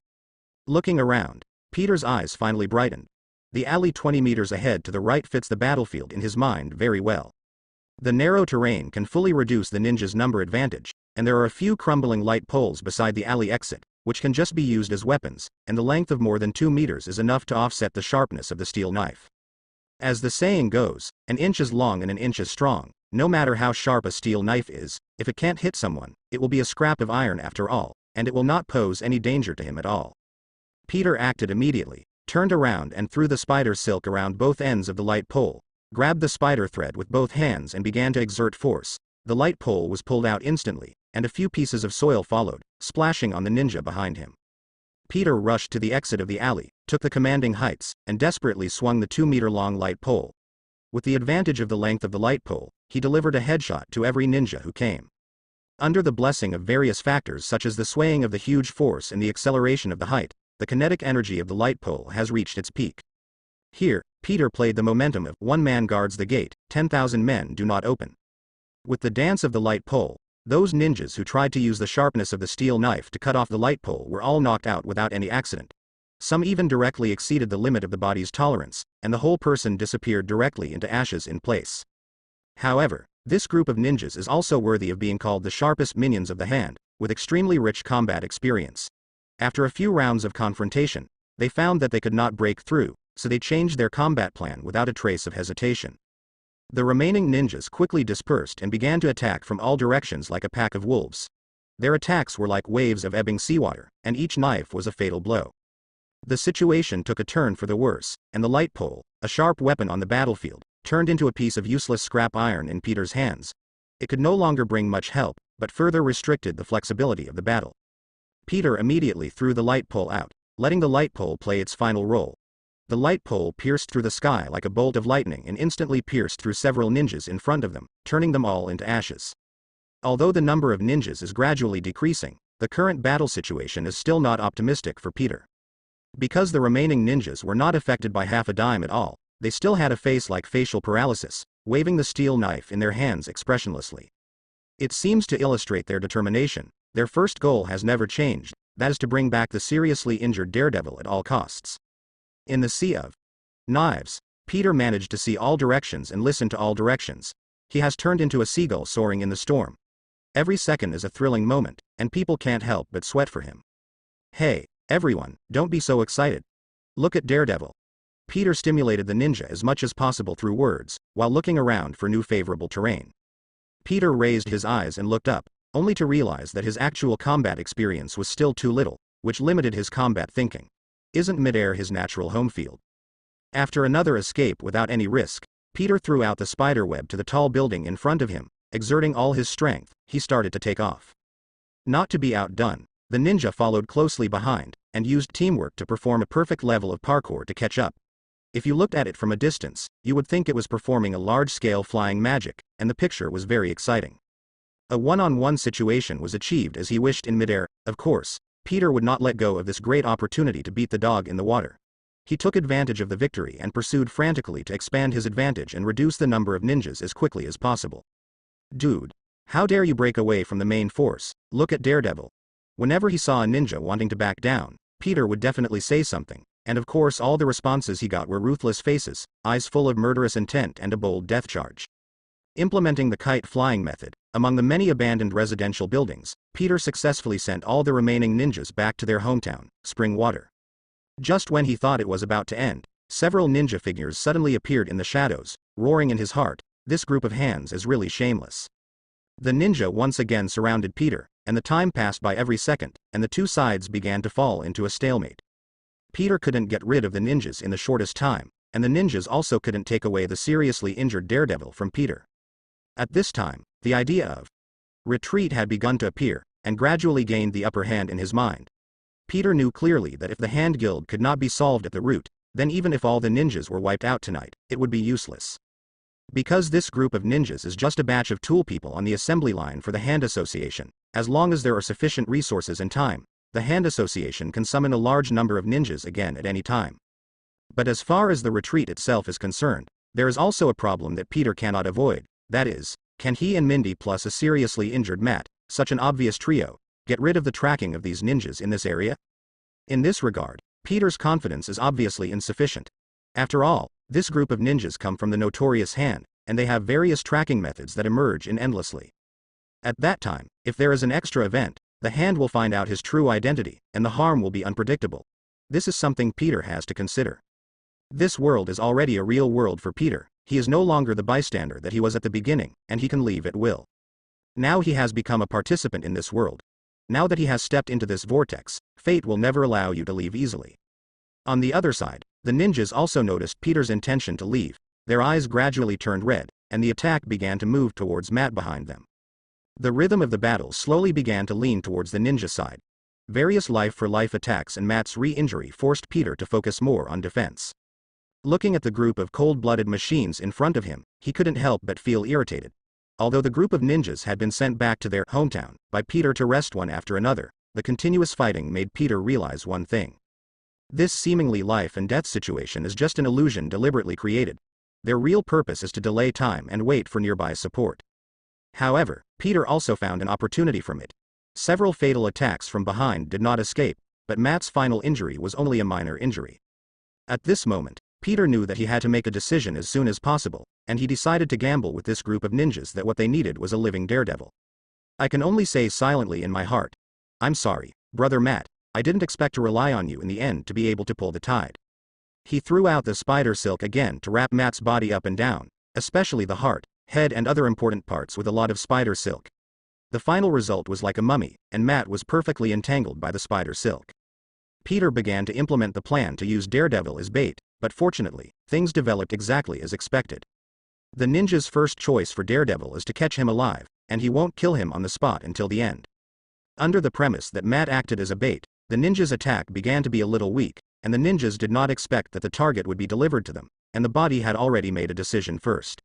Looking around, Peter's eyes finally brightened. The alley 20 meters ahead to the right fits the battlefield in his mind very well. The narrow terrain can fully reduce the ninja's number advantage, and there are a few crumbling light poles beside the alley exit, which can just be used as weapons, and the length of more than 2 meters is enough to offset the sharpness of the steel knife. As the saying goes, an inch is long and an inch is strong. No matter how sharp a steel knife is, if it can't hit someone, it will be a scrap of iron after all, and it will not pose any danger to him at all. Peter acted immediately, turned around and threw the spider silk around both ends of the light pole, grabbed the spider thread with both hands and began to exert force. The light pole was pulled out instantly, and a few pieces of soil followed, splashing on the ninja behind him. Peter rushed to the exit of the alley, took the commanding heights, and desperately swung the 2-meter-long light pole. With the advantage of the length of the light pole, he delivered a headshot to every ninja who came. Under the blessing of various factors such as the swaying of the huge force and the acceleration of the height, the kinetic energy of the light pole has reached its peak. Here, Peter played the momentum of "one man guards the gate, 10,000 men do not open." With the dance of the light pole, those ninjas who tried to use the sharpness of the steel knife to cut off the light pole were all knocked out without any accident. Some even directly exceeded the limit of the body's tolerance, and the whole person disappeared directly into ashes in place. However, this group of ninjas is also worthy of being called the sharpest minions of the hand, with extremely rich combat experience. After a few rounds of confrontation, they found that they could not break through, so they changed their combat plan without a trace of hesitation. The remaining ninjas quickly dispersed and began to attack from all directions like a pack of wolves. Their attacks were like waves of ebbing seawater, and each knife was a fatal blow. The situation took a turn for the worse, and the light pole, a sharp weapon on the battlefield, turned into a piece of useless scrap iron in Peter's hands. It could no longer bring much help, but further restricted the flexibility of the battle. Peter immediately threw the light pole out, letting the light pole play its final role. The light pole pierced through the sky like a bolt of lightning and instantly pierced through several ninjas in front of them, turning them all into ashes. Although the number of ninjas is gradually decreasing, the current battle situation is still not optimistic for Peter. Because the remaining ninjas were not affected by half a dime at all, they still had a face like facial paralysis, waving the steel knife in their hands expressionlessly. It seems to illustrate their determination. Their first goal has never changed, that is to bring back the seriously injured Daredevil at all costs. In the sea of knives, Peter managed to see all directions and listen to all directions. He has turned into a seagull soaring in the storm. Every second is a thrilling moment, and people can't help but sweat for him. Hey, everyone, don't be so excited. Look at Daredevil. Peter stimulated the ninja as much as possible through words, while looking around for new favorable terrain. Peter raised his eyes and looked up, only to realize that his actual combat experience was still too little, which limited his combat thinking. Isn't midair his natural home field? After another escape without any risk, Peter threw out the spiderweb to the tall building in front of him. Exerting all his strength, he started to take off. Not to be outdone, the ninja followed closely behind, and used teamwork to perform a perfect level of parkour to catch up. If you looked at it from a distance, you would think it was performing a large-scale flying magic, and the picture was very exciting. A one-on-one situation was achieved as he wished in midair. Of course, Peter would not let go of this great opportunity to beat the dog in the water. He took advantage of the victory and pursued frantically to expand his advantage and reduce the number of ninjas as quickly as possible. Dude, how dare you break away from the main force? Look at Daredevil. Whenever he saw a ninja wanting to back down, Peter would definitely say something, and of course all the responses he got were ruthless faces, eyes full of murderous intent and a bold death charge. Implementing the kite flying method, among the many abandoned residential buildings, Peter successfully sent all the remaining ninjas back to their hometown, Springwater. Just when he thought it was about to end, several ninja figures suddenly appeared in the shadows, roaring in his heart, this group of hands is really shameless. The ninja once again surrounded Peter, and the time passed by every second, and the two sides began to fall into a stalemate. Peter couldn't get rid of the ninjas in the shortest time, and the ninjas also couldn't take away the seriously injured Daredevil from Peter. At this time, the idea of retreat had begun to appear, and gradually gained the upper hand in his mind. Peter knew clearly that if the Hand Guild could not be solved at the root, then even if all the ninjas were wiped out tonight, it would be useless. Because this group of ninjas is just a batch of tool people on the assembly line for the Hand Association, as long as there are sufficient resources and time, the Hand Association can summon a large number of ninjas again at any time. But as far as the retreat itself is concerned, there is also a problem that Peter cannot avoid, that is, can he and Mindy plus a seriously injured Matt, such an obvious trio, get rid of the tracking of these ninjas in this area? In this regard, Peter's confidence is obviously insufficient. After all, this group of ninjas come from the notorious Hand, and they have various tracking methods that emerge in endlessly. At that time, if there is an extra event, the Hand will find out his true identity, and the harm will be unpredictable. This is something Peter has to consider. This world is already a real world for Peter. He is no longer the bystander that he was at the beginning, and he can leave at will. Now he has become a participant in this world. Now that he has stepped into this vortex, fate will never allow you to leave easily. On the other side, the ninjas also noticed Peter's intention to leave. Their eyes gradually turned red, and the attack began to move towards Matt behind them. The rhythm of the battle slowly began to lean towards the ninja side. Various life-for-life attacks and Matt's re-injury forced Peter to focus more on defense. Looking at the group of cold-blooded machines in front of him, he couldn't help but feel irritated. Although the group of ninjas had been sent back to their hometown by Peter to rest one after another, the continuous fighting made Peter realize one thing. This seemingly life-and-death situation is just an illusion deliberately created. Their real purpose is to delay time and wait for nearby support. However, Peter also found an opportunity from it. Several fatal attacks from behind did not escape, but Matt's final injury was only a minor injury. At this moment, Peter knew that he had to make a decision as soon as possible, and he decided to gamble with this group of ninjas that what they needed was a living Daredevil. I can only say silently in my heart, I'm sorry, brother Matt, I didn't expect to rely on you in the end to be able to pull the tide. He threw out the spider silk again to wrap Matt's body up and down, especially the heart, head and other important parts with a lot of spider silk. The final result was like a mummy, and Matt was perfectly entangled by the spider silk. Peter began to implement the plan to use Daredevil as bait, but fortunately, things developed exactly as expected. The ninja's first choice for Daredevil is to catch him alive, and he won't kill him on the spot until the end. Under the premise that Matt acted as a bait, the ninja's attack began to be a little weak, and the ninjas did not expect that the target would be delivered to them, and the body had already made a decision first.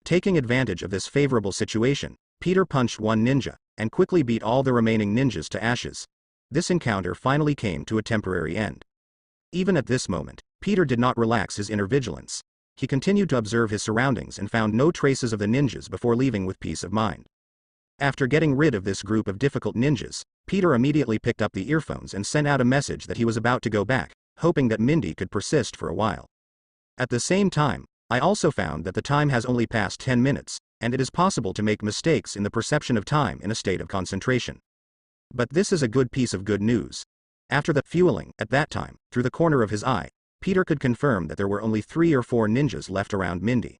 Taking advantage of this favorable situation, Peter punched one ninja, and quickly beat all the remaining ninjas to ashes. This encounter finally came to a temporary end. Even at this moment, Peter did not relax his inner vigilance. he continued to observe his surroundings and found no traces of the ninjas before leaving with peace of mind. After getting rid of this group of difficult ninjas, Peter immediately picked up the earphones and sent out a message that he was about to go back, hoping that Mindy could persist for a while. At the same time, I also found that the time has only passed 10 minutes, and it is possible to make mistakes in the perception of time in a state of concentration. But this is a good piece of good news. After the fueling, at that time, through the corner of his eye, Peter could confirm that there were only 3 or 4 ninjas left around Mindy.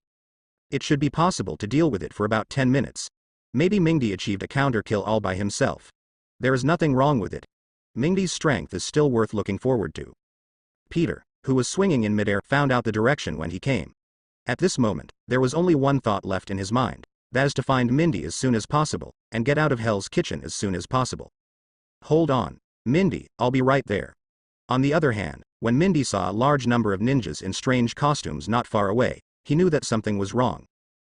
It should be possible to deal with it for about 10 minutes. Maybe Mindy achieved a counter kill all by himself. There is nothing wrong with it. Mindy's strength is still worth looking forward to. Peter, who was swinging in midair, found out the direction when he came. At this moment, there was only one thought left in his mind, that is to find Mindy as soon as possible, and get out of Hell's Kitchen as soon as possible. Hold on, Mindy, I'll be right there. On the other hand, when Mindy saw a large number of ninjas in strange costumes not far away, he knew that something was wrong.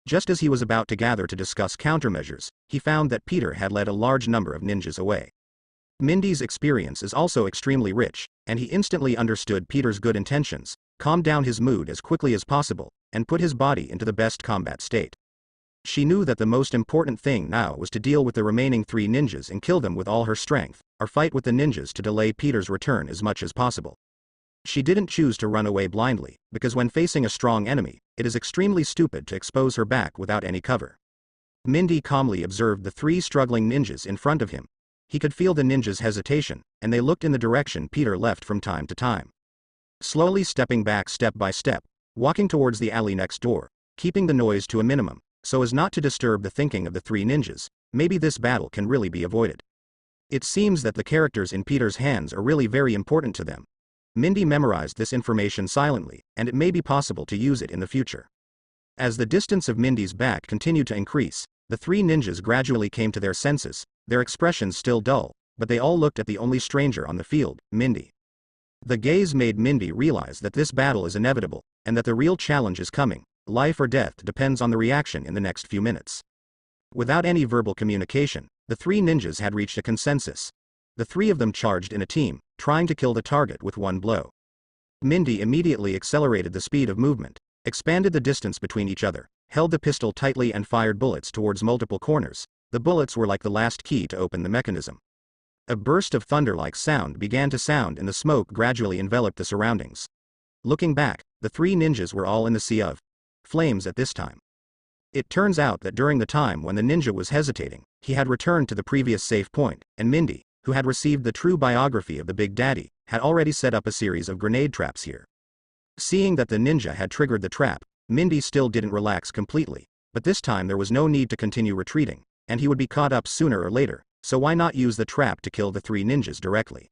Just as he was about to gather to discuss countermeasures, he found that Peter had led a large number of ninjas away. Mindy's experience is also extremely rich, and he instantly understood Peter's good intentions, calmed down his mood as quickly as possible, and put his body into the best combat state. She knew that the most important thing now was to deal with the remaining 3 ninjas and kill them with all her strength, or fight with the ninjas to delay Peter's return as much as possible. She didn't choose to run away blindly, because when facing a strong enemy, it is extremely stupid to expose her back without any cover. Mindy calmly observed the 3 struggling ninjas in front of him. He could feel the ninjas' hesitation, and they looked in the direction Peter left from time to time. Slowly stepping back step by step, walking towards the alley next door, keeping the noise to a minimum, so as not to disturb the thinking of the 3 ninjas, maybe this battle can really be avoided. It seems that the characters in Peter's hands are really very important to them. Mindy memorized this information silently, and it may be possible to use it in the future. As the distance of Mindy's back continued to increase, the 3 ninjas gradually came to their senses, their expressions still dull, but they all looked at the only stranger on the field, Mindy. The gaze made Mindy realize that this battle is inevitable, and that the real challenge is coming. Life or death depends on the reaction in the next few minutes. Without any verbal communication, the 3 ninjas had reached a consensus. The 3 of them charged in a team, trying to kill the target with one blow. Mindy immediately accelerated the speed of movement, expanded the distance between each other, held the pistol tightly and fired bullets towards multiple corners. The bullets were like the last key to open the mechanism. A burst of thunder-like sound began to sound and the smoke gradually enveloped the surroundings. Looking back, the 3 ninjas were all in the sea of flames at this time. It turns out that during the time when the ninja was hesitating, he had returned to the previous safe point, and Mindy, who had received the true biography of the Big Daddy, had already set up a series of grenade traps here. Seeing that the ninja had triggered the trap, Mindy still didn't relax completely, but this time there was no need to continue retreating, and he would be caught up sooner or later, so why not use the trap to kill the 3 ninjas directly?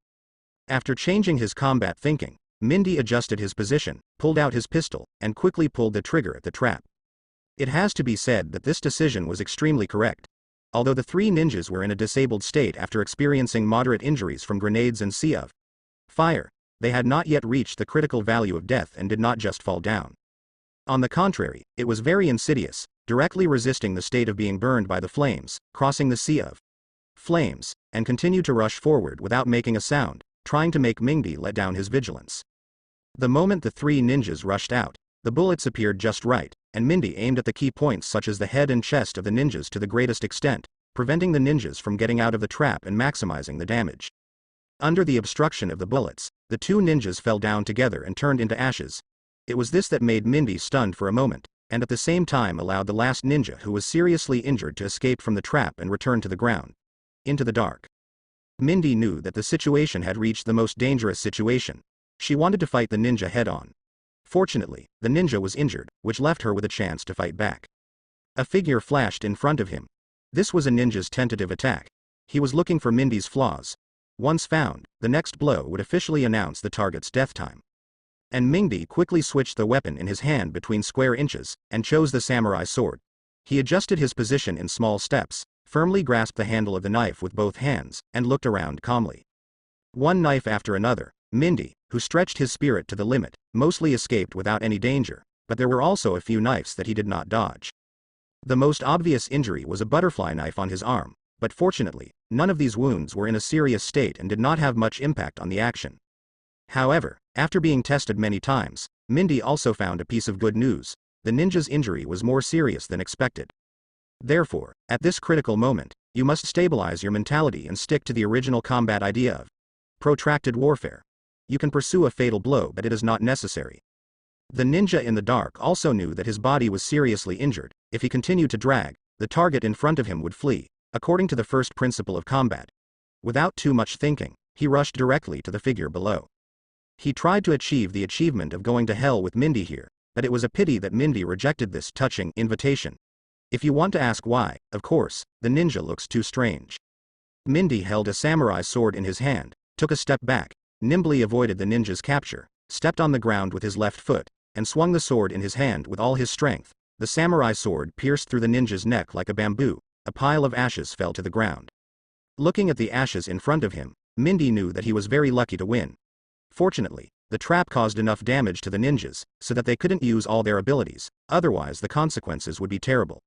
After changing his combat thinking, Mindy adjusted his position, pulled out his pistol, and quickly pulled the trigger at the trap. It has to be said that this decision was extremely correct. Although the 3 ninjas were in a disabled state after experiencing moderate injuries from grenades and sea of fire, they had not yet reached the critical value of death and did not just fall down. On the contrary, it was very insidious, directly resisting the state of being burned by the flames, crossing the sea of flames, and continued to rush forward without making a sound, trying to make Mindy let down his vigilance. The moment the 3 ninjas rushed out, the bullets appeared just right, and Mindy aimed at the key points such as the head and chest of the ninjas to the greatest extent, preventing the ninjas from getting out of the trap and maximizing the damage. Under the obstruction of the bullets, the 2 ninjas fell down together and turned into ashes. It was this that made Mindy stunned for a moment, and at the same time allowed the last ninja who was seriously injured to escape from the trap and return to the ground. Into the dark. Mindy knew that the situation had reached the most dangerous situation. She wanted to fight the ninja head-on. Fortunately, the ninja was injured, which left her with a chance to fight back. A figure flashed in front of him. This was a ninja's tentative attack. He was looking for Mindy's flaws. Once found, the next blow would officially announce the target's death time. And Mindy quickly switched the weapon in his hand between square inches, and chose the samurai sword. He adjusted his position in small steps, firmly grasped the handle of the knife with both hands, and looked around calmly. One knife after another, Mindy, who stretched his spirit to the limit, mostly escaped without any danger, but there were also a few knives that he did not dodge. The most obvious injury was a butterfly knife on his arm, but fortunately, none of these wounds were in a serious state and did not have much impact on the action. However, after being tested many times, Mindy also found a piece of good news. The ninja's injury was more serious than expected. Therefore, at this critical moment, you must stabilize your mentality and stick to the original combat idea of protracted warfare. You can pursue a fatal blow, but it is not necessary. The ninja in the dark also knew that his body was seriously injured. If he continued to drag, the target in front of him would flee, according to the first principle of combat. Without too much thinking, he rushed directly to the figure below. He tried to achieve the achievement of going to hell with Mindy here, but it was a pity that Mindy rejected this touching invitation. If you want to ask why, of course, the ninja looks too strange. Mindy held a samurai sword in his hand, took a step back, nimbly avoided the ninja's capture, stepped on the ground with his left foot, and swung the sword in his hand with all his strength. The samurai sword pierced through the ninja's neck like a bamboo. A pile of ashes fell to the ground. Looking at the ashes in front of him, Mindy knew that he was very lucky to win. Fortunately, the trap caused enough damage to the ninjas, so that they couldn't use all their abilities, otherwise the consequences would be terrible.